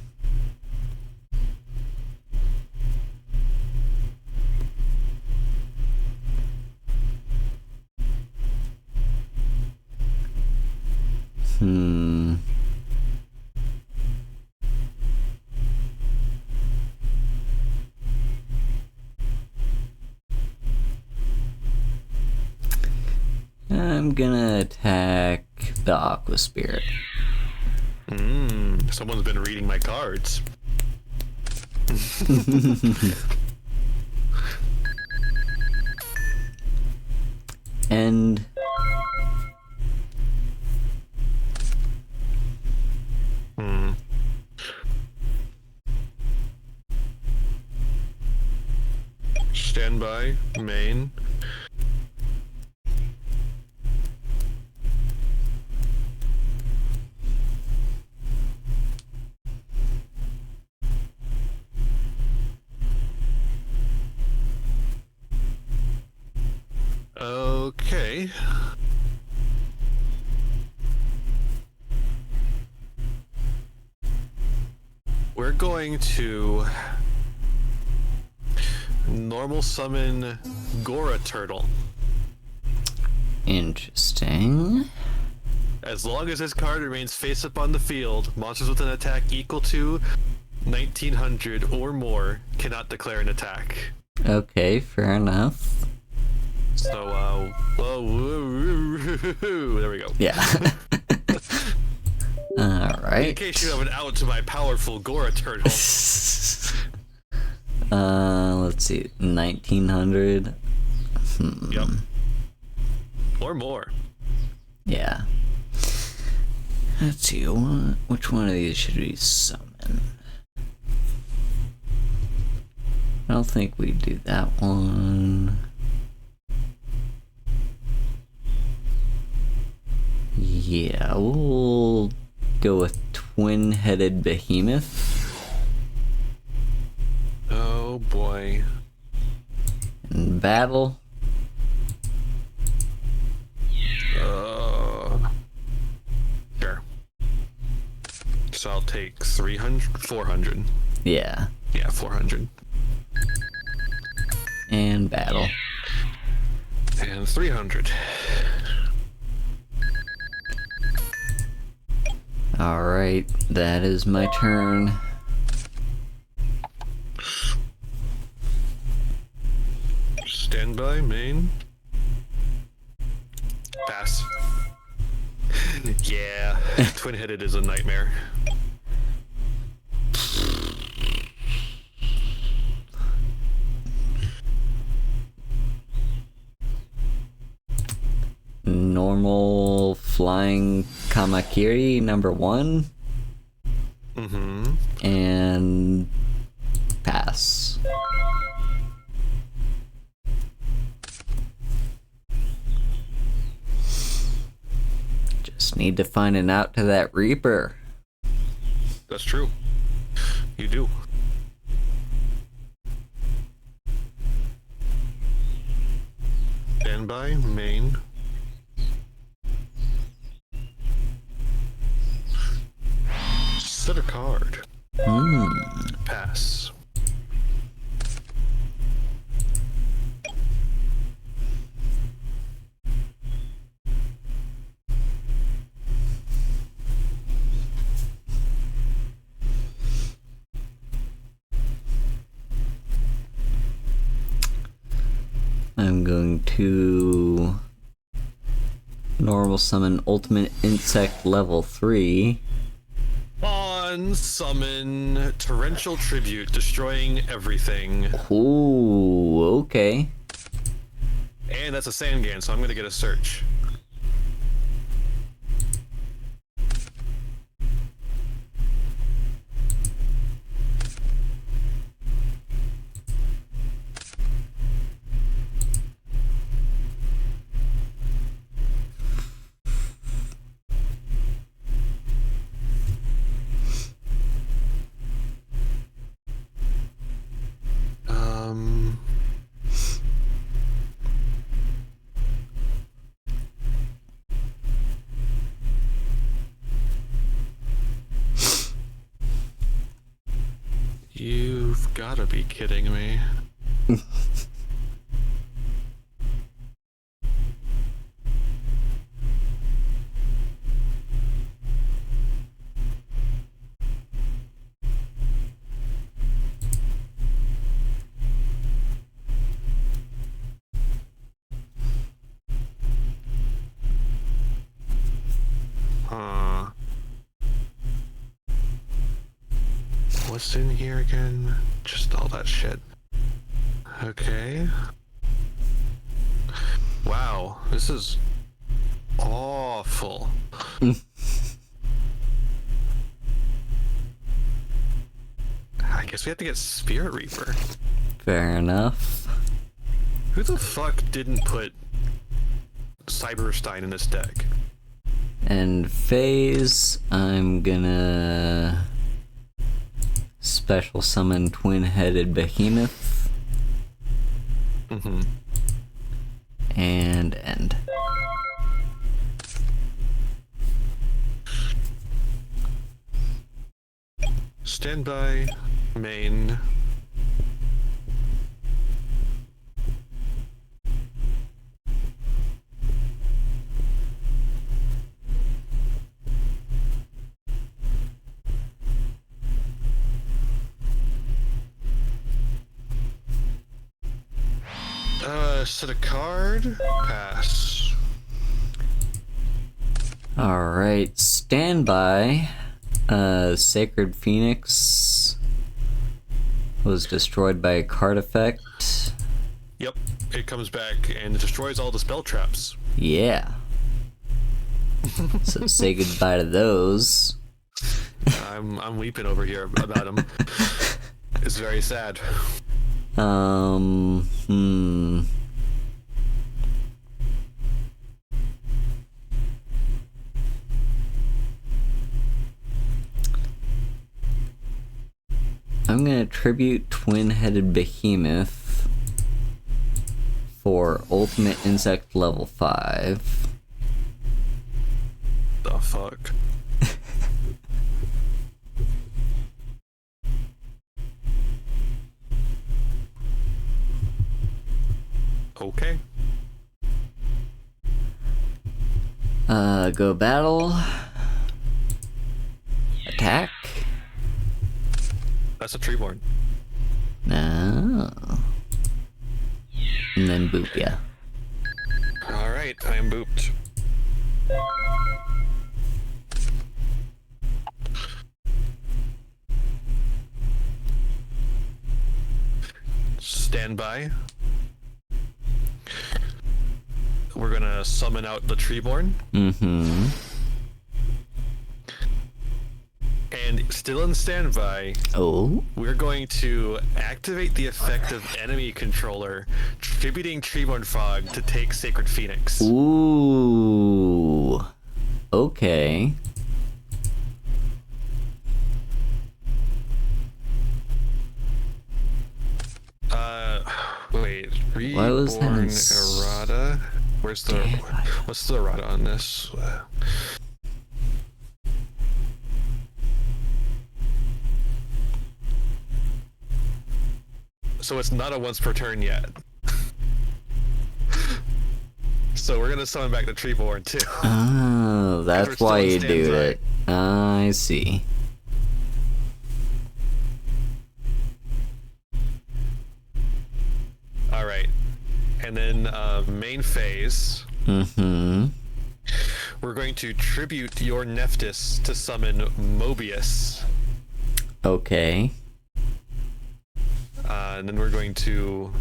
Hmm. I'm gonna attack the Aqua Spirit. Someone's been reading my cards. And Stand by, main. Okay. We're going to normal summon Gora Turtle. interesting. As long as this card remains face up on the field, monsters with an attack equal to 1900 or more cannot declare an attack. Okay, fair enough. So, there we go. Yeah. In Alright. case you have an out to my powerful Gora Turtle. Let's see. 1900. Yep. Or more. Yeah. Let's see. Which one of these should we summon? I don't think we do that one. Yeah, we'll go with twin-headed behemoth. Oh boy. In battle. Sure. So I'll take 300, 400. Yeah. Yeah, 400. And battle. And 300. Alright, that is my turn. Stand by, main. Pass. Yeah, twin-headed is a nightmare. Normal flying Kamakiri #1. And pass. Just need to find an out to that Reaper. That's true. You do. Stand by, main. Set a card. Pass. I'm going to normal summon Ultimate Insect level 3. On summon Torrential Tribute, destroying everything. Ooh, okay. And that's a Sangan, so I'm gonna get a search. You've gotta be kidding me. Huh. What's in here again? Just all that shit. Okay. Wow, this is awful. I guess we have to get Spirit Reaper. Fair enough. Who the fuck didn't put Cyberstein in this deck? And phase, I'm gonna special summon twin-headed behemoth. Mm-hmm. And end. Standby, main. Set a card. Pass. Alright, standby. Sacred Phoenix was destroyed by a card effect. Yep, it comes back and it destroys all the spell traps. Yeah. So say goodbye to those. I'm weeping over here about him. It's very sad. I'm gonna tribute twin-headed behemoth for ultimate insect level 5. The fuck? Okay. Go battle. Attack. That's a Treeborn. No. And then boop ya. Alright, I am booped. Standby. We're gonna summon out the Treeborn. Mm-hmm. And still in standby, Oh. we're going to activate the effect of enemy controller, tributing Treeborn Frog to take Sacred Phoenix. Ooh. Okay. Wait. Why was that Reborn in errata? Where's the... What's the errata on this? So it's not a once per turn yet. So we're gonna summon back the Treeborn too. Oh, that's why you do it. I see. Alright. And then main phase. Mm-hmm. We're going to tribute your Nephthys to summon Mobius. Okay. And then we're going to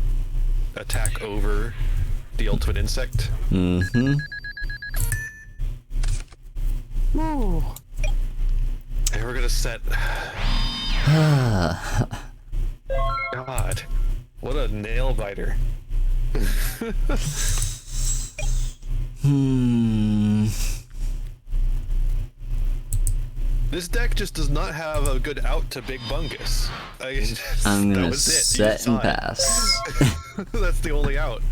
attack over the ultimate insect. Mm-hmm. Woo. And we're gonna set... God. What a nail biter. This deck just does not have a good out to Big Bungus. I'm that gonna was it. You set saw and it. pass. That's the only out.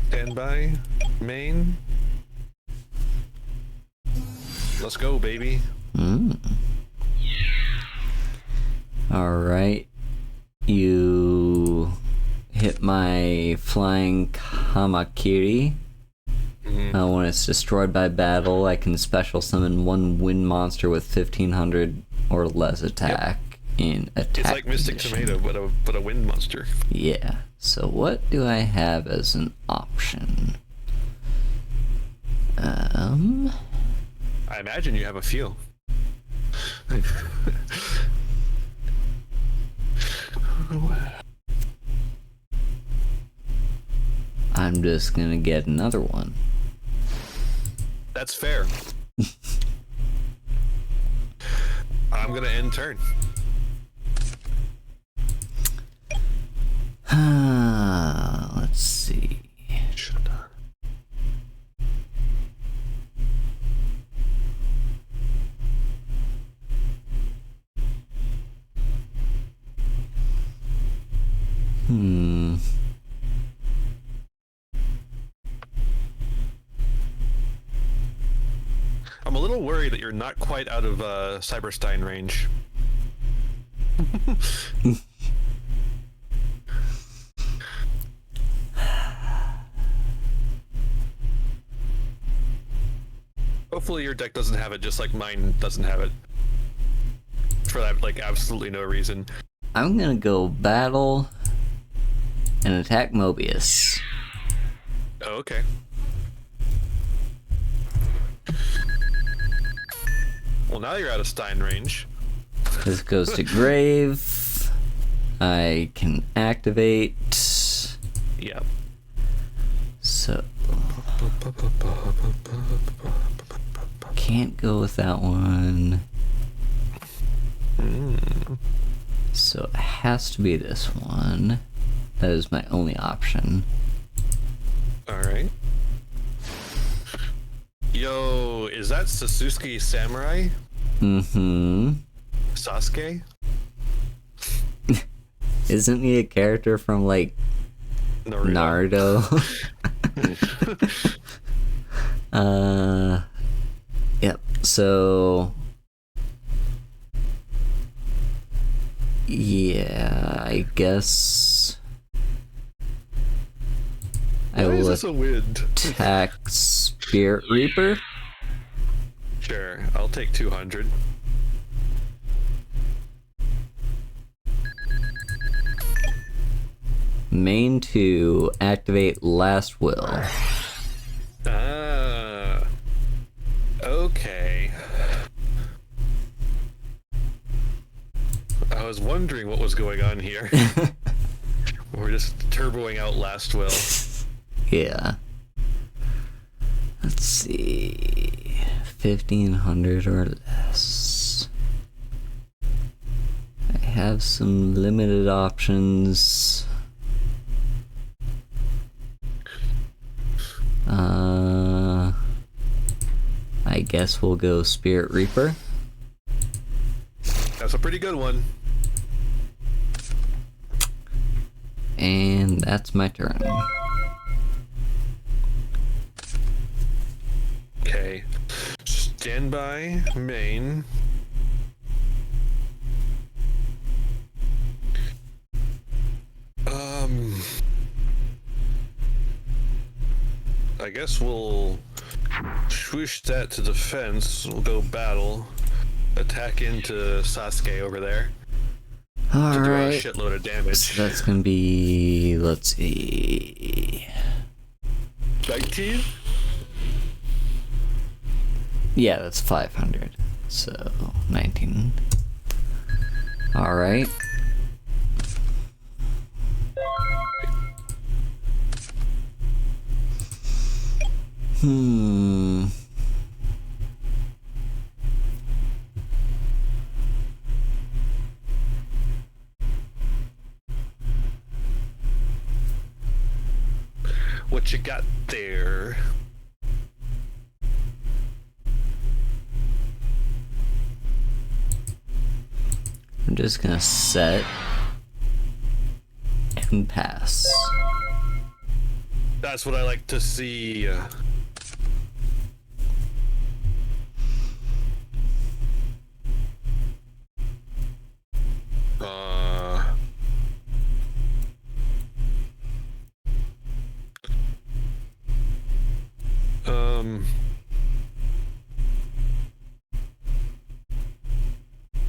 Standby. Main. Let's go, baby. Alright. You hit my flying Kamakiri. When it's destroyed by battle, I can special summon one wind monster with 1500 or less attack in attack. It's like Mystic condition. Tomato, but a wind monster. Yeah. So what do I have as an option? I imagine you have a few. I'm just gonna get another one. That's fair. I'm gonna end turn. Let's see. Should have done. I'm a little worried that you're not quite out of Cyberstein range. Hopefully your deck doesn't have it just like mine doesn't have it. For that, like, absolutely no reason. I'm gonna go battle and attack Mobius. Oh, okay. Well, now you're out of Stein range. This goes to grave. I can activate. Yeah. So can't go with that one. So it has to be this one. That is my only option. Alright. Yo, is that Sasuke Samurai? Sasuke? Isn't he a character from, like, Naruto? Yep, so... yeah, I guess... I will this a wind? attack Spirit Reaper. Sure, I'll take 200. Main 2, activate Last Will. Ah. Okay. I was wondering what was going on here. We're just turboing out Last Will. Yeah. Let's see. 1500 or less. I have some limited options. I guess we'll go Spirit Reaper. That's a pretty good one. And that's my turn. Okay. Standby, main. I guess we'll swoosh that to defense. We'll go battle. Attack into Sasuke over there. To do a Alright. shitload of damage. So that's gonna be, let's see. 19? Yeah, that's 500. So, 19. Alright. What you got there? I'm just gonna set and pass. That's what I like to see.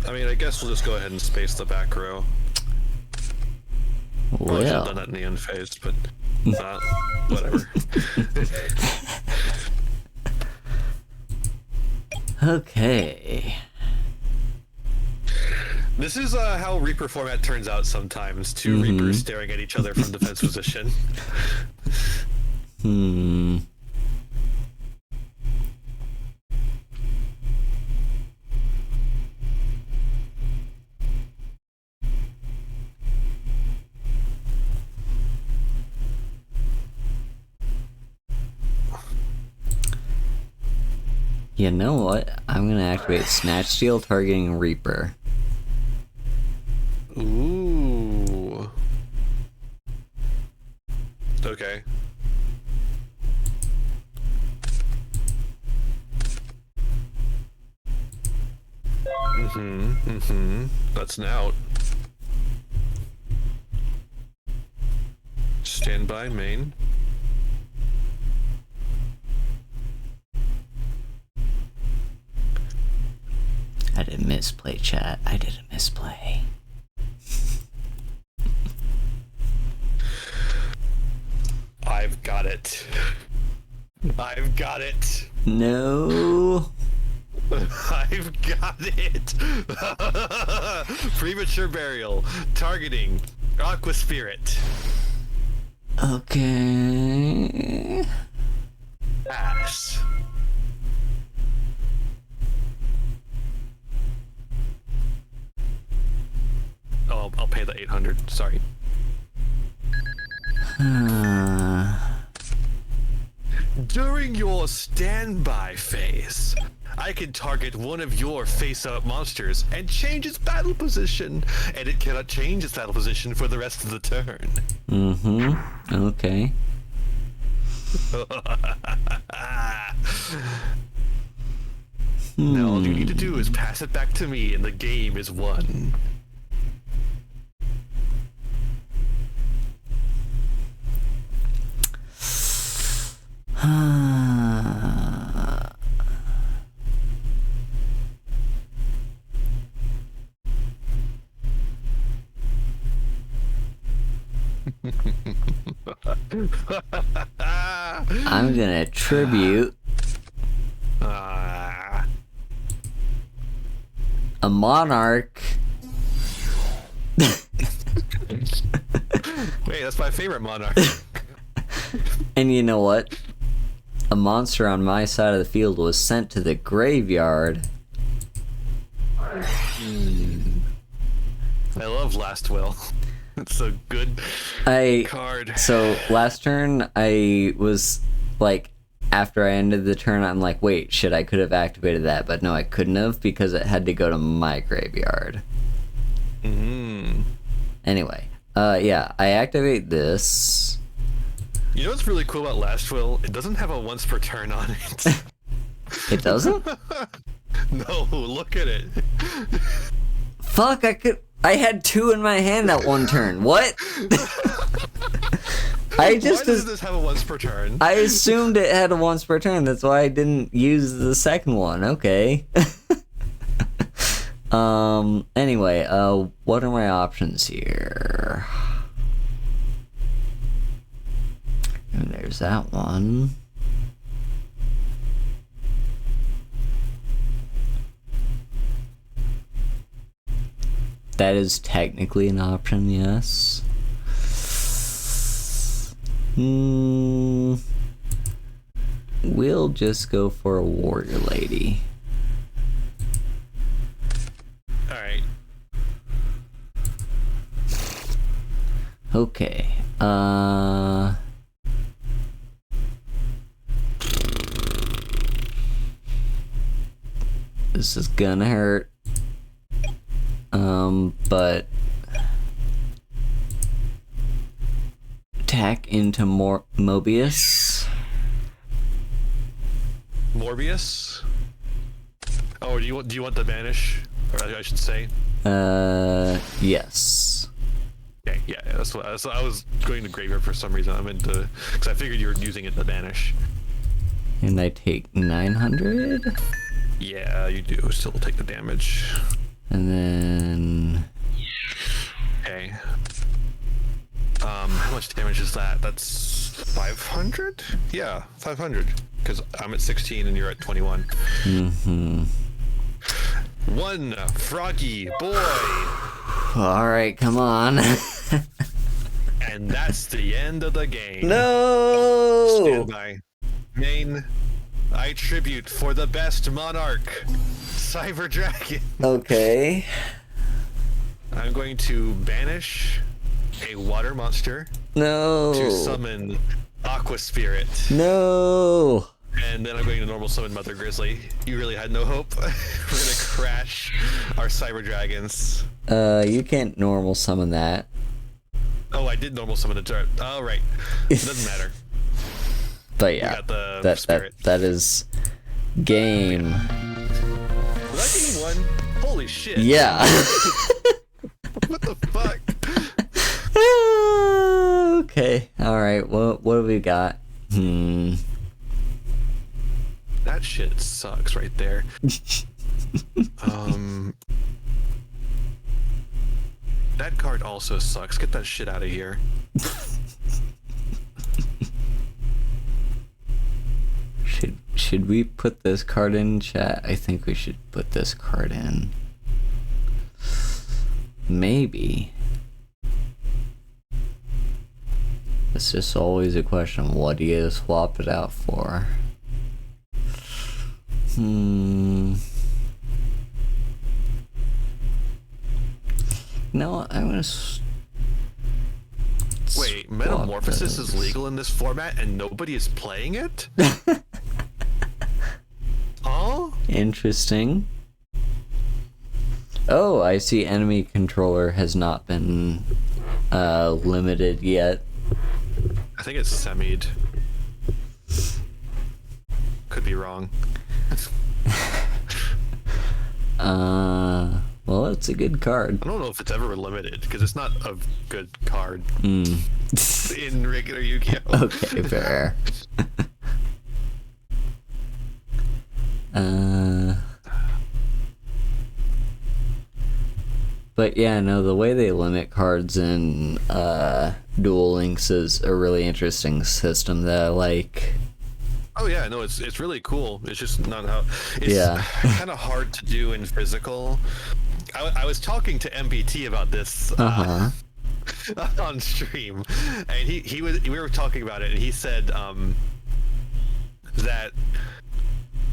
I mean, I guess we'll just go ahead and space the back row. Well, I should have done that in the end phase, but whatever. Okay. This is how Reaper format turns out sometimes. Two Reapers staring at each other from defense position. You know what? I'm gonna activate Snatch Steal targeting Reaper. Ooh. Okay. That's an out. Stand by, main. I didn't misplay, chat. I didn't misplay. I've got it. I've got it. No. I've got it. Premature burial. Targeting Aqua Spirit. Okay. Pass. Oh, I'll pay the 800. Sorry. During your standby phase, I can target one of your face-up monsters and change its battle position, and it cannot change its battle position for the rest of the turn. Okay. Now all you need to do is pass it back to me, and the game is won. I'm gonna tribute a monarch. Wait, that's my favorite monarch. And you know what? A monster on my side of the field was sent to the graveyard. I love Last Will. It's a good card. So last turn, I was like, after I ended the turn, I'm like, wait, shit, I could have activated that, but no, I couldn't have because it had to go to my graveyard. Anyway, yeah, I activate this. You know what's really cool about Last Will? It doesn't have a once per turn on it. It doesn't? No, look at it. Fuck, I had two in my hand that one turn. What? Why does this have a once per turn? I assumed it had a once per turn. That's why I didn't use the second one. Okay. Anyway, what are my options here? And there's that one. That is technically an option, yes. We'll just go for a warrior lady. Alright. Okay. This is gonna hurt. But attack into Mobius. Morbius? Oh, do you want the banish? Or I should say. Yes. Okay, yeah, that's what I was going to graveyard for some reason. I meant to, because I figured you were using it to banish. And I take 900. Yeah, you do still take the damage. And then... Okay. How much damage is that? That's 500? Yeah, 500. Because I'm at 16 and you're at 21. Mm-hmm. One froggy boy! Alright, come on. And that's the end of the game. No! Stand by. Main, I tribute for the best monarch, Cyber Dragon. Okay. I'm going to banish a water monster No. to summon Aqua Spirit. No. And then I'm going to normal summon Mother Grizzly. You really had no hope. We're gonna crash our Cyber Dragons. You can't normal summon that. Oh, I did normal summon the turret. Oh, right. It doesn't matter. But yeah, got the spirit. that is game. Was that game 1? Holy shit. Yeah. What the fuck? Okay. All right. What have we got? That shit sucks right there. That card also sucks. Get that shit out of here. Should we put this card in chat? I think we should put this card in. Maybe. It's just always a question, what do you swap it out for? No, I'm gonna wait, Metamorphosis is legal in this format and nobody is playing it? Oh? Interesting. Oh, I see enemy controller has not been limited yet. I think it's semied. Could be wrong. Well, it's a good card. I don't know if it's ever limited because it's not a good card in regular Yu-Gi-Oh. Okay, fair. But yeah, no, the way they limit cards in Duel Links is a really interesting system that I like. Oh yeah, no, it's really cool. It's just not how. It's Yeah. kind of hard to do in physical. I was talking to MBT about this on stream, and we were talking about it, and he said that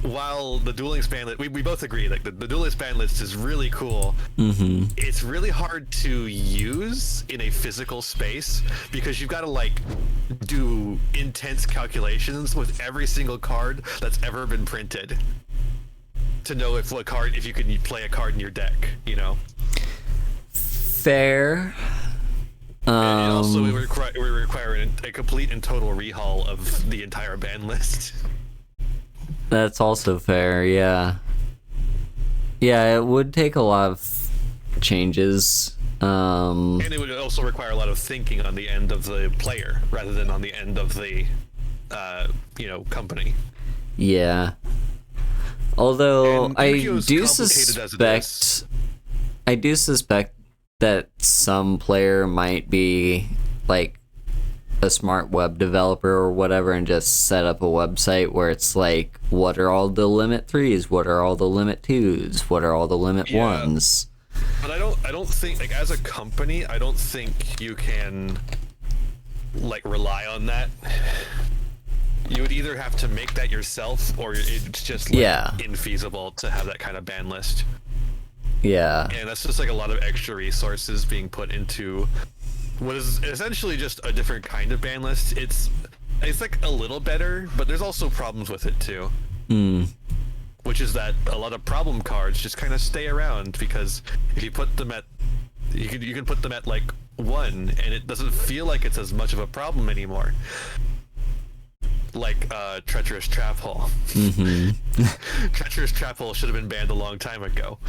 while the Duel Links ban list, we both agree, like the Duel Links ban list is really cool. It's really hard to use in a physical space because you've got to like do intense calculations with every single card that's ever been printed to know if you can play a card in your deck, you know. Fair. And also we require a complete and total rehaul of the entire ban list. That's also fair, yeah. Yeah, it would take a lot of changes. And it would also require a lot of thinking on the end of the player rather than on the end of the company. Yeah. Although And I Yu-Gi-Oh's do complicated as it suspect that some player might be like a smart web developer or whatever and just set up a website where it's like, what are all the limit 3s? What are all the limit 2s? What are all the limit 1s? But I don't think, like, as a company, I don't think you can like rely on that. You would either have to make that yourself or it's just like infeasible to have that kind of ban list. Yeah. And that's just like a lot of extra resources being put into what is essentially just a different kind of ban list. It's like a little better, but there's also problems with it too. Which is that a lot of problem cards just kind of stay around because if you put them at, you can put them at like 1 and it doesn't feel like it's as much of a problem anymore. Like Treacherous Trap Hole. Treacherous Trap Hole should have been banned a long time ago.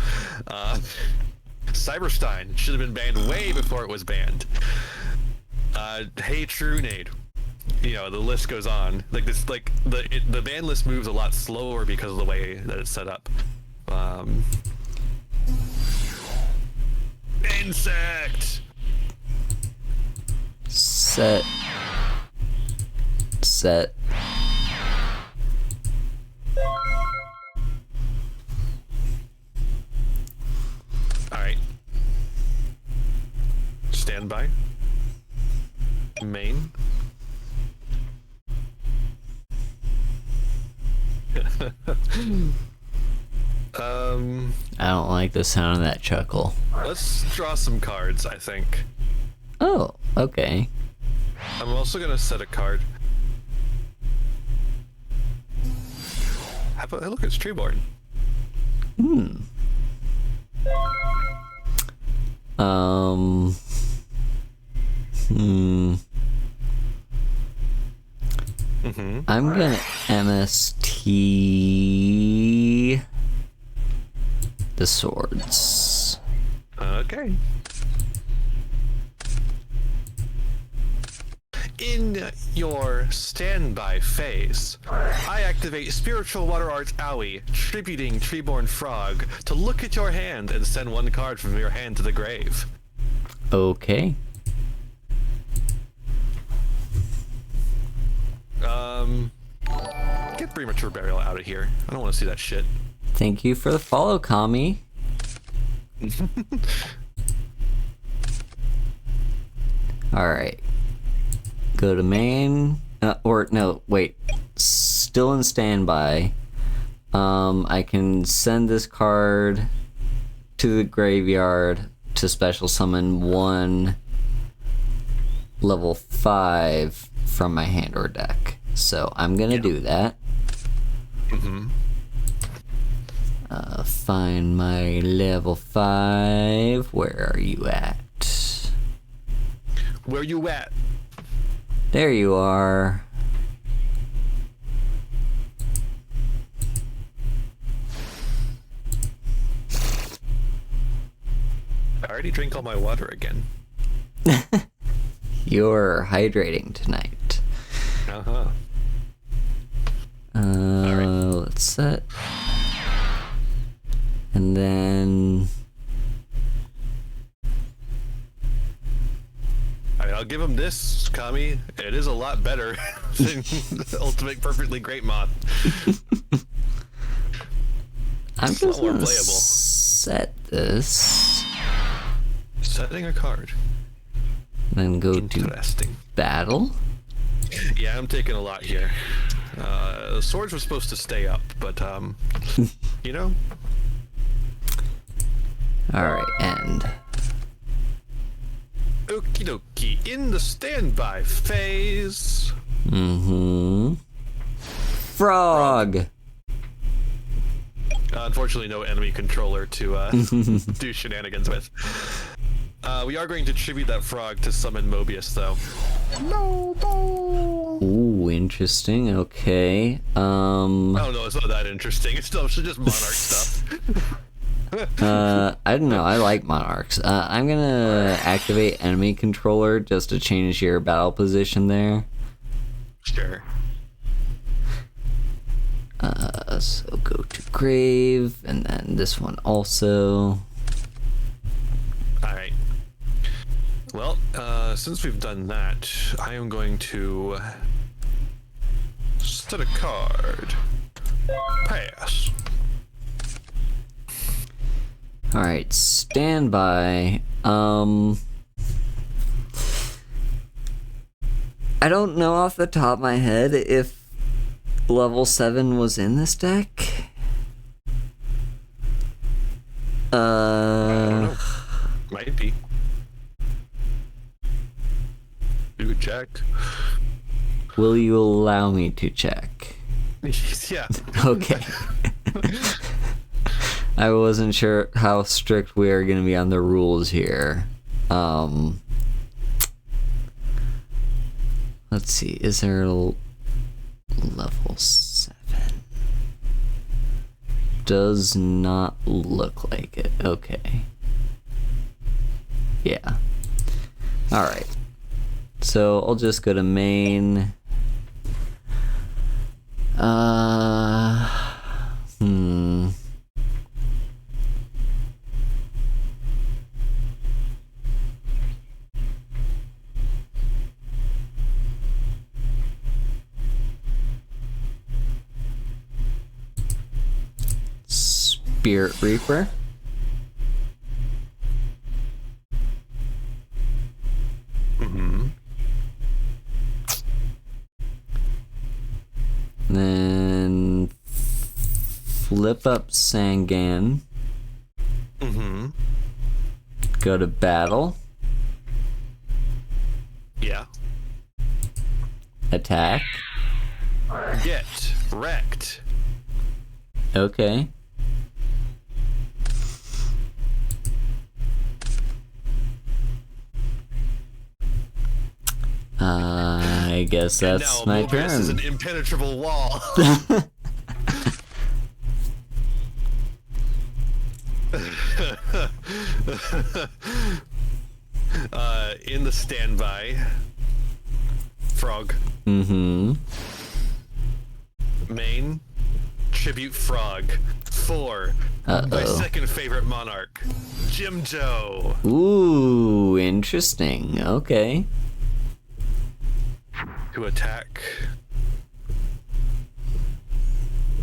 Cyberstein should have been banned way before it was banned. Hey True Nade the list goes on. Like this, like the ban list moves a lot slower because of the way that it's set up. Insect. Set. All right. Standby. Main. I don't like the sound of that chuckle. Let's draw some cards, I think. Oh, okay. I'm also gonna set a card. How about, hey, look, it's Treeborn. I'm gonna MST the swords. Okay. In your standby phase, I activate Spiritual Water Arts Owie, tributing Treeborn Frog to look at your hand and send one card from your hand to the grave. Okay. Get Premature Burial out of here. I don't want to see that shit. Thank you for the follow, Kami. Alright. Go to main. Or, no, wait. Still in standby. I can send this card to the graveyard to special summon one level 5 from my hand or deck. So I'm gonna do that. Find my level 5. Where are you at? Where you at? There you are. I already drank all my water again. You're hydrating tonight. Uh-huh. Let's set. And then... I'll give him this, Kami. It is a lot better than the Ultimate Perfectly Great Moth. I'm It's just a lot more gonna playable. set this. Setting a card. Then go to Interesting. battle. Yeah, I'm taking a lot here. The swords were supposed to stay up, but, you know? Alright, end. Okie dokie. In the standby phase. Frog! Unfortunately, no enemy controller to do shenanigans with. We are going to tribute that frog to summon Mobius, though. Ooh, interesting. Okay. I don't know, it's not that interesting. It's still just Monarch stuff. I don't know. I like monarchs. I'm gonna activate enemy controller just to change your battle position there. Sure. So go to grave, and then this one also. Alright. Well, since we've done that, I am going to set a card. Pass. Alright, standby. I don't know off the top of my head if level 7 was in this deck. I don't know. Might be. You could check. Will you allow me to check? Yeah. Okay. I wasn't sure how strict we are going to be on the rules here. Let's see. Is there a level 7? Does not look like it. Okay. Yeah. Alright. So I'll just go to main. Spirit Reaper. Then flip up Sangan. Go to battle. Yeah. Attack. Get wrecked. Okay. I guess that's and now my Mobius is turn. an impenetrable wall. In the standby, Frog. Mm-hmm. Main, tribute Frog. 4. My second favorite monarch, Yugioh. Ooh, interesting. Okay. To attack.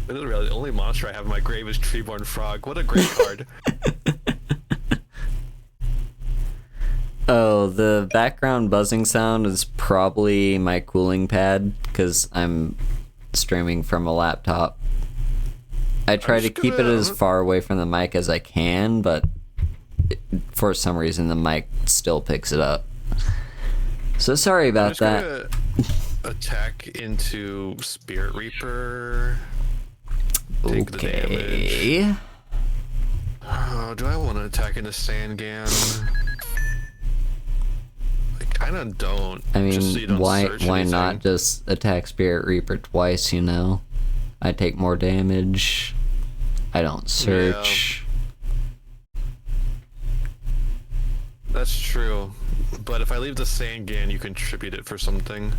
Literally, the only monster I have in my grave is Treeborn Frog. What a great card. Oh, the background buzzing sound is probably my cooling pad because I'm streaming from a laptop. I try to keep it as far away from the mic as I can, but for some reason the mic still picks it up. So sorry about that. I'm just gonna attack into Spirit Reaper. Take the damage. Oh, do I want to attack into Sangan? I kind of don't. I mean, just so you don't why search anything. not just attack Spirit Reaper twice, you know? I take more damage. I don't search. Yeah. That's true. But if I leave the Sangan, you contribute it for something.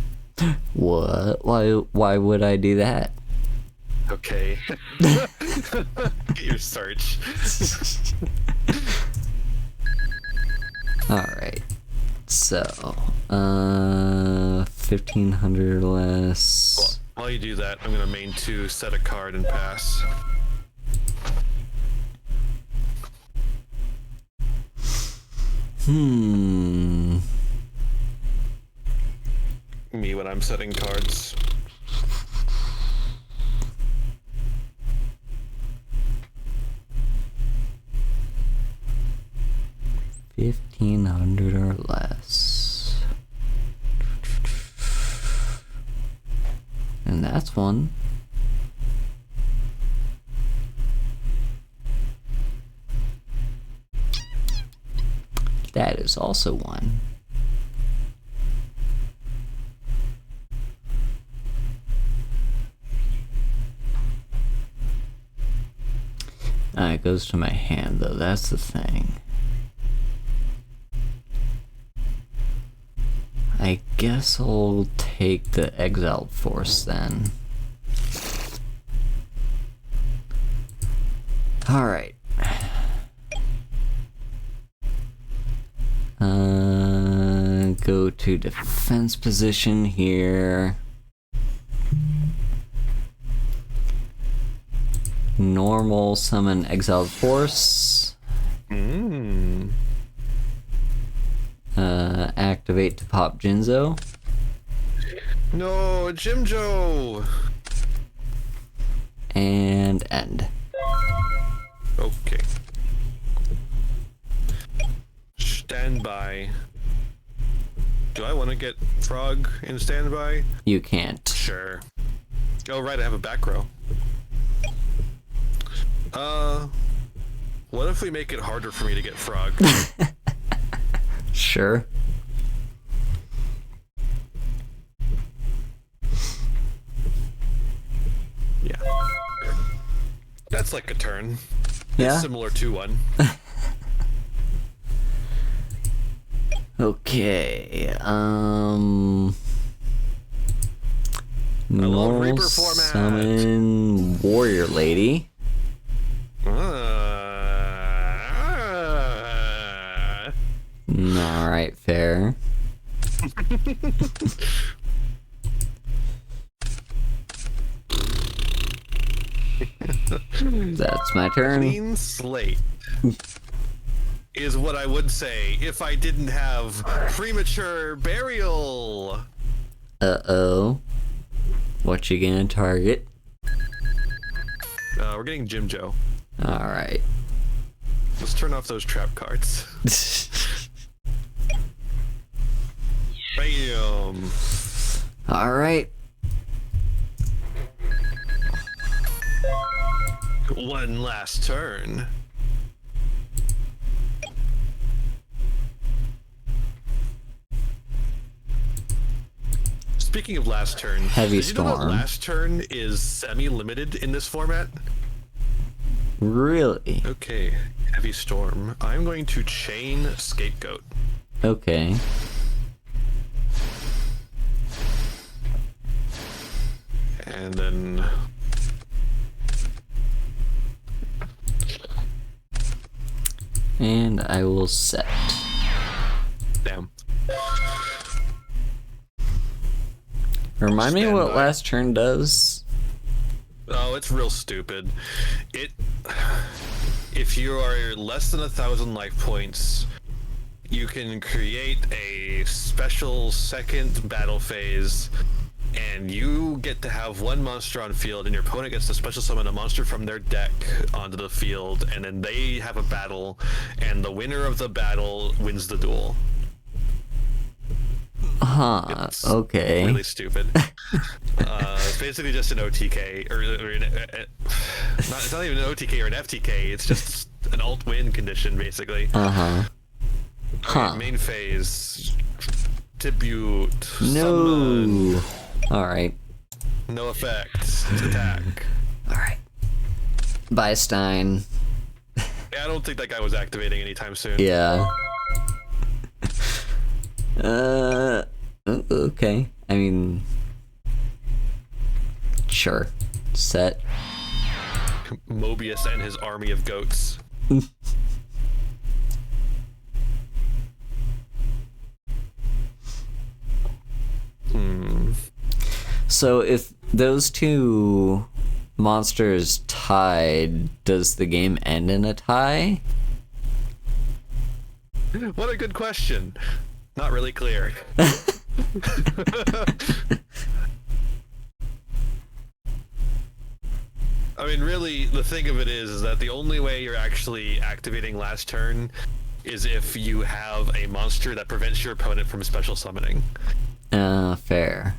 What? Why would I do that? Okay. Get your search. Alright. So, 1,500 or less. Well, while you do that, I'm gonna main 2, set a card, and pass. Me when I'm setting cards. $1,500 or less. And that's one. That is also one. It goes to my hand though, that's the thing. I guess I'll take the Exiled Force then. Alright. Go to defense position here. Normal summon Exiled Force. Activate to pop Jinzo. No, Yugioh! And end. Okay. Standby. Do I want to get Frog in standby? You can't. Sure. Oh, right, I have a back row. What if we make it harder for me to get Frog? Sure. Yeah. That's like a turn. Yeah. It's similar to one. Okay. love Reaper Normal format. summon warrior lady. Alright, fair. That's my turn. Clean slate is what I would say if I didn't have premature burial. Uh-oh. What you gonna target? We're getting Jim Joe. Alright. Let's turn off those trap cards. Bam. Alright. One last turn. Speaking of last turn, Heavy did you know that storm. last turn is semi-limited in this format? Really? Okay, heavy storm. I'm going to chain scapegoat. Okay. And then And I will set. damn. Remind me Stand what by. last turn does. Oh, it's real stupid. If you are less than 1,000 life points, you can create a special second battle phase, and you get to have one monster on field, and your opponent gets to special summon a monster from their deck onto the field, and then they have a battle, and the winner of the battle wins the duel. Huh, It's okay. Really stupid. It's basically just an OTK, it's not even an OTK or an FTK. It's just an alt-win condition, basically. Uh-huh. Okay, Huh. main phase. Tribute. No. Summon. Alright. No effect. It's attack. Alright. Bye, Stein. Yeah, I don't think that guy was activating anytime soon. Yeah. Okay. I mean... Sure. Set. Mobius and his army of goats. So if those two monsters tied, does the game end in a tie? What a good question. Not really clear. I mean, really, the thing of it is that the only way you're actually activating last turn is if you have a monster that prevents your opponent from special summoning. Fair.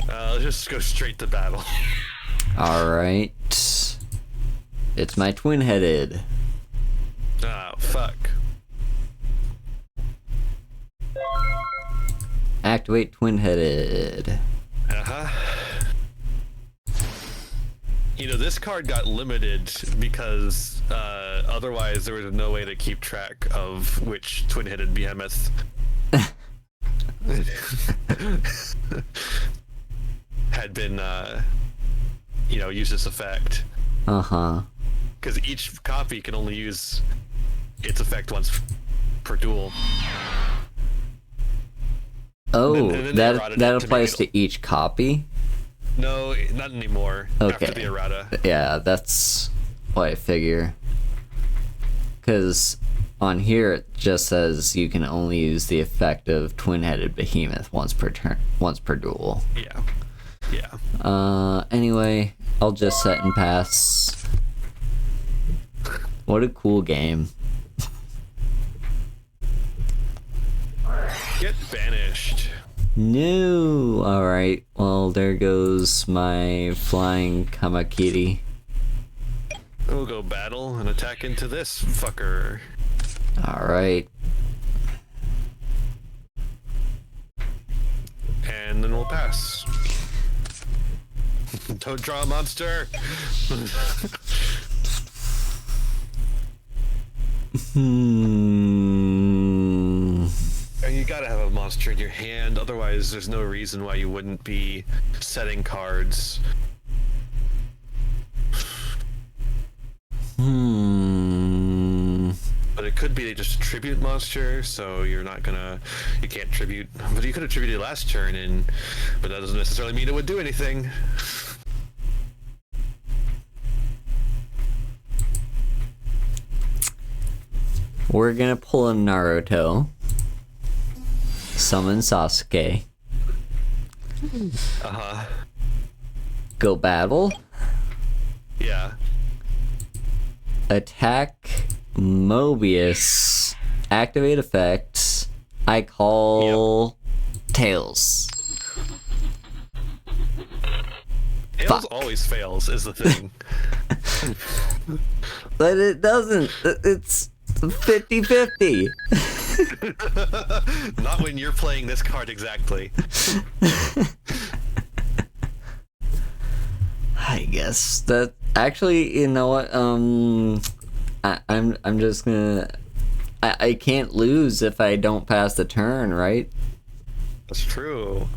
Let's just go straight to battle. Alright. It's my twin-headed. Oh, fuck. Activate twin-headed. Uh-huh. You know, this card got limited because otherwise there was no way to keep track of which twin-headed behemoth had been, used this effect. Uh-huh. Because each copy can only use its effect once per duel. Oh, And then they that errated that it to applies make to each copy? No, not anymore. Okay. After the errata. Yeah, that's what I figure. Because on here it just says you can only use the effect of twin-headed behemoth once per turn, once per duel. Yeah. Yeah. Anyway, I'll just set and pass. What a cool game. Get banished. No. Alright, well, there goes my flying Kamakiri. We'll go battle and attack into this fucker. Alright. And then we'll pass. Don't draw a monster. gotta have a monster in your hand, otherwise there's no reason why you wouldn't be setting cards. But it could be just a tribute monster, so you can't tribute, but you could have tributed last turn, but that doesn't necessarily mean it would do anything. We're gonna pull a Naruto, summon Sasuke, go battle, yeah, attack Mobius, activate effects, I call Tails. Tails always fails is the thing. But it doesn't, it's 50-50. Not when you're playing this card exactly. I guess that actually, you know what? I'm just gonna. I can't lose if I don't pass the turn, right? That's true.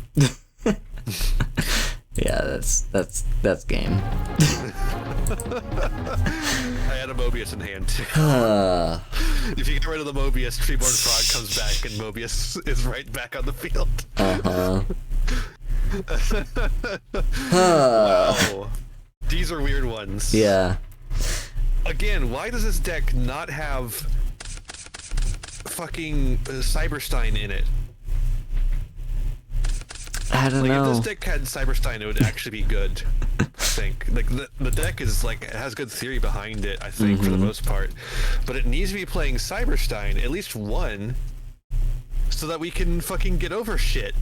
Yeah, that's game. I had a Mobius in hand too. If you get rid of the Mobius, Treeborn Frog comes back and Mobius is right back on the field. Wow. These are weird ones. Yeah. Again, why does this deck not have fucking Cyberstein in it? I don't know. If this deck had Cyberstein, it would actually be good. I think. Like the deck is like, it has good theory behind it, I think, for the most part. But it needs to be playing Cyberstein, at least one, so that we can fucking get over shit.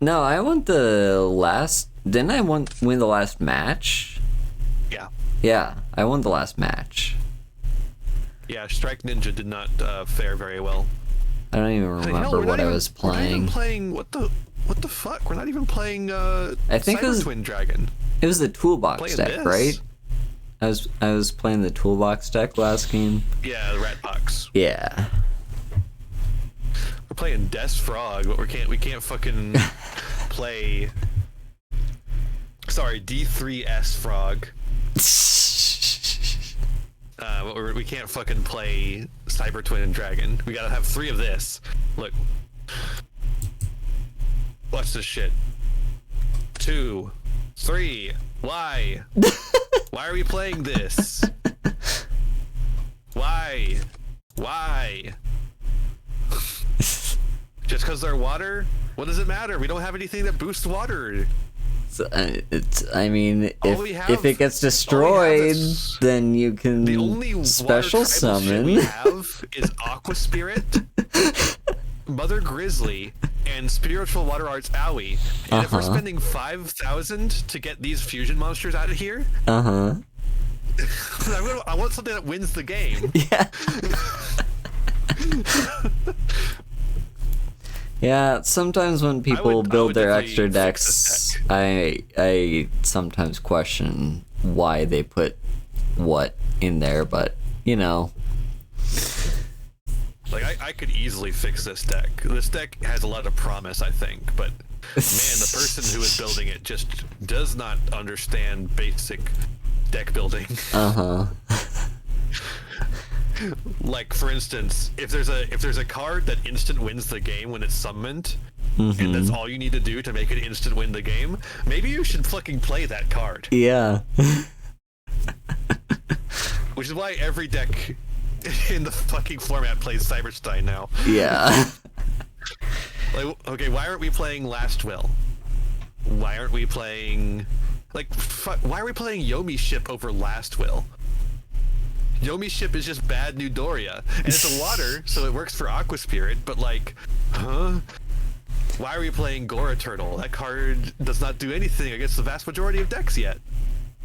No, I want the last. Didn't I win the last match? Yeah. Yeah, I won the last match. Yeah, Strike Ninja did not fare very well. I don't even remember what I was playing. We're not even playing what the fuck? We're not even playing I think Cyber Twin Dragon. It was the toolbox deck, this. right? I was playing the toolbox deck last game. Yeah, the Rat Box. Yeah. We're playing Des Frog, but we can't fucking play. Sorry, D3S Frog. But we can't fucking play Cyber Twin and Dragon. We gotta have 3 of this. Look. Watch this shit. 2, 3. Why? Why are we playing this? Why? Just because they're water? What does it matter? We don't have anything that boosts water. I mean, if it gets destroyed, then you can the only special summon. We have is Aqua Spirit, Mother Grizzly, and Spiritual Water Arts Owie. And if we're spending 5,000 to get these fusion monsters out of here, I want something that wins the game. Yeah. Yeah, sometimes when people build their extra decks, I sometimes question why they put what in there, but, you know. Like, I could easily fix this deck. This deck has a lot of promise, I think, but, man, the person who is building it just does not understand basic deck building. Like, for instance, if there's a card that instant wins the game when it's summoned, and that's all you need to do to make it instant win the game, maybe you should fucking play that card. Yeah. Which is why every deck in the fucking format plays Cyberstein now. Yeah. Like, okay, why aren't we playing Last Will? Why aren't we playing... Like, why are we playing Yomi Ship over Last Will? Yomi Ship is just bad New Doria, and it's a water, so it works for Aqua Spirit, but like, why are we playing Gora Turtle? That card does not do anything against the vast majority of decks yet.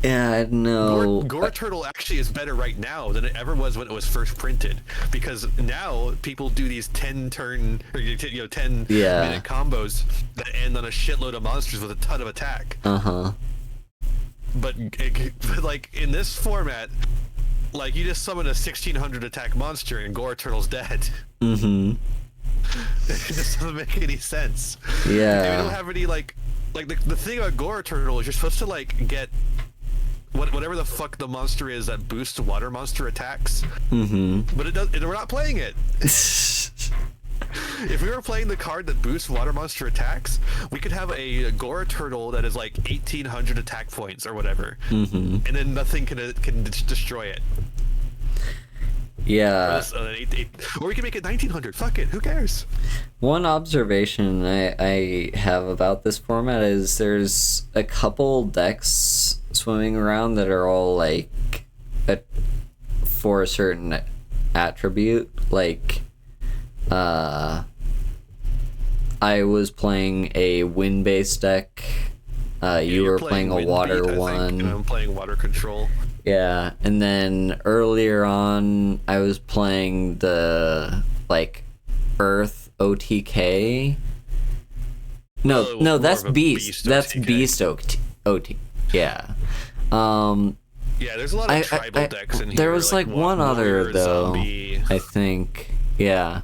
Yeah, I know. Gora Turtle actually is better right now than it ever was when it was first printed, because now people do these 10-turn, or 10-minute combos that end on a shitload of monsters with a ton of attack. But like, in this format, like, you just summon a 1600 attack monster and Gora Turtle's dead. It just doesn't make any sense. Yeah. And we don't have any like the thing about Gora Turtle is you're supposed to like get whatever the fuck the monster is that boosts water monster attacks. Mm-hmm. But we're not playing it. If we were playing the card that boosts water monster attacks, we could have a Gora Turtle that is like 1,800 attack points or whatever, and then nothing can destroy it. Yeah. Or we can make it 1,900. Fuck it. Who cares? One observation I have about this format is there's a couple decks swimming around that are all like for a certain attribute. Like, I was playing a wind-based deck. You were playing a water one. And I'm playing water control. Yeah, and then earlier on, I was playing the like Earth OTK. No, that's Beast. That's Beast OT. Yeah. Yeah, there's a lot of tribal decks in here. There was like one other though. Zombie. I think. Yeah.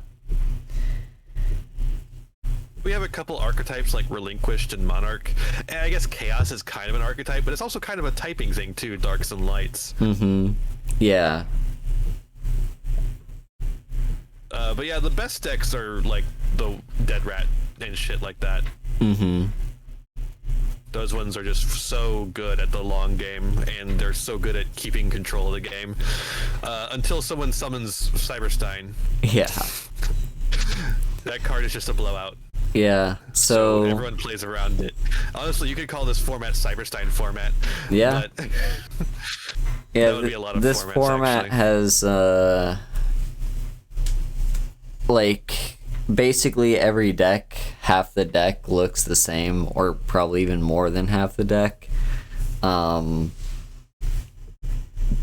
We have a couple archetypes like Relinquished and Monarch. And I guess Chaos is kind of an archetype, but it's also kind of a typing thing too, Darks and Lights. Mm-hmm. Yeah. But yeah, the best decks are like the Dead Rat and shit like that. Mm-hmm. Those ones are just so good at the long game, and they're so good at keeping control of the game. Until someone summons Cyberstein. Yeah. That card is just a blowout. Yeah, so everyone plays around it. Honestly, you could call this format Cyberstein format. Yeah. But yeah, that would be a lot of this formats, format actually. has like basically every deck, half the deck looks the same, or probably even more than half the deck.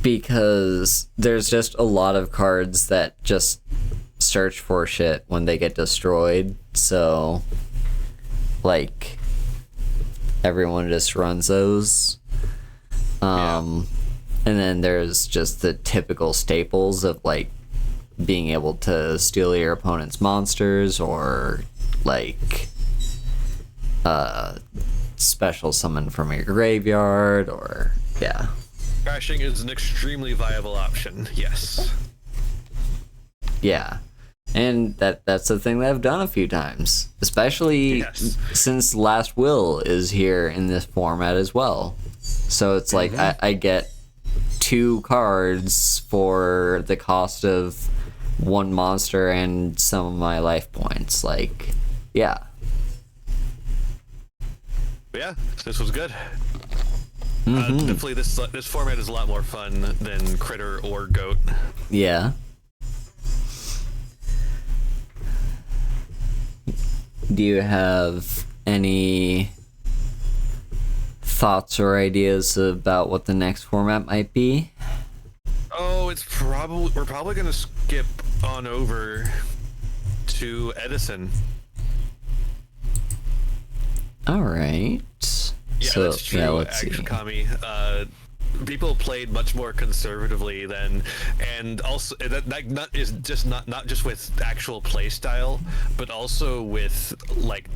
Because there's just a lot of cards that just search for shit when they get destroyed, so like everyone just runs those. And then there's just the typical staples of like being able to steal your opponent's monsters, or like special summon from your graveyard, or yeah. Crashing is an extremely viable option, yes. Yeah. And that's the thing that I've done a few times, especially since Last Will is here in this format as well. So it's like I get 2 cards for the cost of 1 monster and some of my life points. Like, yeah. Yeah, this was good. Definitely, this format is a lot more fun than Critter or Goat. Yeah. Do you have any thoughts or ideas about what the next format might be? Oh, we're probably gonna skip on over to Edison. All right. Yeah, so, that's true. Yeah, let's see. Kami, people played much more conservatively then, and also that is just not just with actual play style, but also with like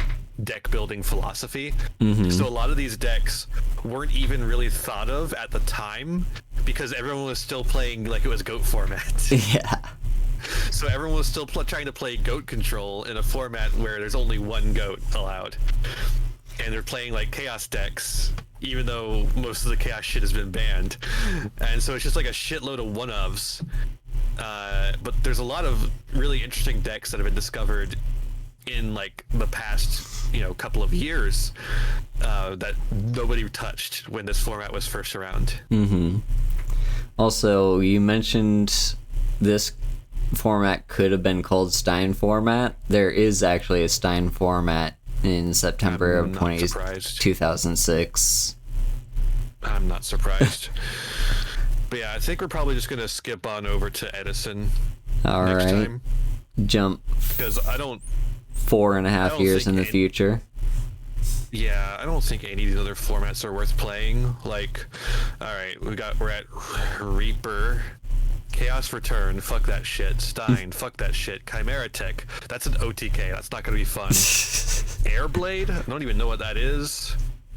deck building philosophy. So a lot of these decks weren't even really thought of at the time because everyone was still playing like it was Goat format. Yeah. So everyone was still trying to play Goat control in a format where there's only 1 Goat allowed, and they're playing like Chaos decks, even though most of the Chaos shit has been banned. And so it's just like a shitload of one-ofs. But there's a lot of really interesting decks that have been discovered in like the past, couple of years that nobody touched when this format was first around. Also, you mentioned this format could have been called Stein format. There is actually a Stein format in September of 2006. I'm not surprised. But yeah, I think we're probably just gonna skip on over to Edison next time. Jump because I don't 4.5 years in the future. Yeah, I don't think any of these other formats are worth playing. Like, all right, we're at Reaper, Chaos Return, fuck that shit. Stein, fuck that shit. Chimera Tech, that's an OTK, that's not gonna be fun. Airblade, I don't even know what that is.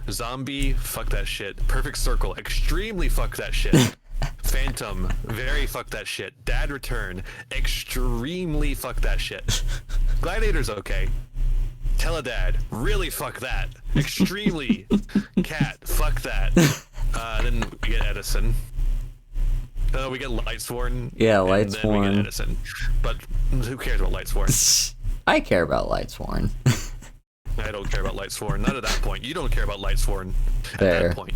Zombie, fuck that shit. Perfect Circle, extremely fuck that shit. Phantom, very fuck that shit. Dad Return, extremely fuck that shit. Gladiator's okay. Teledad, really fuck that. Extremely. Cat, fuck that. Then we get Edison. We get Lightsworn. Yeah, and then we Lightsworn. get Edison. But who cares about Lightsworn? I care about Lightsworn. I don't care about Lightsworn. Not at that point. You don't care about Lightsworn at Fair. that point.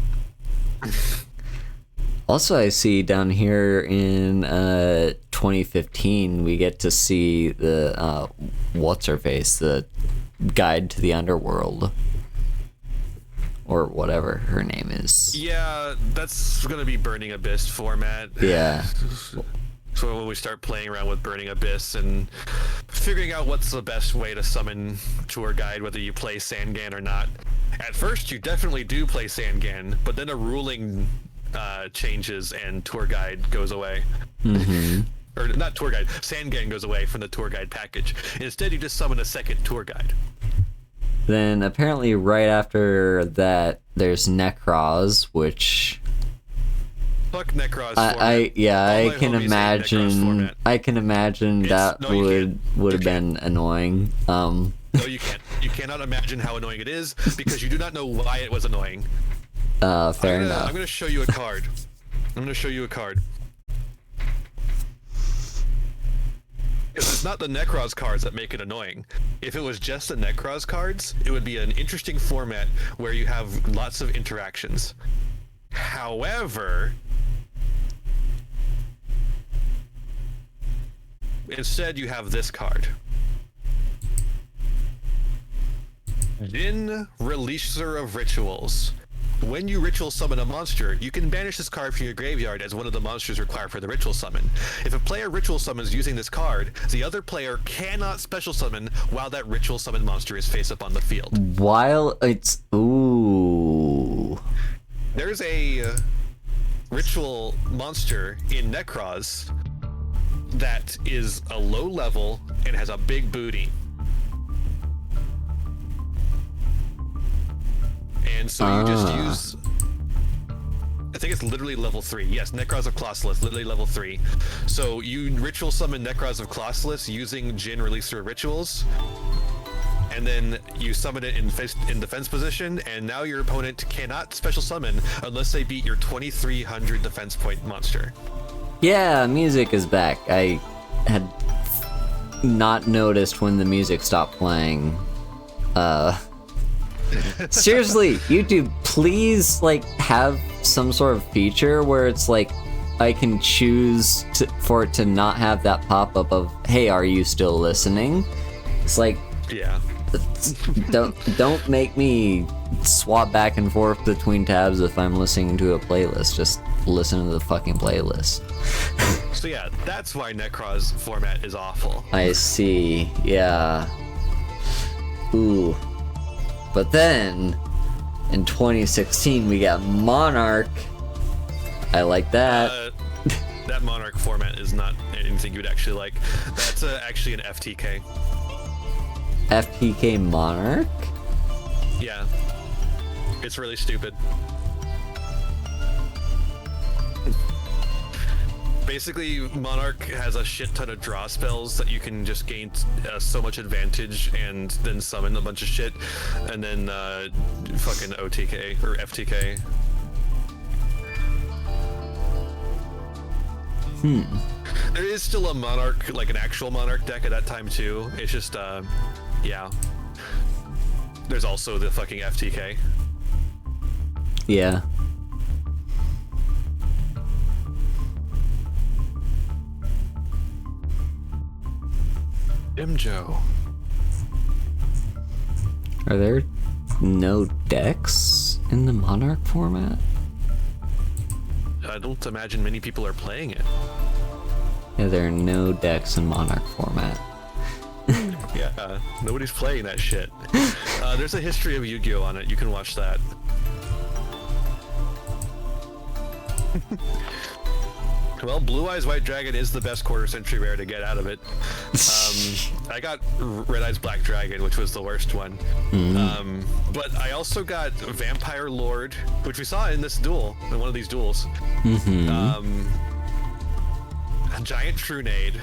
Also, I see down here in 2015, we get to see the what's her face, the Guide to the Underworld, or whatever her name is. Yeah, that's gonna be Burning Abyss format. Yeah. So when we start playing around with Burning Abyss and figuring out what's the best way to summon Tour Guide, whether you play Sangan or not. At first, you definitely do play Sangan, but then a ruling changes and Tour Guide goes away. Mm-hmm. Or not Tour Guide, Sangan goes away from the Tour Guide package. Instead, you just summon a second Tour Guide. Then apparently right after that, there's Necros, which Fuck Necros format. I All my can homies hate Necros imagine. format. I can imagine that No, you would have can't. been annoying. No, you can't. You cannot imagine how annoying it is because you do not know why it was annoying. Fair enough. I'm gonna show you a card. I'm gonna show you a card. Because it's not the Necros cards that make it annoying. If it was just the Necros cards, it would be an interesting format where you have lots of interactions. However, instead you have this card. Jin, Releaser of Rituals. When you ritual summon a monster, you can banish this card from your graveyard as one of the monsters required for the ritual summon. If a player ritual summons using this card, the other player cannot special summon while that ritual summon monster is face up on the field. While it's ooh, There's a ritual monster in Necros that is a low level and has a big booty. And so you just use, I think it's literally level 3. Yes, Necros of Colossus, literally level 3. So you ritual summon Necros of Colossus using Jin Releaser Rituals, and then you summon it in defense position, and now your opponent cannot special summon unless they beat your 2300 defense point monster. yeah, music is back. I had not noticed when the music stopped playing. Seriously, YouTube, please have some sort of feature where it's I can choose for it to not have that pop-up of, hey, are you still listening? It's Yeah. don't make me swap back and forth between tabs if I'm listening to a playlist. Just listen to the fucking playlist. So yeah, that's why Necros format is awful. I see, yeah. Ooh. But then, in 2016, we got Monarch. I like that. That Monarch format is not anything you would actually like. That's actually an FTK. FPK Monarch? Yeah. It's really stupid. Basically, Monarch has a shit ton of draw spells that you can just gain so much advantage and then summon a bunch of shit, and then fucking OTK or FTK. There is still a Monarch, an actual Monarch deck at that time too. It's just, yeah. There's also the fucking FTK. Yeah. Joe. Are there no decks in the Monarch format? I don't imagine many people are playing it. Yeah, there are no decks in Monarch format. Yeah, nobody's playing that shit. There's a history of Yu-Gi-Oh on it. You can watch that. Well, Blue Eyes White Dragon is the best quarter century rare to get out of it. I got Red Eyes Black Dragon, which was the worst one. But I also got Vampire Lord, which we saw in this duel, in one of these duels. A Giant Trunade.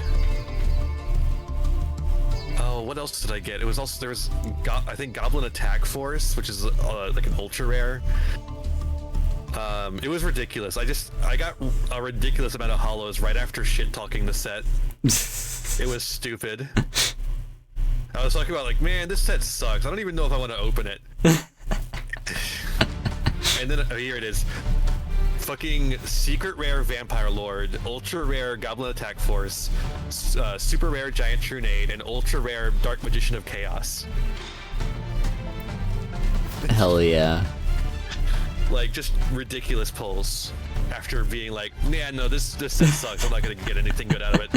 Oh, what else did I get? It was also, there was, I think, Goblin Attack Force, which is like an ultra rare. It was ridiculous. I got a ridiculous amount of hollows right after shit talking the set. It was stupid. I was talking about like, man, this set sucks. I don't even know if I want to open it. And then here it is. Fucking secret rare Vampire Lord, ultra rare Goblin Attack Force, super rare Giant Trunade, and ultra rare Dark Magician of Chaos. Hell yeah. Like, just ridiculous pulls after being like, yeah, no, this set sucks. I'm not gonna get anything good out of it.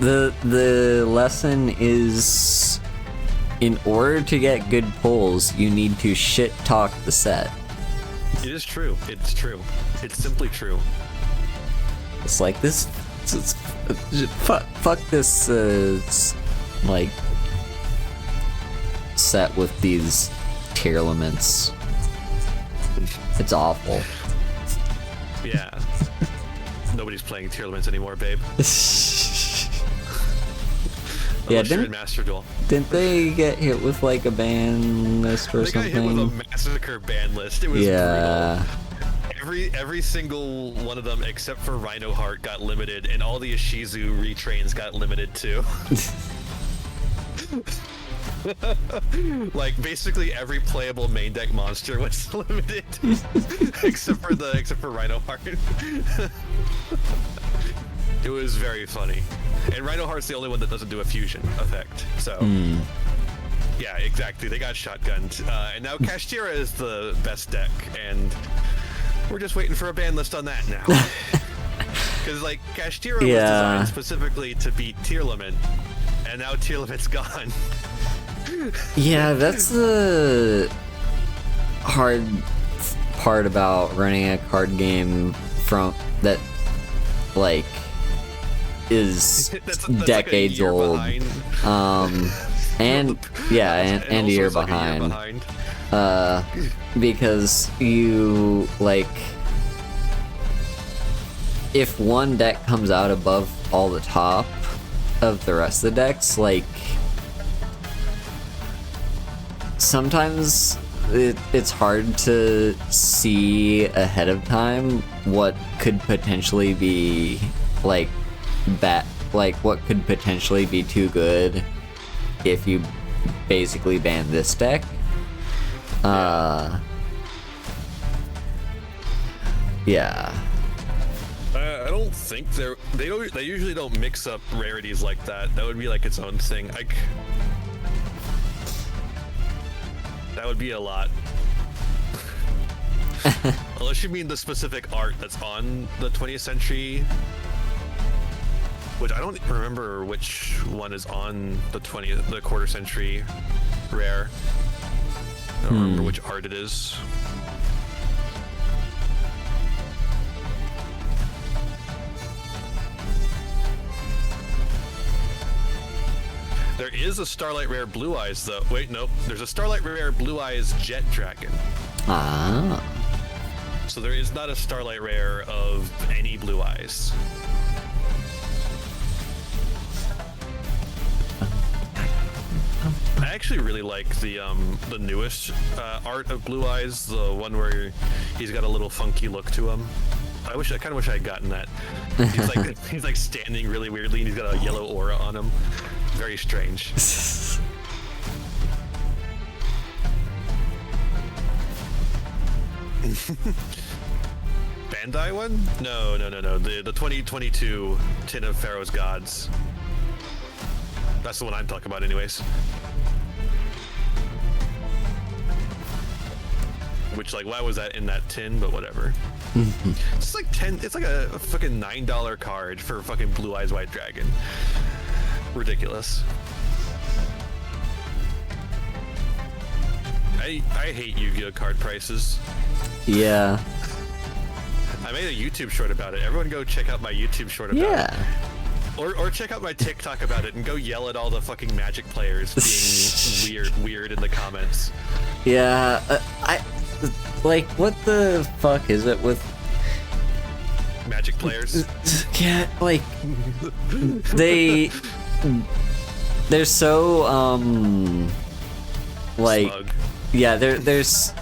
The lesson is, in order to get good pulls, you need to shit talk the set. It is true. It's true. It's simply true. It's like this. Fuck this. Like set with these tier limits. It's awful. Yeah. Nobody's playing tier limits anymore, babe. Yeah, Master Duel. Didn't they get hit with like a ban list or something? They got hit with a massacre ban list. It was brutal. Every single one of them except for Rhino Heart got limited, and all the Ishizu retrains got limited too. Like basically every playable main deck monster was limited, except for Rhino Heart. It was very funny, and Rhino Heart's the only one that doesn't do a fusion effect. So, yeah, exactly. They got shotgunned, and now Kashtira is the best deck, and we're just waiting for a ban list on that now. Because like Kashtira was designed specifically to beat tier limit, and now tier limit's gone. Yeah, that's the hard part about running a card game from that, like, is that's decades like old. And yeah, and a year behind. Because you, like, if one deck comes out above all the top of the rest of the decks, like, sometimes it's hard to see ahead of time what could potentially be like what could potentially be too good if you basically ban this deck. Yeah. I don't think they usually don't mix up rarities like that. That would be like its own thing. Like, that would be a lot. Unless you mean the specific art that's on the 20th century, which I don't remember which one is on the quarter century rare. I don't remember which art it is. There is a Starlight Rare Blue Eyes, though. Wait, nope. There's a Starlight Rare Blue Eyes Jet Dragon. Ah. So there is not a Starlight Rare of any Blue Eyes. I actually really like the newest art of Blue Eyes, the one where he's got a little funky look to him. I kind of wish I had gotten that. He's like standing really weirdly, and he's got a yellow aura on him. Very strange. Bandai one? No. The 2022 Tin of Pharaoh's Gods. That's the one I'm talking about, anyways. Which, like, why was that in that tin? But whatever. It's like it's like a fucking $9 card for fucking Blue Eyes White Dragon. Ridiculous. I hate Yu-Gi-Oh card prices. Yeah. I made a YouTube short about it. Everyone go check out my YouTube short about it. Yeah. Or check out my TikTok about it and go yell at all the fucking Magic players being weird in the comments. Yeah, I like, what the fuck is it with Magic players? Yeah, like they're so like Slug. yeah, there's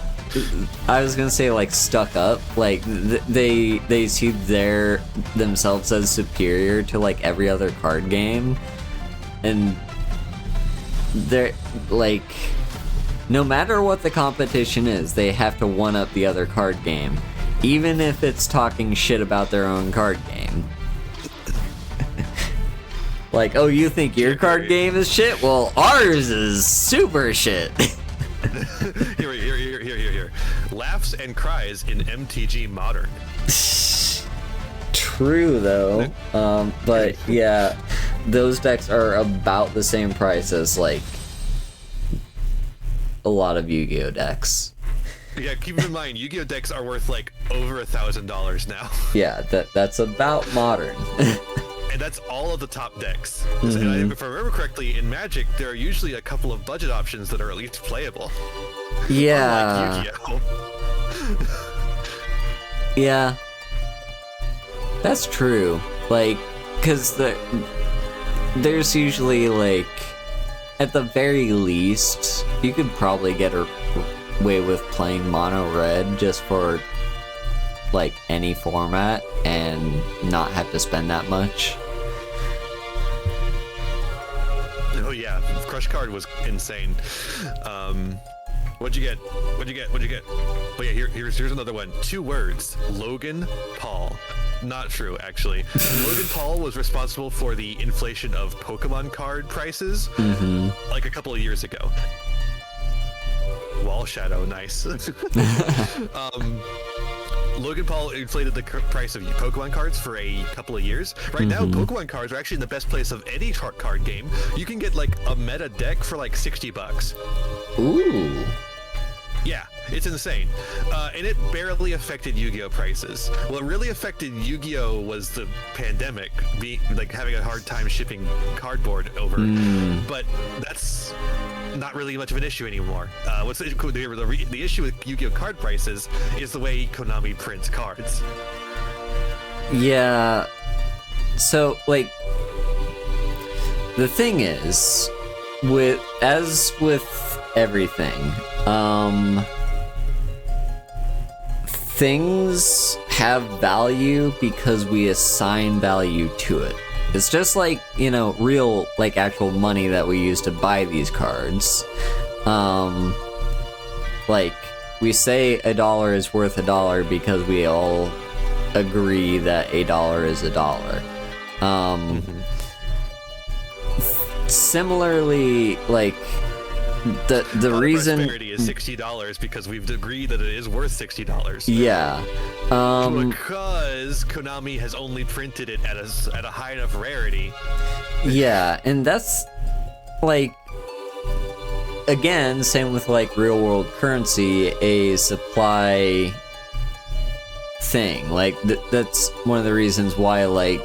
I was gonna say like stuck up, like they see themselves as superior to like every other card game, and they're like, no matter what the competition is, they have to one up the other card game, even if it's talking shit about their own card game. Like, oh, you think your card game is shit? Well, ours is super shit. Here. Laughs and cries in MTG Modern. True, though. But yeah, those decks are about the same price as like a lot of Yu-Gi-Oh decks. Yeah, keep in mind, Yu-Gi-Oh decks are worth like over $1,000 now. Yeah, that's about Modern. And that's all of the top decks. And if I remember correctly, in Magic, there are usually a couple of budget options that are at least playable. Yeah. Unlike Yu-Gi-Oh. Yeah. That's true. Like, because there's usually, like, at the very least, you could probably get away with playing mono red just for, like, any format and not have to spend that much. Oh yeah, Crush Card was insane. What'd you get? But yeah, here's another one. 2 words. Logan Paul. Not true, actually. Logan Paul was responsible for the inflation of Pokemon card prices like a couple of years ago. Wall shadow, nice. Logan Paul inflated the price of Pokemon cards for a couple of years. Right now, Pokemon cards are actually in the best place of any card game. You can get like a meta deck for like $60. Ooh. Yeah, it's insane. And it barely affected Yu-Gi-Oh prices. What really affected Yu-Gi-Oh was the pandemic, having a hard time shipping cardboard over. But that's not really much of an issue anymore. What's the issue with Yu-Gi-Oh card prices is the way Konami prints cards. Yeah. So, like, the thing is, with everything, things have value because we assign value to it. It's just like, you know, real, like, actual money that we use to buy these cards. Like, we say $1 is worth $1 because we all agree that $1 is $1. Similarly, like, the reason prosperity is $60 because we've agreed that it is worth $60. Yeah. Because Konami has only printed it at a high enough rarity. Yeah, and that's like, again, same with like real world currency, a supply thing. Like that's one of the reasons why like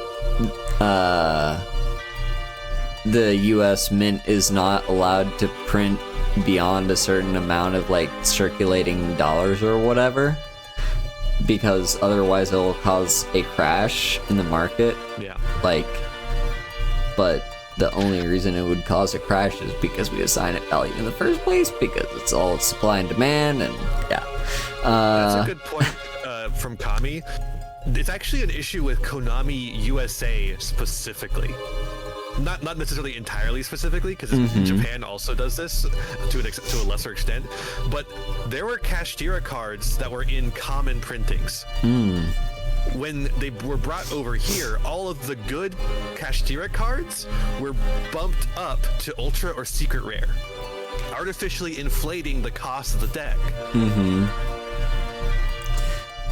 the US Mint is not allowed to print beyond a certain amount of like circulating dollars or whatever, because otherwise it will cause a crash in the market. Yeah. Like, but the only reason it would cause a crash is because we assign it value in the first place, because it's all supply and demand, and yeah. That's a good point from Kami. It's actually an issue with Konami USA specifically. Not necessarily entirely specifically, because Japan also does this to a lesser extent, but there were Kashtira cards that were in common printings. When they were brought over here, all of the good Kashtira cards were bumped up to Ultra or Secret Rare, artificially inflating the cost of the deck.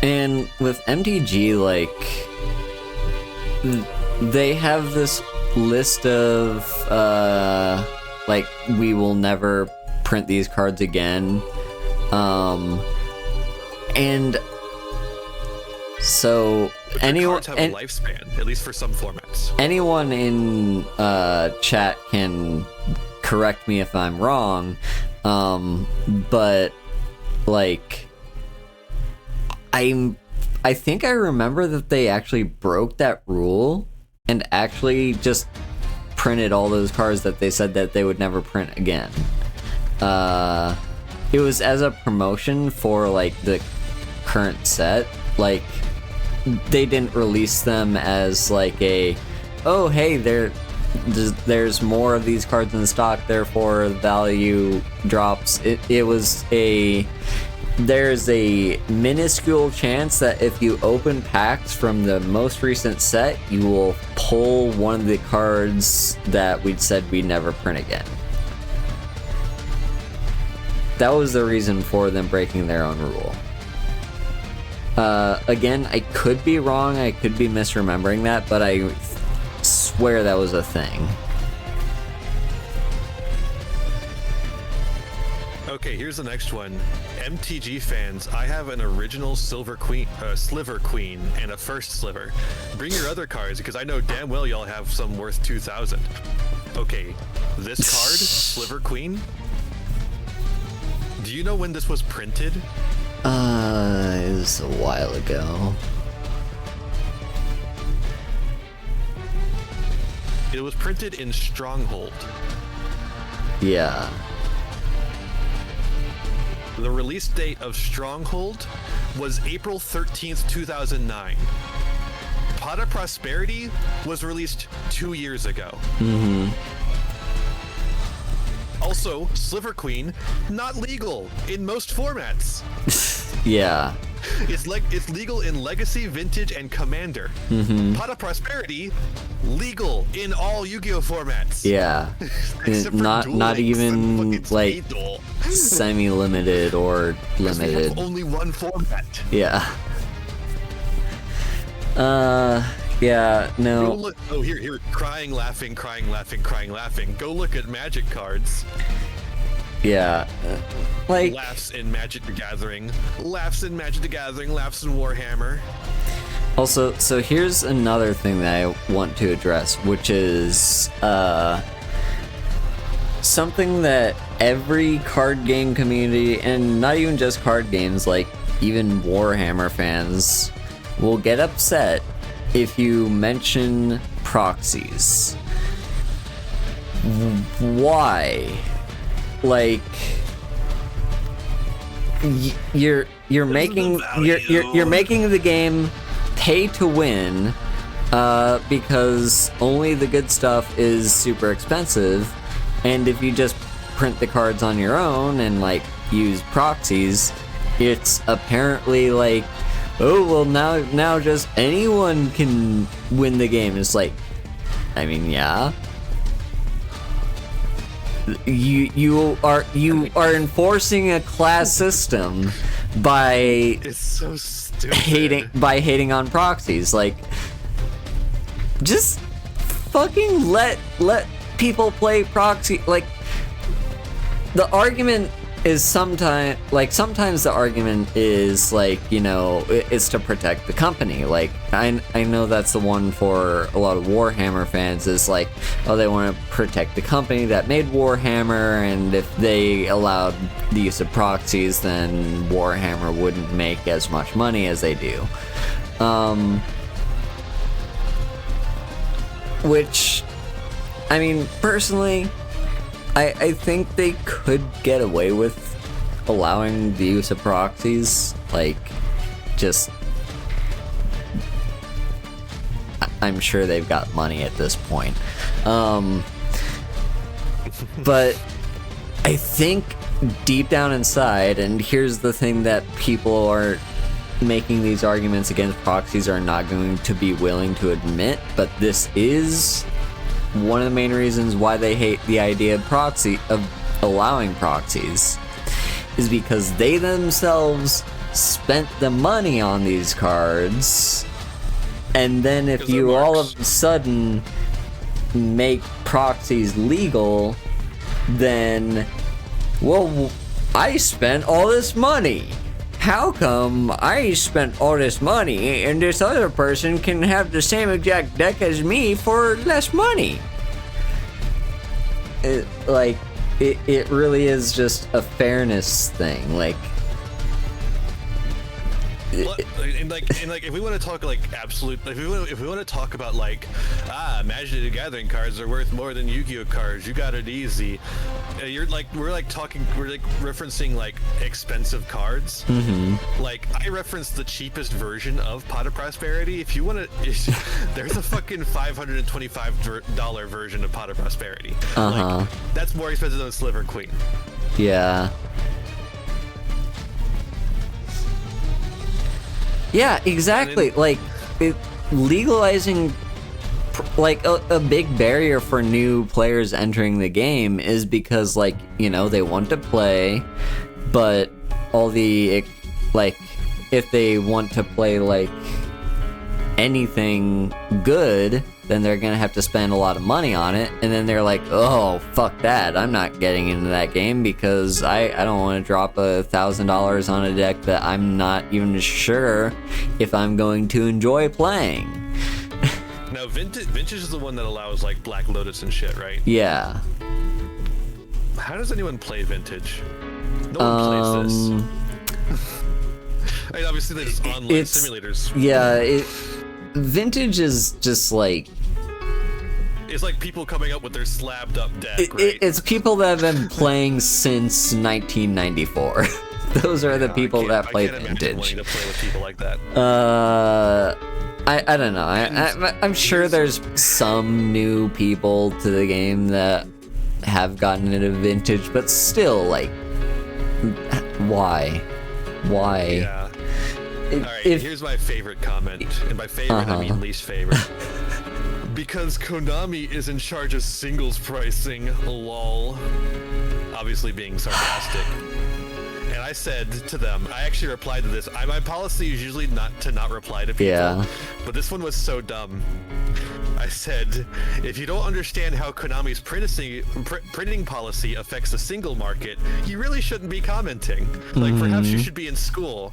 And with MTG, like, they have this list of like, we will never print these cards again, and So anyone cards have a lifespan, at least for some formats. anyone in chat can correct me if I'm wrong, but like I think I remember that they actually broke that rule and actually just printed all those cards that they said that they would never print again. It was as a promotion for like the current set. Like they didn't release them as like a, oh hey, there's more of these cards in stock, therefore value drops. It was a, there's a minuscule chance that if you open packs from the most recent set, you will pull one of the cards that we'd said we'd never print again. That was the reason for them breaking their own rule. Again, I could be wrong, I could be misremembering that, but I swear that was a thing. Okay, here's the next one. MTG fans, I have an original Sliver Queen, and a first Sliver. Bring your other cards, because I know damn well y'all have some worth 2,000. Okay, this card, Sliver Queen. Do you know when this was printed? It was a while ago. It was printed in Stronghold. Yeah. The release date of Stronghold was April 13th, 2009. Pot of Prosperity was released 2 years ago. Mm-hmm. Also, Sliver Queen, not legal in most formats. Yeah. It's legal in Legacy, Vintage, and Commander. Mm-hmm. Pot of Prosperity, legal in all Yu-Gi-Oh formats. Yeah. Except for not Duel not Links and even fucking like Speed Duel. semi-limited or 'Cause we limited. have only one format. Yeah. Yeah, Go no. look. Oh, here. Crying, laughing. Go look at Magic cards. Yeah. Like, Laughs in Magic the Gathering. Laughs in Magic the Gathering. Laughs in Warhammer. also, so here's another thing that I want to address, which is something that every card game community, and not even just card games, like even Warhammer fans, will get upset if you mention proxies. Why? Like, you're making you're making the game pay to win because only the good stuff is super expensive, and if you just print the cards on your own and like use proxies, it's apparently like, oh well, now just anyone can win the game. It's like, I mean, yeah. You are enforcing a class system by It's so stupid. hating on proxies. Like, just fucking let people play proxy. Like, the argument is sometimes the argument is like, you know, it's to protect the company. Like, I know that's the one for a lot of Warhammer fans, is like, oh, they want to protect the company that made Warhammer, and if they allowed the use of proxies, then Warhammer wouldn't make as much money as they do. Which, I mean, personally, I think they could get away with allowing the use of proxies. Like, just, I'm sure they've got money at this point. But I think deep down inside, and here's the thing that people are making these arguments against proxies are not going to be willing to admit, but this is one of the main reasons why they hate the idea of allowing proxies, is because they themselves spent the money on these cards, and then if you all of a sudden make proxies legal, then, well, I spent all this money how come I spent all this money and this other person can have the same exact deck as me for less money? It really is just a fairness thing. Like, and if we want to talk like absolute, if we want to talk about like, Magic the Gathering cards are worth more than Yu-Gi-Oh cards, you got it easy. We're referencing like expensive cards. Mm-hmm. Like, I referenced the cheapest version of Pot of Prosperity. If you want to, there's a fucking $525 version of Pot of Prosperity. Like, that's more expensive than Sliver Queen. Yeah. Yeah, exactly. Like, legalizing, like, a big barrier for new players entering the game is because, like, you know, they want to play, but all the, like, if they want to play, like, anything good, then they're gonna have to spend a lot of money on it, and then they're like, oh, fuck that, I'm not getting into that game because I don't want to drop $1,000 on a deck that I'm not even sure if I'm going to enjoy playing. Now, Vintage is the one that allows, like, Black Lotus and shit, right? Yeah. How does anyone play Vintage? No one plays this. I mean, obviously, there's online simulators. Yeah, Vintage is just like... It's like people coming up with their slabbed up deck, right? It's people that have been playing since 1994. Those are the people that play Vintage. I can't imagine wanting to play with people like that. I don't know. I'm sure there's some new people to the game that have gotten into Vintage, but still, like, why? Yeah. Alright, here's my favorite comment. And by favorite, I mean least favorite. Because Konami is in charge of singles pricing, lol. Obviously being sarcastic. And I said to them, I actually replied to this. My policy is usually not to reply to people, but this one was so dumb. I said, if you don't understand how Konami's printing policy affects the single market, you really shouldn't be commenting. Like, perhaps you should be in school,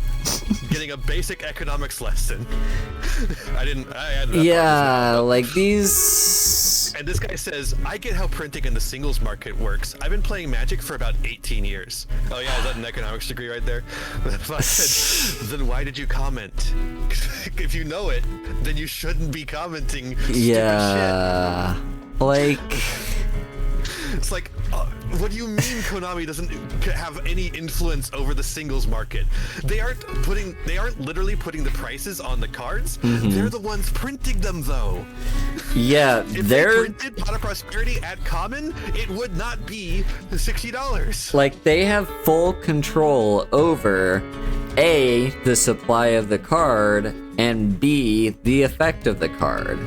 getting a basic economics lesson. I had like these... And this guy says, I get how printing in the singles market works. I've been playing Magic for about 18 years. Oh yeah, is that an economics degree right there? I said, then why did you comment? If you know it, then you shouldn't be commenting stupid shit. Like... It's like, what do you mean Konami doesn't have any influence over the singles market? They aren't literally putting the prices on the cards. They're the ones printing them, though. Yeah, if they printed Pot of Prosperity at common, it would not be $60. Like, they have full control over A, the supply of the card, and B, the effect of the card.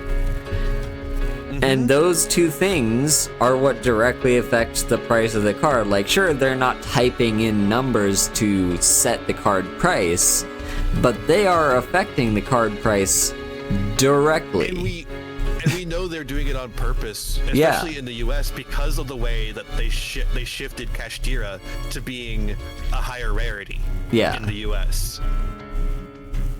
And those two things are what directly affects the price of the card. Like, sure, they're not typing in numbers to set the card price, but they are affecting the card price directly. And we know they're doing it on purpose, especially in the US, because of the way that they shifted Kashtira to being a higher rarity in the US.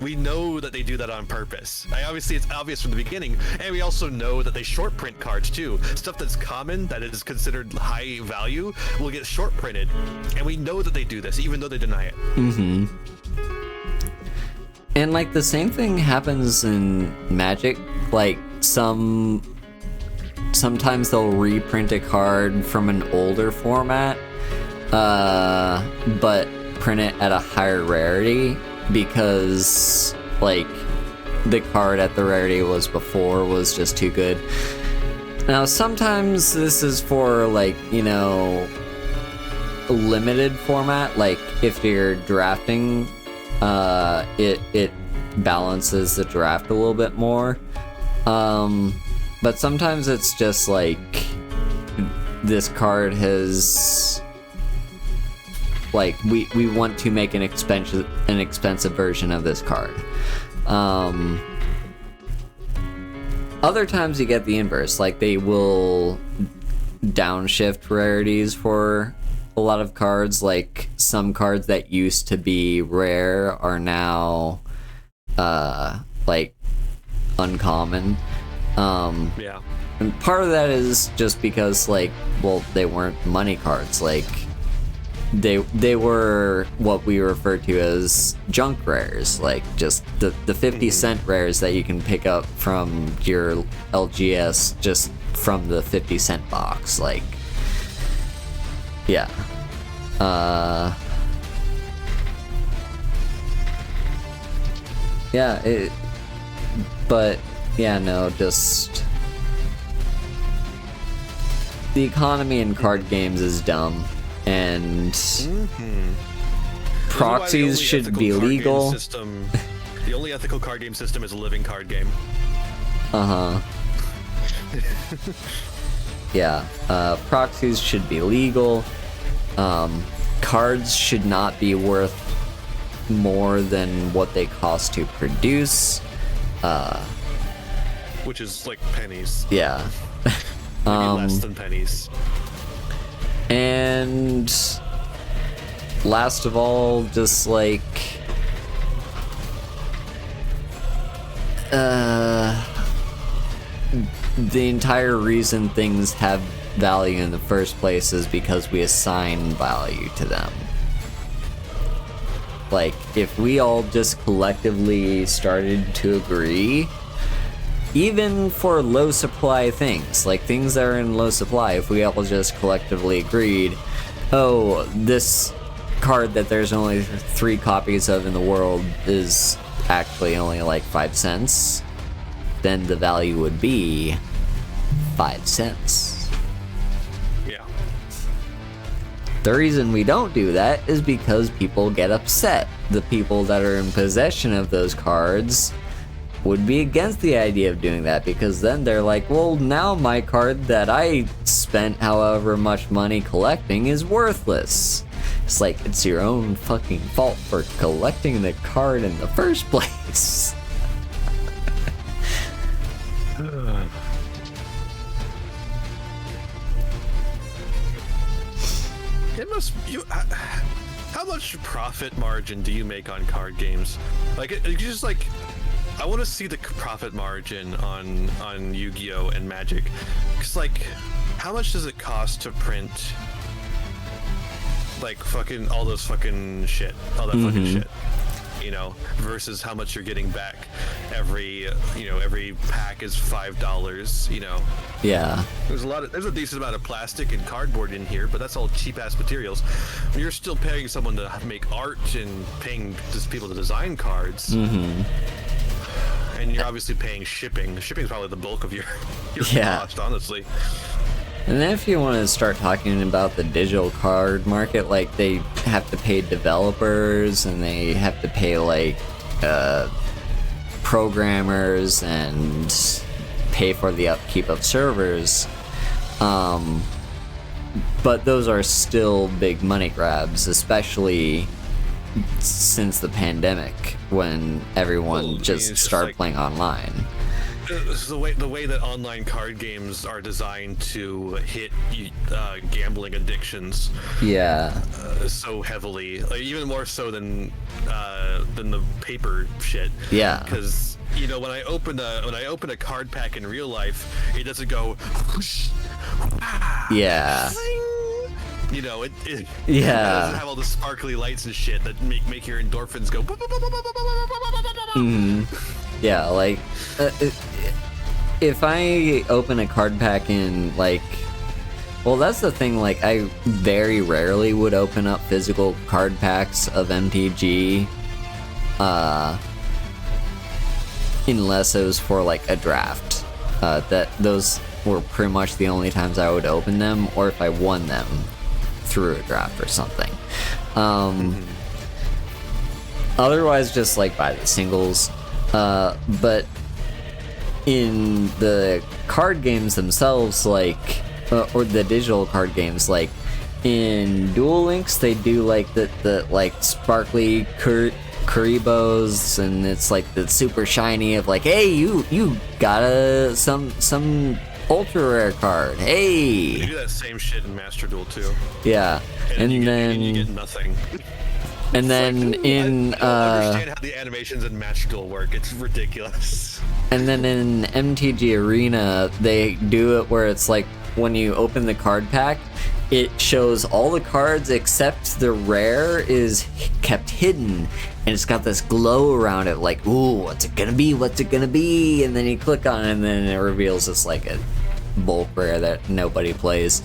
We know that they do that on purpose. Obviously, it's obvious from the beginning, and we also know that they short print cards too. Stuff that's common, that is considered high value, will get short printed, and we know that they do this, even though they deny it. And like the same thing happens in Magic. Like sometimes they'll reprint a card from an older format, but print it at a higher rarity. Because, like, the card at the rarity was before was just too good. Now, sometimes this is for, like, you know, limited format. Like, if you're drafting, it balances the draft a little bit more. But sometimes it's just, like, this card has... Like, we want to make an expensive version of this card. Other times you get the inverse. Like, they will downshift rarities for a lot of cards, like some cards that used to be rare are now like uncommon. Yeah. And part of that is just because, like, well, they weren't money cards. Like, they were what we refer to as junk rares, like just the 50-cent rares that you can pick up from your LGS just from the 50-cent box. Like, yeah. Yeah, but yeah, no, just the economy in card games is dumb, and proxies should be legal. The only ethical card game system is a living card game. Yeah, proxies should be legal. Cards should not be worth more than what they cost to produce. Which is like pennies. Yeah. Maybe less than pennies. And last of all, just like the entire reason things have value in the first place is because we assign value to them. Like, if we all just collectively started to agree, even for low supply things, like things that are in low supply, if we all just collectively agreed, oh, this card that there's only 3 copies of in the world is actually only like 5 cents, then the value would be 5 cents. Yeah. The reason we don't do that is because people get upset. The people that are in possession of those cards would be against the idea of doing that, because then they're like, well, now my card that I spent however much money collecting is worthless. It's like, it's your own fucking fault for collecting the card in the first place. It must. How much profit margin do you make on card games? Like, it's just like, I want to see the profit margin on Yu-Gi-Oh and Magic. Cause like, how much does it cost to print like fucking all those fucking shit, all that fucking shit, you know, versus how much you're getting back every pack is $5, you know. Yeah. There's a decent amount of plastic and cardboard in here, but that's all cheap ass materials. You're still paying someone to make art and paying just people to design cards. And you're obviously paying shipping. Shipping is probably the bulk of your cost, honestly. And then if you want to start talking about the digital card market, like, they have to pay developers and they have to pay like programmers and pay for the upkeep of servers. But those are still big money grabs, especially since the pandemic, when everyone just started like, playing online. The way that online card games are designed to hit gambling addictions, so heavily, like, even more so than the paper shit. Yeah, because you know, when I open a card pack in real life, it doesn't go whoosh, yeah. You know, it doesn't have all the sparkly lights and shit that make your endorphins go. Yeah, like, if I open a card pack in, like, well, that's the thing, like, I very rarely would open up physical card packs of MTG, unless it was for, like, a draft. Those were pretty much the only times I would open them, or if I won them through a draft or something. Otherwise, just, like, buy the singles. But in the card games themselves, like, or the digital card games, like, in Duel Links, they do, like, the like, sparkly Karibos, and it's, like, the super shiny of, like, hey, you got some ultra rare card. You Hey. do that same shit in Master Duel too. Yeah. And you then get nothing. and then in I don't understand how the animations in Master Duel work. It's ridiculous. and then in MTG Arena, they do it where it's like when you open the card pack, it shows all the cards except the rare is kept hidden, and it's got this glow around it, like, ooh, what's it gonna be? What's it gonna be? And then you click on it, and then it reveals it's like a bulk rare that nobody plays.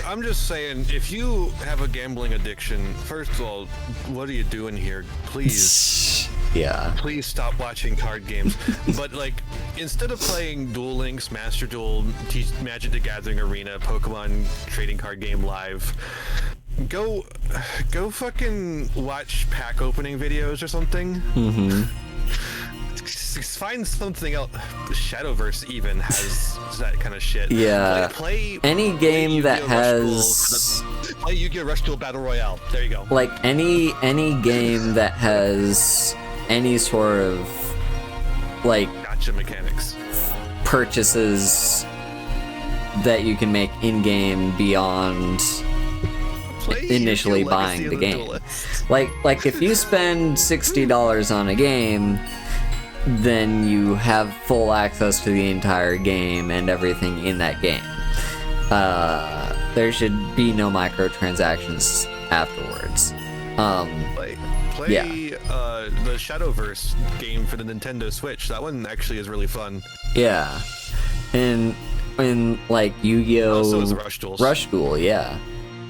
I'm just saying, if you have a gambling addiction, first of all, what are you doing here? Please. Yeah. Please stop watching card games. But like, instead of playing Duel Links, Master Duel, Magic the Gathering Arena, Pokemon trading card game live, go fucking watch pack opening videos or something. Mm-hmm. Find something else. Shadowverse even has that kind of shit. Yeah. Play any game that has play Yu-Gi-Oh! Rush Duel Battle Royale. There you go. Like any game that has any sort of like gotcha mechanics, purchases that you can make in game beyond initially buying the game. Like if you spend $60 on a game, then you have full access to the entire game and everything in that game. There should be no microtransactions afterwards. Play the Shadowverse game for the Nintendo Switch. That one actually is really fun. Yeah. And like Yu-Gi-Oh! So is Rush Duel. Rush Duel, yeah.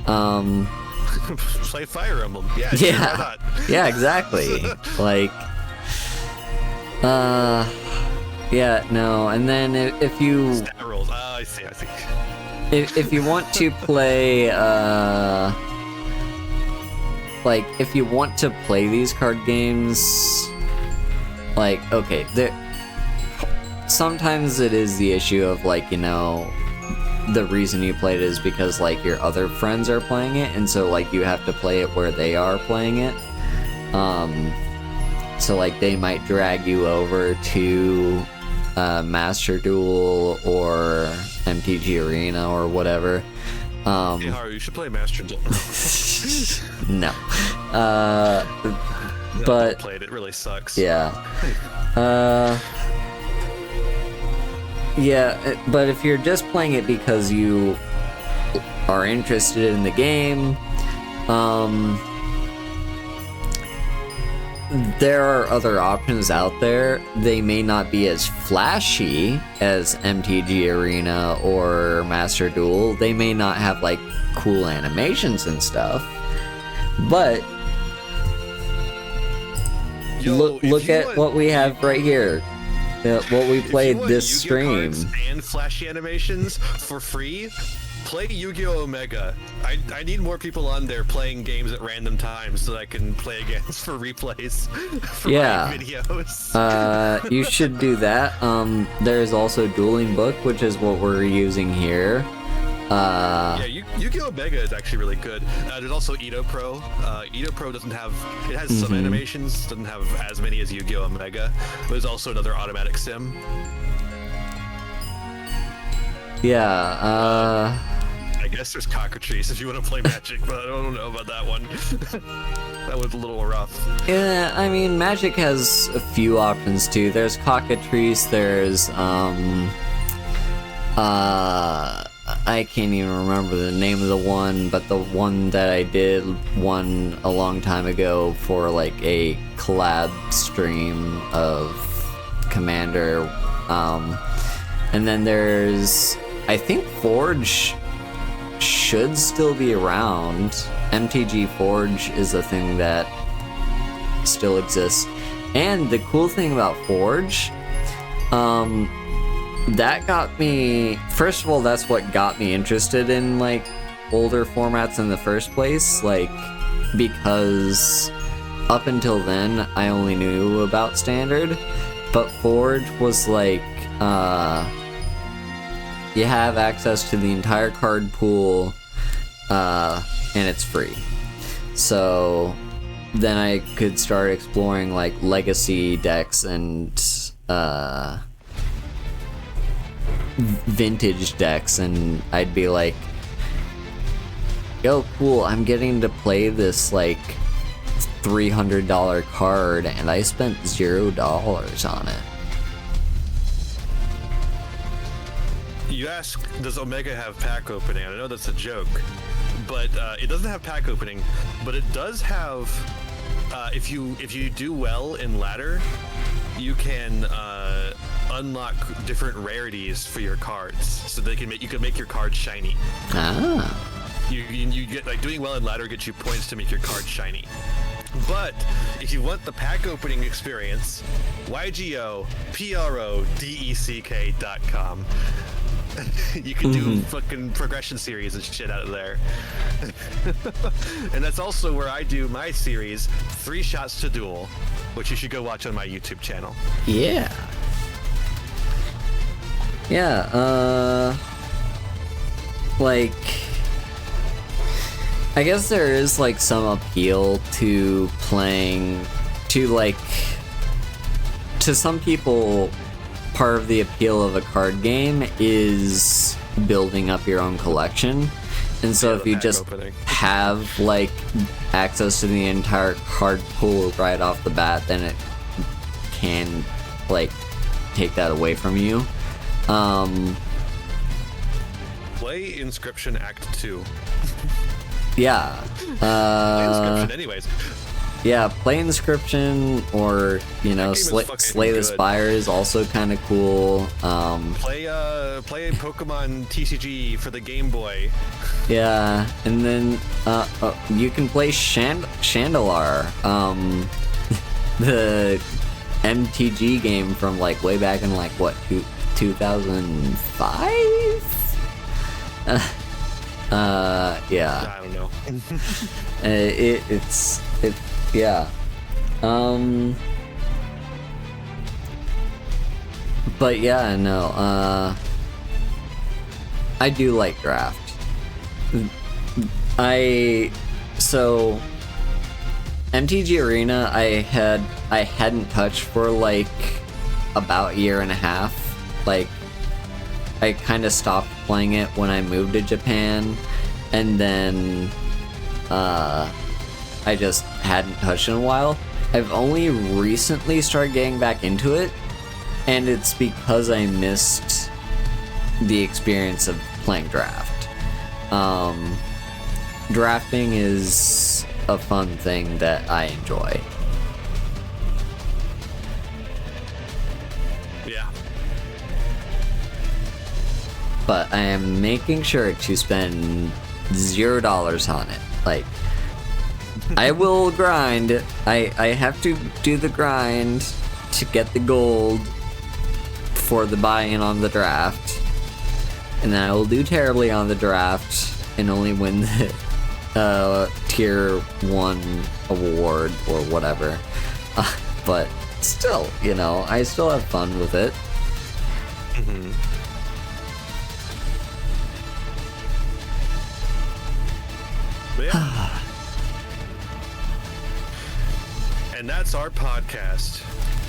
Play Fire Emblem. Yeah. Yeah. Sure, why not? Yeah, exactly. Like yeah, no, and then if you Stat rolls. I see. if you want to play like if you want to play these card games, like, okay, sometimes it is the issue of like, you know, the reason you play it is because like your other friends are playing it, and so like you have to play it where they are playing it. So like they might drag you over to Master Duel or MTG Arena or whatever. Hey Haru, you should play Master Duel. No. But I played it. Really sucks. Yeah. Yeah, but if you're just playing it because you are interested in the game, there are other options out there. They may not be as flashy as MTG Arena or Master Duel. They may not have like cool animations and stuff, but look at what we have right here. What we played this stream. And flashy animations for free. Play Yu-Gi-Oh! Omega. I need more people on there playing games at random times so that I can play against for replays for my videos. You should do that. There's also Dueling Book, which is what we're using here. Yeah, Yu-Gi-Oh! Omega is actually really good. There's also Edo Pro. Edo Pro doesn't have... It has some animations, doesn't have as many as Yu-Gi-Oh! Omega. But there's also another automatic sim. Yeah, I guess there's Cockatrice if you want to play Magic, but I don't know about that one. That was a little rough. Yeah, I mean, Magic has a few options too. There's Cockatrice, there's, I can't even remember the name of the one, but the one that I did one a long time ago for like a collab stream of Commander. And then there's, I think Forge should still be around. MTG Forge is a thing that still exists. And the cool thing about Forge, that got me, first of all, that's what got me interested in like older formats in the first place, like, because up until then I only knew about Standard, but Forge was like, you have access to the entire card pool, and it's free. So then I could start exploring like legacy decks and vintage decks, and I'd be like, yo, cool, I'm getting to play this like $300 card and I spent $0 on it. You ask, does Omega have pack opening? I know that's a joke, but it doesn't have pack opening, but it does have, if you do well in ladder, you can unlock different rarities for your cards, so you can make your cards shiny. Ah. You get, like, doing well in ladder gets you points to make your card shiny. But if you want the pack opening experience, Yugioh, PRODECK.com. You can do fucking progression series and shit out of there. And that's also where I do my series, 3 Shots to Duel, which you should go watch on my YouTube channel. Yeah. Yeah, like, I guess there is, like, some appeal to playing, to some people, part of the appeal of a card game is building up your own collection. And so if you just have, like, access to the entire card pool right off the bat, then it can, like, take that away from you. Play Inscription Act 2. Yeah. Play Inscription anyways. Yeah, play Inscription, or, you know, Slay the Spire is also kind of cool. Play Pokemon TCG for the Game Boy. Yeah, and then you can play Chandelar, the MTG game from, like, way back in, like, what, 2005? Yeah. I don't know. It's yeah. But yeah, no, I do like draft. So MTG Arena I hadn't touched for like about a year and a half. Like, I kind of stopped playing it when I moved to Japan, and then I just hadn't touched in a while. I've only recently started getting back into it, and it's because I missed the experience of playing draft. Drafting is a fun thing that I enjoy. Yeah. But I am making sure to spend $0 on it. Like, I will grind. I have to do the grind to get the gold for the buy-in on the draft. And then I will do terribly on the draft and only win the tier 1 award or whatever. But still, you know, I still have fun with it. Mm-hmm. But yeah. And that's our podcast.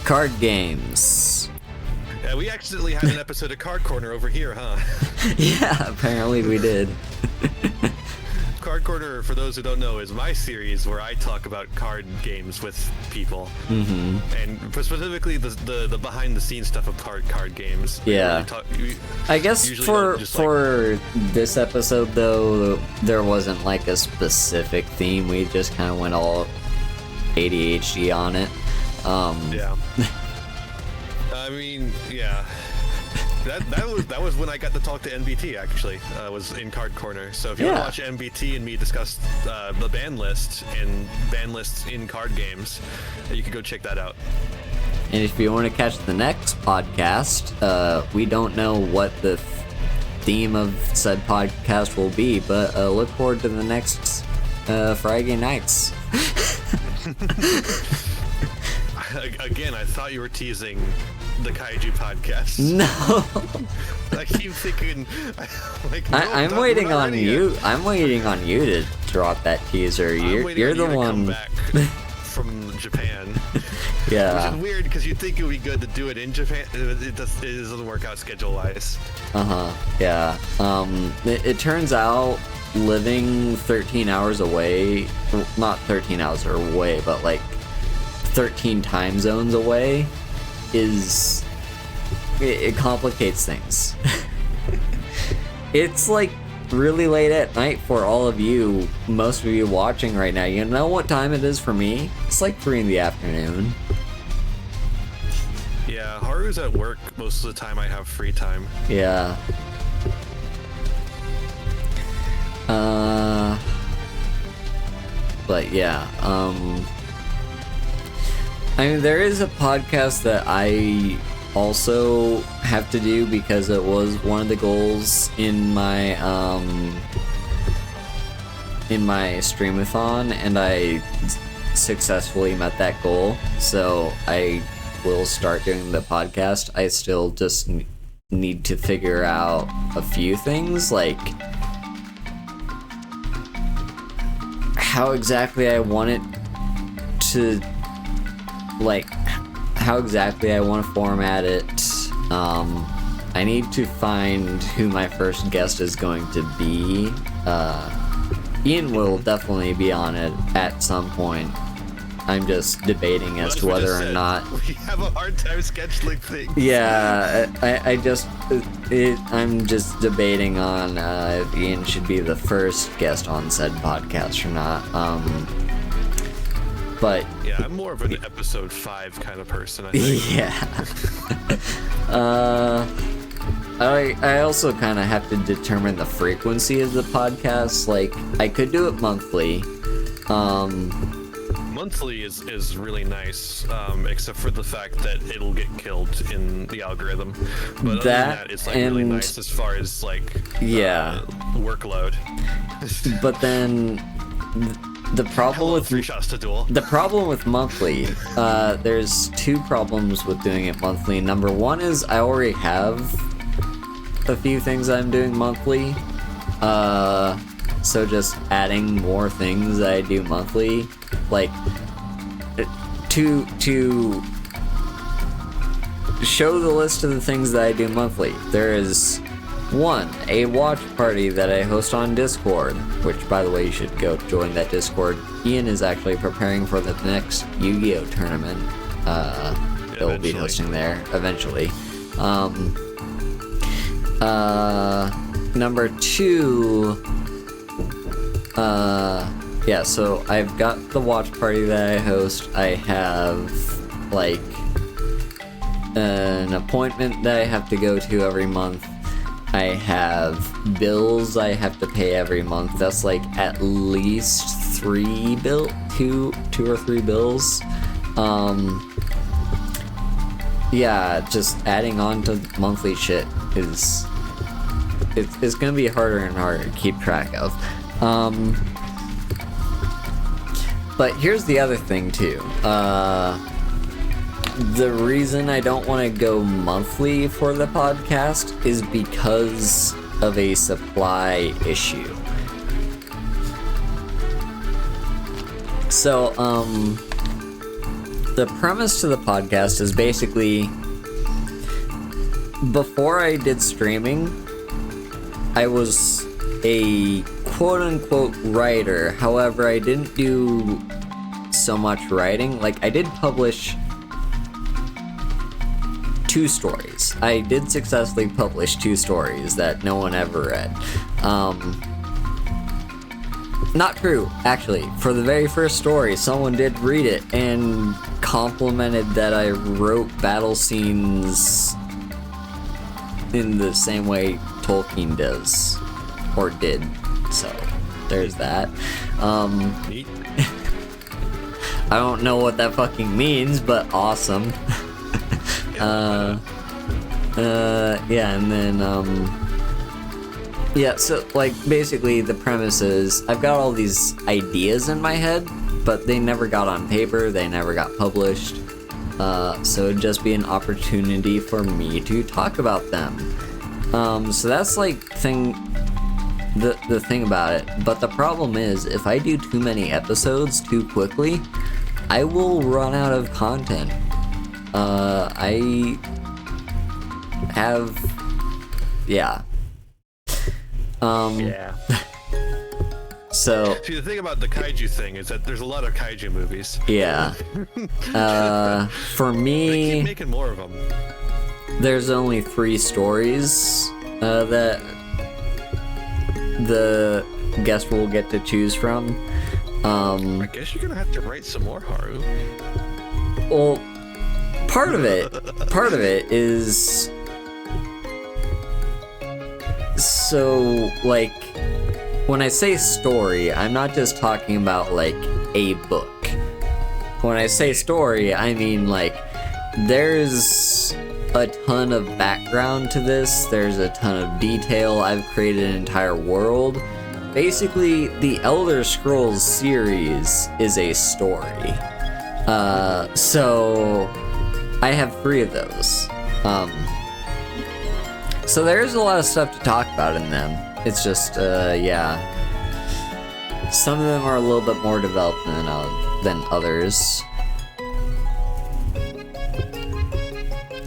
Card games. Yeah, we accidentally had an episode of Card Corner over here, huh? Yeah, apparently we did. Card Corner, for those who don't know, is my series where I talk about card games with people. Mm-hmm. And specifically the behind the scenes stuff of card games. Yeah. I guess for this episode though, there wasn't like a specific theme. We just kind of went all ADHD on it. Yeah. I mean, yeah. That was when I got to talk to NBT, actually. Was in Card Corner. So if you want to watch NBT and me discuss the ban list and ban lists in card games, you can go check that out. And if you want to catch the next podcast, we don't know what the theme of said podcast will be, but look forward to the next FriGay nights. Again, I thought you were teasing the Kaiju podcast. No. I keep thinking, like, no, I'm waiting on you. Yet. I'm waiting on you to drop that teaser. You're the one. Come back from Japan. Yeah. Which is weird because you'd think it would be good to do it in Japan. It doesn't work out schedule-wise. Yeah. It turns out living 13 hours away, well, not 13 hours away, but like 13 time zones away it complicates things. It's like really late at night for all of you, most of you watching right now. You know what time it is for me? It's like 3 in the afternoon. Yeah, Haru's at work most of the time I have free time. Yeah. But yeah, I mean, there is a podcast that I also have to do because it was one of the goals in my streamathon, and I successfully met that goal. So I will start doing the podcast. I still just need to figure out a few things, like how exactly I want it to, like, how exactly I want to format it. I need to find who my first guest is going to be. Ian will definitely be on it at some point. I'm just debating as to whether or not. We have a hard time scheduling things. Yeah, I'm just debating on if Ian should be the first guest on said podcast or not. But yeah, I'm more of an episode 5 kind of person, I think. Yeah. I also kind of have to determine the frequency of the podcast. Like, I could do it monthly. Monthly is really nice, except for the fact that it'll get killed in the algorithm. But other than that, it's like really nice as far as like workload. But then the problem with 3 shots to duel. The problem with monthly, there's 2 problems with doing it monthly. Number 1 is I already have a few things I'm doing monthly. So just adding more things that I do monthly, like to show the list of the things that I do monthly. There is 1, a watch party that I host on Discord, which, by the way, you should go join that Discord. Ian is actually preparing for the next Yu-Gi-Oh tournament. He'll be hosting there eventually. Number 2, yeah, so I've got the watch party that I host. I have, like, an appointment that I have to go to every month. I have bills I have to pay every month. That's like at least 2 or 3 bills. Yeah, just adding on to monthly shit is it's gonna be harder and harder to keep track of. But here's the other thing too. The reason I don't want to go monthly for the podcast is because of a supply issue. So, the premise to the podcast is basically, before I did streaming, I was a quote-unquote writer. However, I didn't do so much writing. Like, I did publish 2 stories. I did successfully publish 2 stories that no one ever read. Not true, actually. For the very first story, someone did read it and complimented that I wrote battle scenes in the same way Tolkien does, or did. So, there's that. Neat. I don't know what that fucking means, but awesome. Yeah, and then, yeah, so, like, basically the premise is, I've got all these ideas in my head, but they never got on paper, they never got published, so it'd just be an opportunity for me to talk about them. So that's, like, the thing about it, but the problem is, if I do too many episodes too quickly, I will run out of content. I have, yeah. Yeah. So See, the thing about the kaiju thing is that there's a lot of kaiju movies. yeah. For They me, keep making more of them. there's only 3 stories that the guest will get to choose from. I guess you're gonna have to write some more, Haru. Well, part of it is so, like, when I say story, I'm not just talking about like a book. When I say story, I mean like there's a ton of background to this, there's a ton of detail. I've created an entire world. Basically, the Elder Scrolls series is a story. So I have 3 of those. So there's a lot of stuff to talk about in them. It's just, yeah. Some of them are a little bit more developed than others.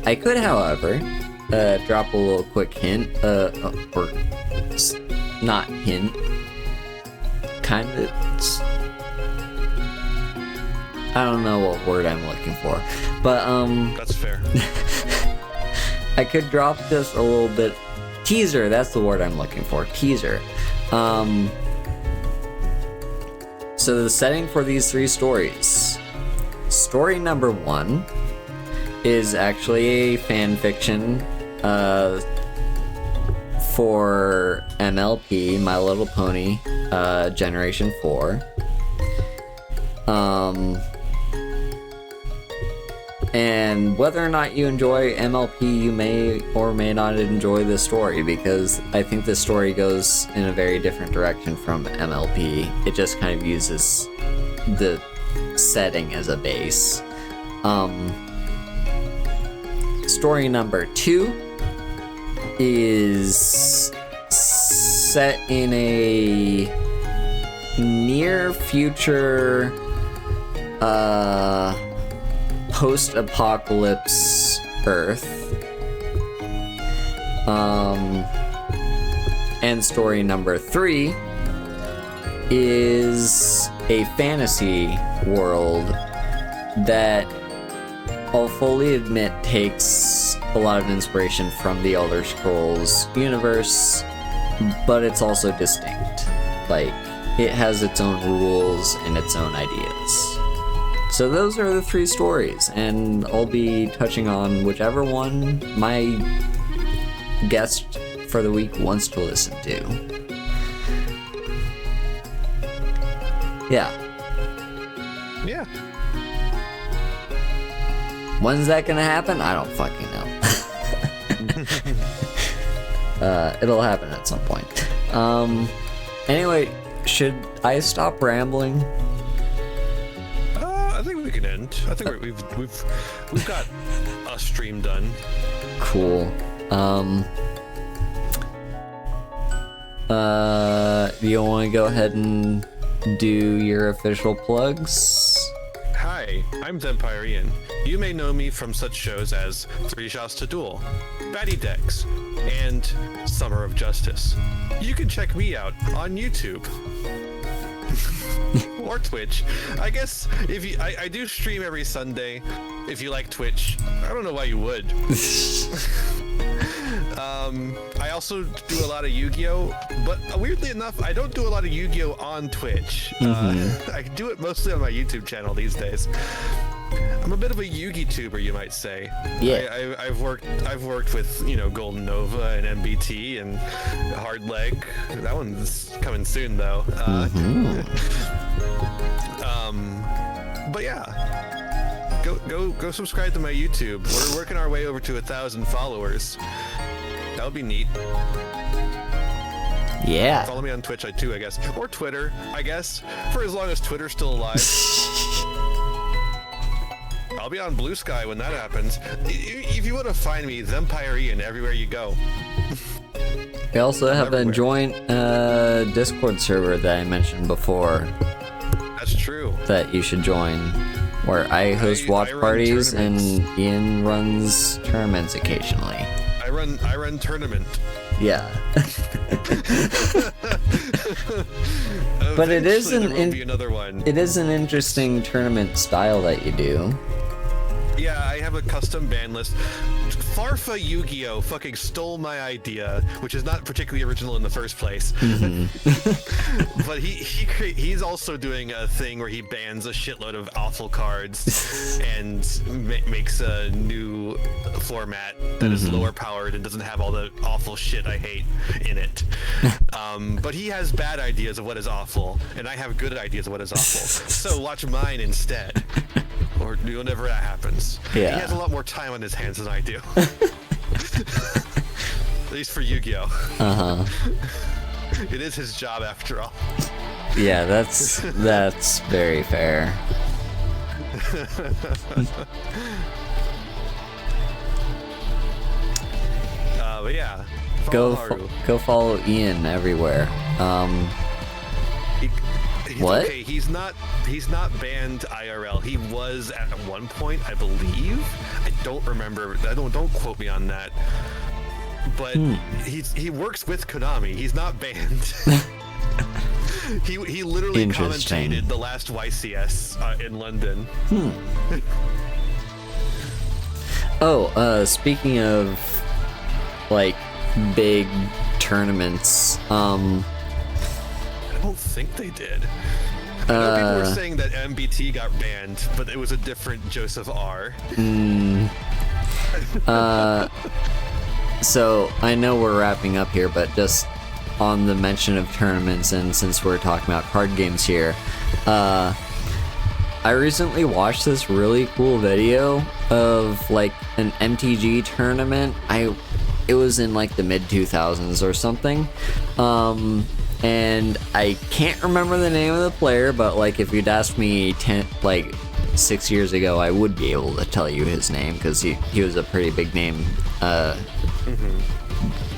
I could, however, drop a little quick hint, or not hint, kind of. I don't know what word I'm looking for, but That's fair. I could drop just a little bit. Teaser, that's the word I'm looking for. Teaser. So the setting for these 3 stories. Story number 1 is actually a fan fiction for MLP, My Little Pony, Generation 4. And whether or not you enjoy MLP, you may or may not enjoy this story, because I think this story goes in a very different direction from MLP. It just kind of uses the setting as a base. Story number 2 is set in a near future post-apocalypse Earth. And story number 3 is a fantasy world that I'll fully admit takes a lot of inspiration from the Elder Scrolls universe, but it's also distinct. Like, it has its own rules and its own ideas. So those are the 3 stories, and I'll be touching on whichever one my guest for the week wants to listen to. Yeah. Yeah. When's that gonna happen? I don't fucking know. It'll happen at some point. Anyway, should I stop rambling? I think we can end. I think we've got a stream done. Cool. You want to go ahead and do your official plugs? Hi, I'm Vampire Ian. You may know me from such shows as 3 Shots to Duel, Batty Decks, and Summer of Justice. You can check me out on YouTube. Or Twitch. I guess if you, I do stream every Sunday. If you like Twitch, I don't know why you would. I also do a lot of Yu-Gi-Oh, but weirdly enough, I don't do a lot of Yu-Gi-Oh on Twitch. I do it mostly on my YouTube channel these days. I'm a bit of a Yugi-tuber, you might say. Yeah. I've worked with, you know, Golden Nova and MBT and Hard Leg. That one's coming soon though. But yeah, go subscribe to my YouTube. We're working our way over to 1,000 followers. That would be neat. Yeah. Follow me on Twitch too, I guess, or Twitter, I guess, for as long as Twitter's still alive. I'll be on Blue Sky when that happens. If you want to find me, Vampire Ian, everywhere you go. We also have Everywhere. a joint Discord server that I mentioned before That's true. that you should join. where I host watch I run parties and tournaments. Ian runs tournaments occasionally. I run tournament. Yeah. But it is Eventually there will be another one. it is an interesting tournament style that you do. Yeah, I have a custom ban list. Farfa Yugioh fucking stole my idea, which is not particularly original in the first place. But he's also doing a thing where he bans a shitload of awful cards and makes a new format that is lower powered and doesn't have all the awful shit I hate in it. But he has bad ideas of what is awful, and I have good ideas of what is awful. So watch mine instead. Or whenever that happens. Yeah. He has a lot more time on his hands than I do. At least for Yu-Gi-Oh. Uh-huh. It is his job after all. Yeah, that's very fair. But yeah. Go follow Ian everywhere. What? Okay, he's not banned IRL. He was at one point, I believe. I don't remember. Don't quote me on that. But he works with Konami. He's not banned. he literally commentated the last YCS in London. Oh, speaking of like big tournaments, I don't think they did. I know people were saying that MBT got banned, but it was a different Joseph R. So I know we're wrapping up here, but just on the mention of tournaments, and since we're talking about card games here, I recently watched this really cool video of like an MTG tournament. It was in like the mid 2000s or something. And I can't remember the name of the player, but like if you'd asked me 6 years ago, I would be able to tell you his name because he was a pretty big name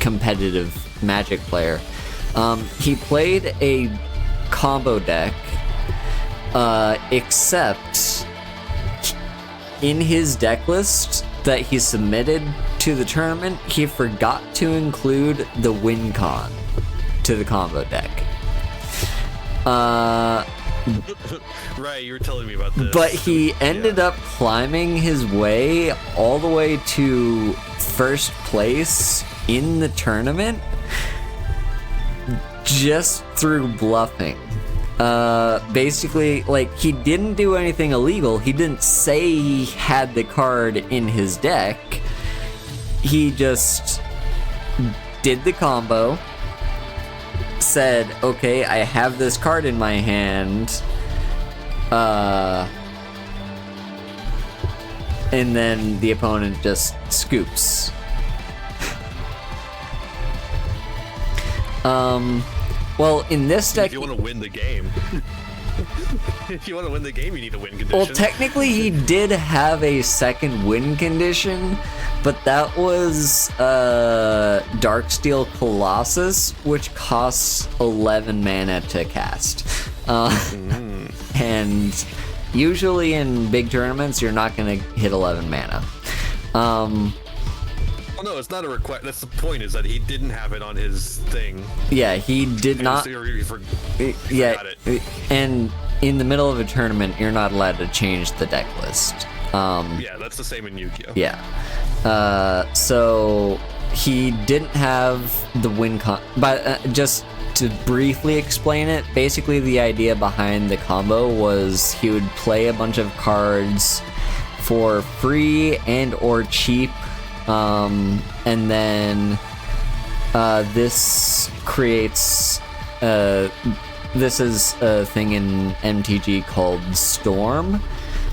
competitive Magic player. He played a combo deck, except in his deck list that he submitted to the tournament, he forgot to include the win con to the combo deck. Right, you were telling me about this. But he ended up climbing his way all the way to first place in the tournament just through bluffing. Basically, like, he didn't do anything illegal. He didn't say he had the card in his deck. He just did the combo, said, okay, I have this card in my hand, and then the opponent just scoops. Well, in this deck... If you want to win the game... If you want to win the game, you need a win condition. Well, technically, he did have a second win condition, but that was Darksteel Colossus, which costs 11 mana to cast. And usually in big tournaments, you're not going to hit 11 mana. No, it's not a request. That's the point, is that he didn't have it on his thing. Yeah, he did not. Forgot it. And in the middle of a tournament, you're not allowed to change the deck list. Yeah, that's the same in Yu-Gi-Oh. Yeah. So he didn't have the win con. But just to briefly explain it, basically the idea behind the combo was he would play a bunch of cards for free and or cheap. And then this creates this is a thing in MTG called Storm,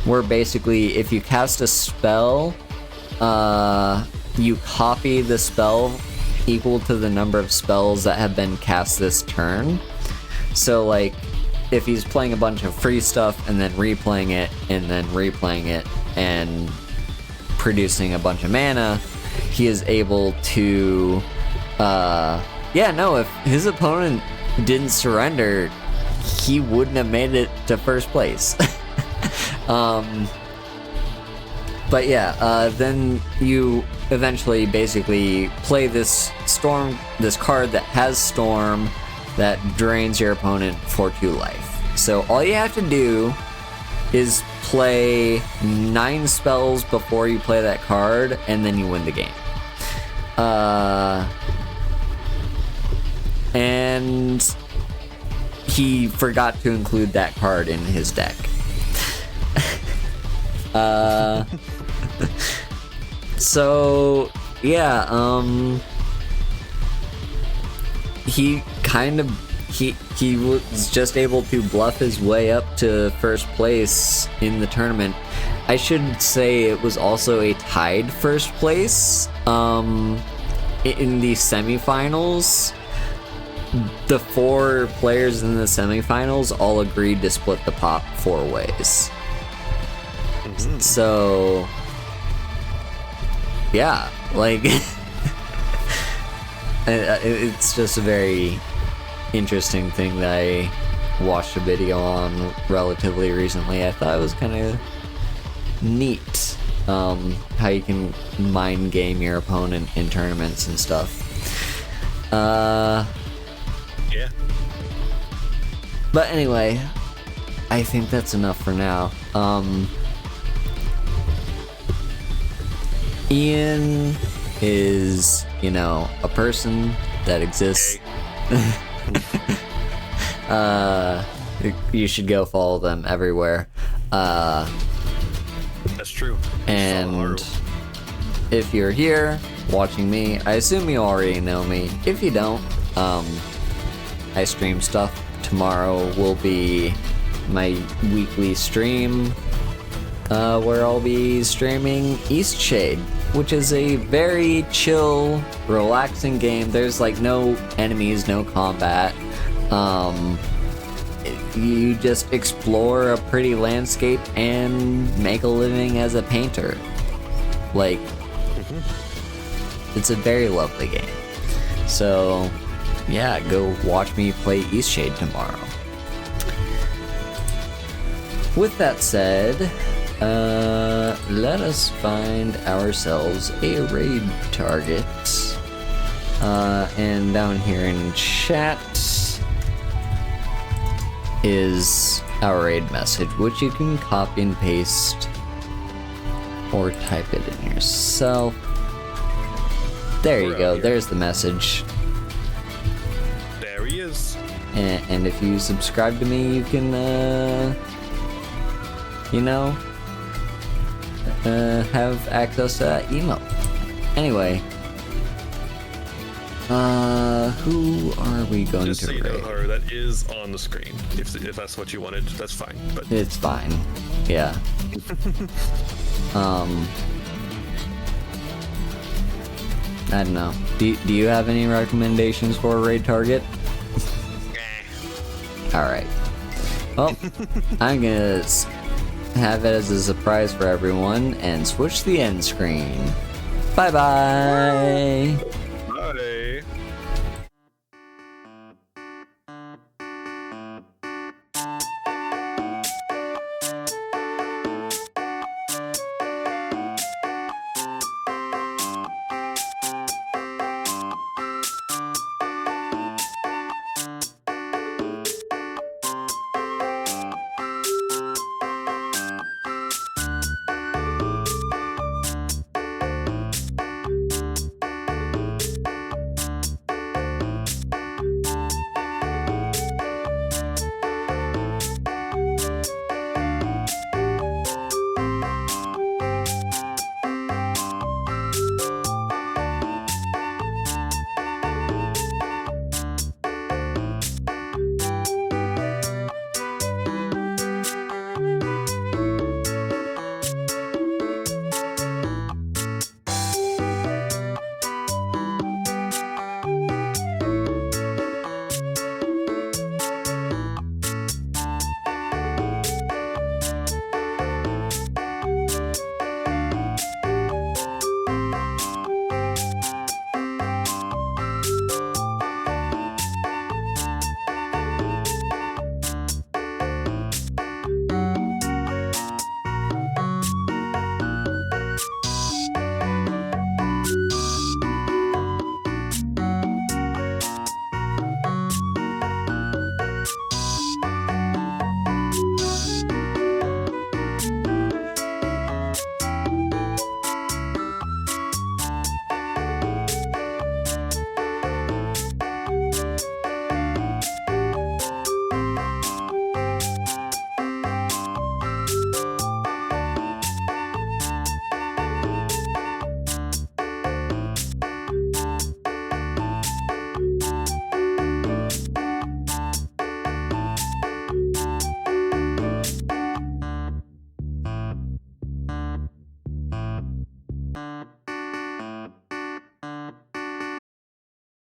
where basically if you cast a spell, you copy the spell equal to the number of spells that have been cast this turn. So like if he's playing a bunch of free stuff and then replaying it and then replaying it and producing a bunch of mana, he is able to if his opponent didn't surrender, he wouldn't have made it to first place. But yeah, then you eventually basically play this card that has Storm that drains your opponent for 2 life. So all you have to do is play 9 spells before you play that card, and then you win the game. And he forgot to include that card in his deck. So yeah, he was just able to bluff his way up to first place in the tournament. I should say it was also a tied first place. In the semifinals, the 4 players in the semifinals all agreed to split the pot 4 ways. So yeah, like it's just a very interesting thing that I watched a video on relatively recently. I thought it was kind of neat, how you can mind game your opponent in tournaments and stuff. Yeah. But anyway, I think that's enough for now. Ian is, a person that exists. You should go follow them everywhere. That's true. And if you're here watching me, I assume you already know me. If you don't, I stream stuff. Tomorrow will be my weekly stream, where I'll be streaming Eastshade, which is a very chill, relaxing game. There's like no enemies, no combat. You just explore a pretty landscape and make a living as a painter. Like, it's a very lovely game. So, yeah, go watch me play Eastshade tomorrow. With that said, let us find ourselves a raid target. And down here in chat is our raid message, which you can copy and paste or type it in yourself. There you go, there's the message. There he is. And if you subscribe to me, you can, have access to that email. Anyway, who are we going Just to so you raid? know, that is on the screen. If that's what you wanted, that's fine. But It's fine. Yeah. I don't know. Do you have any recommendations for a raid target? Alright. Well, I'm gonna have it as a surprise for everyone and switch the end screen. Bye bye!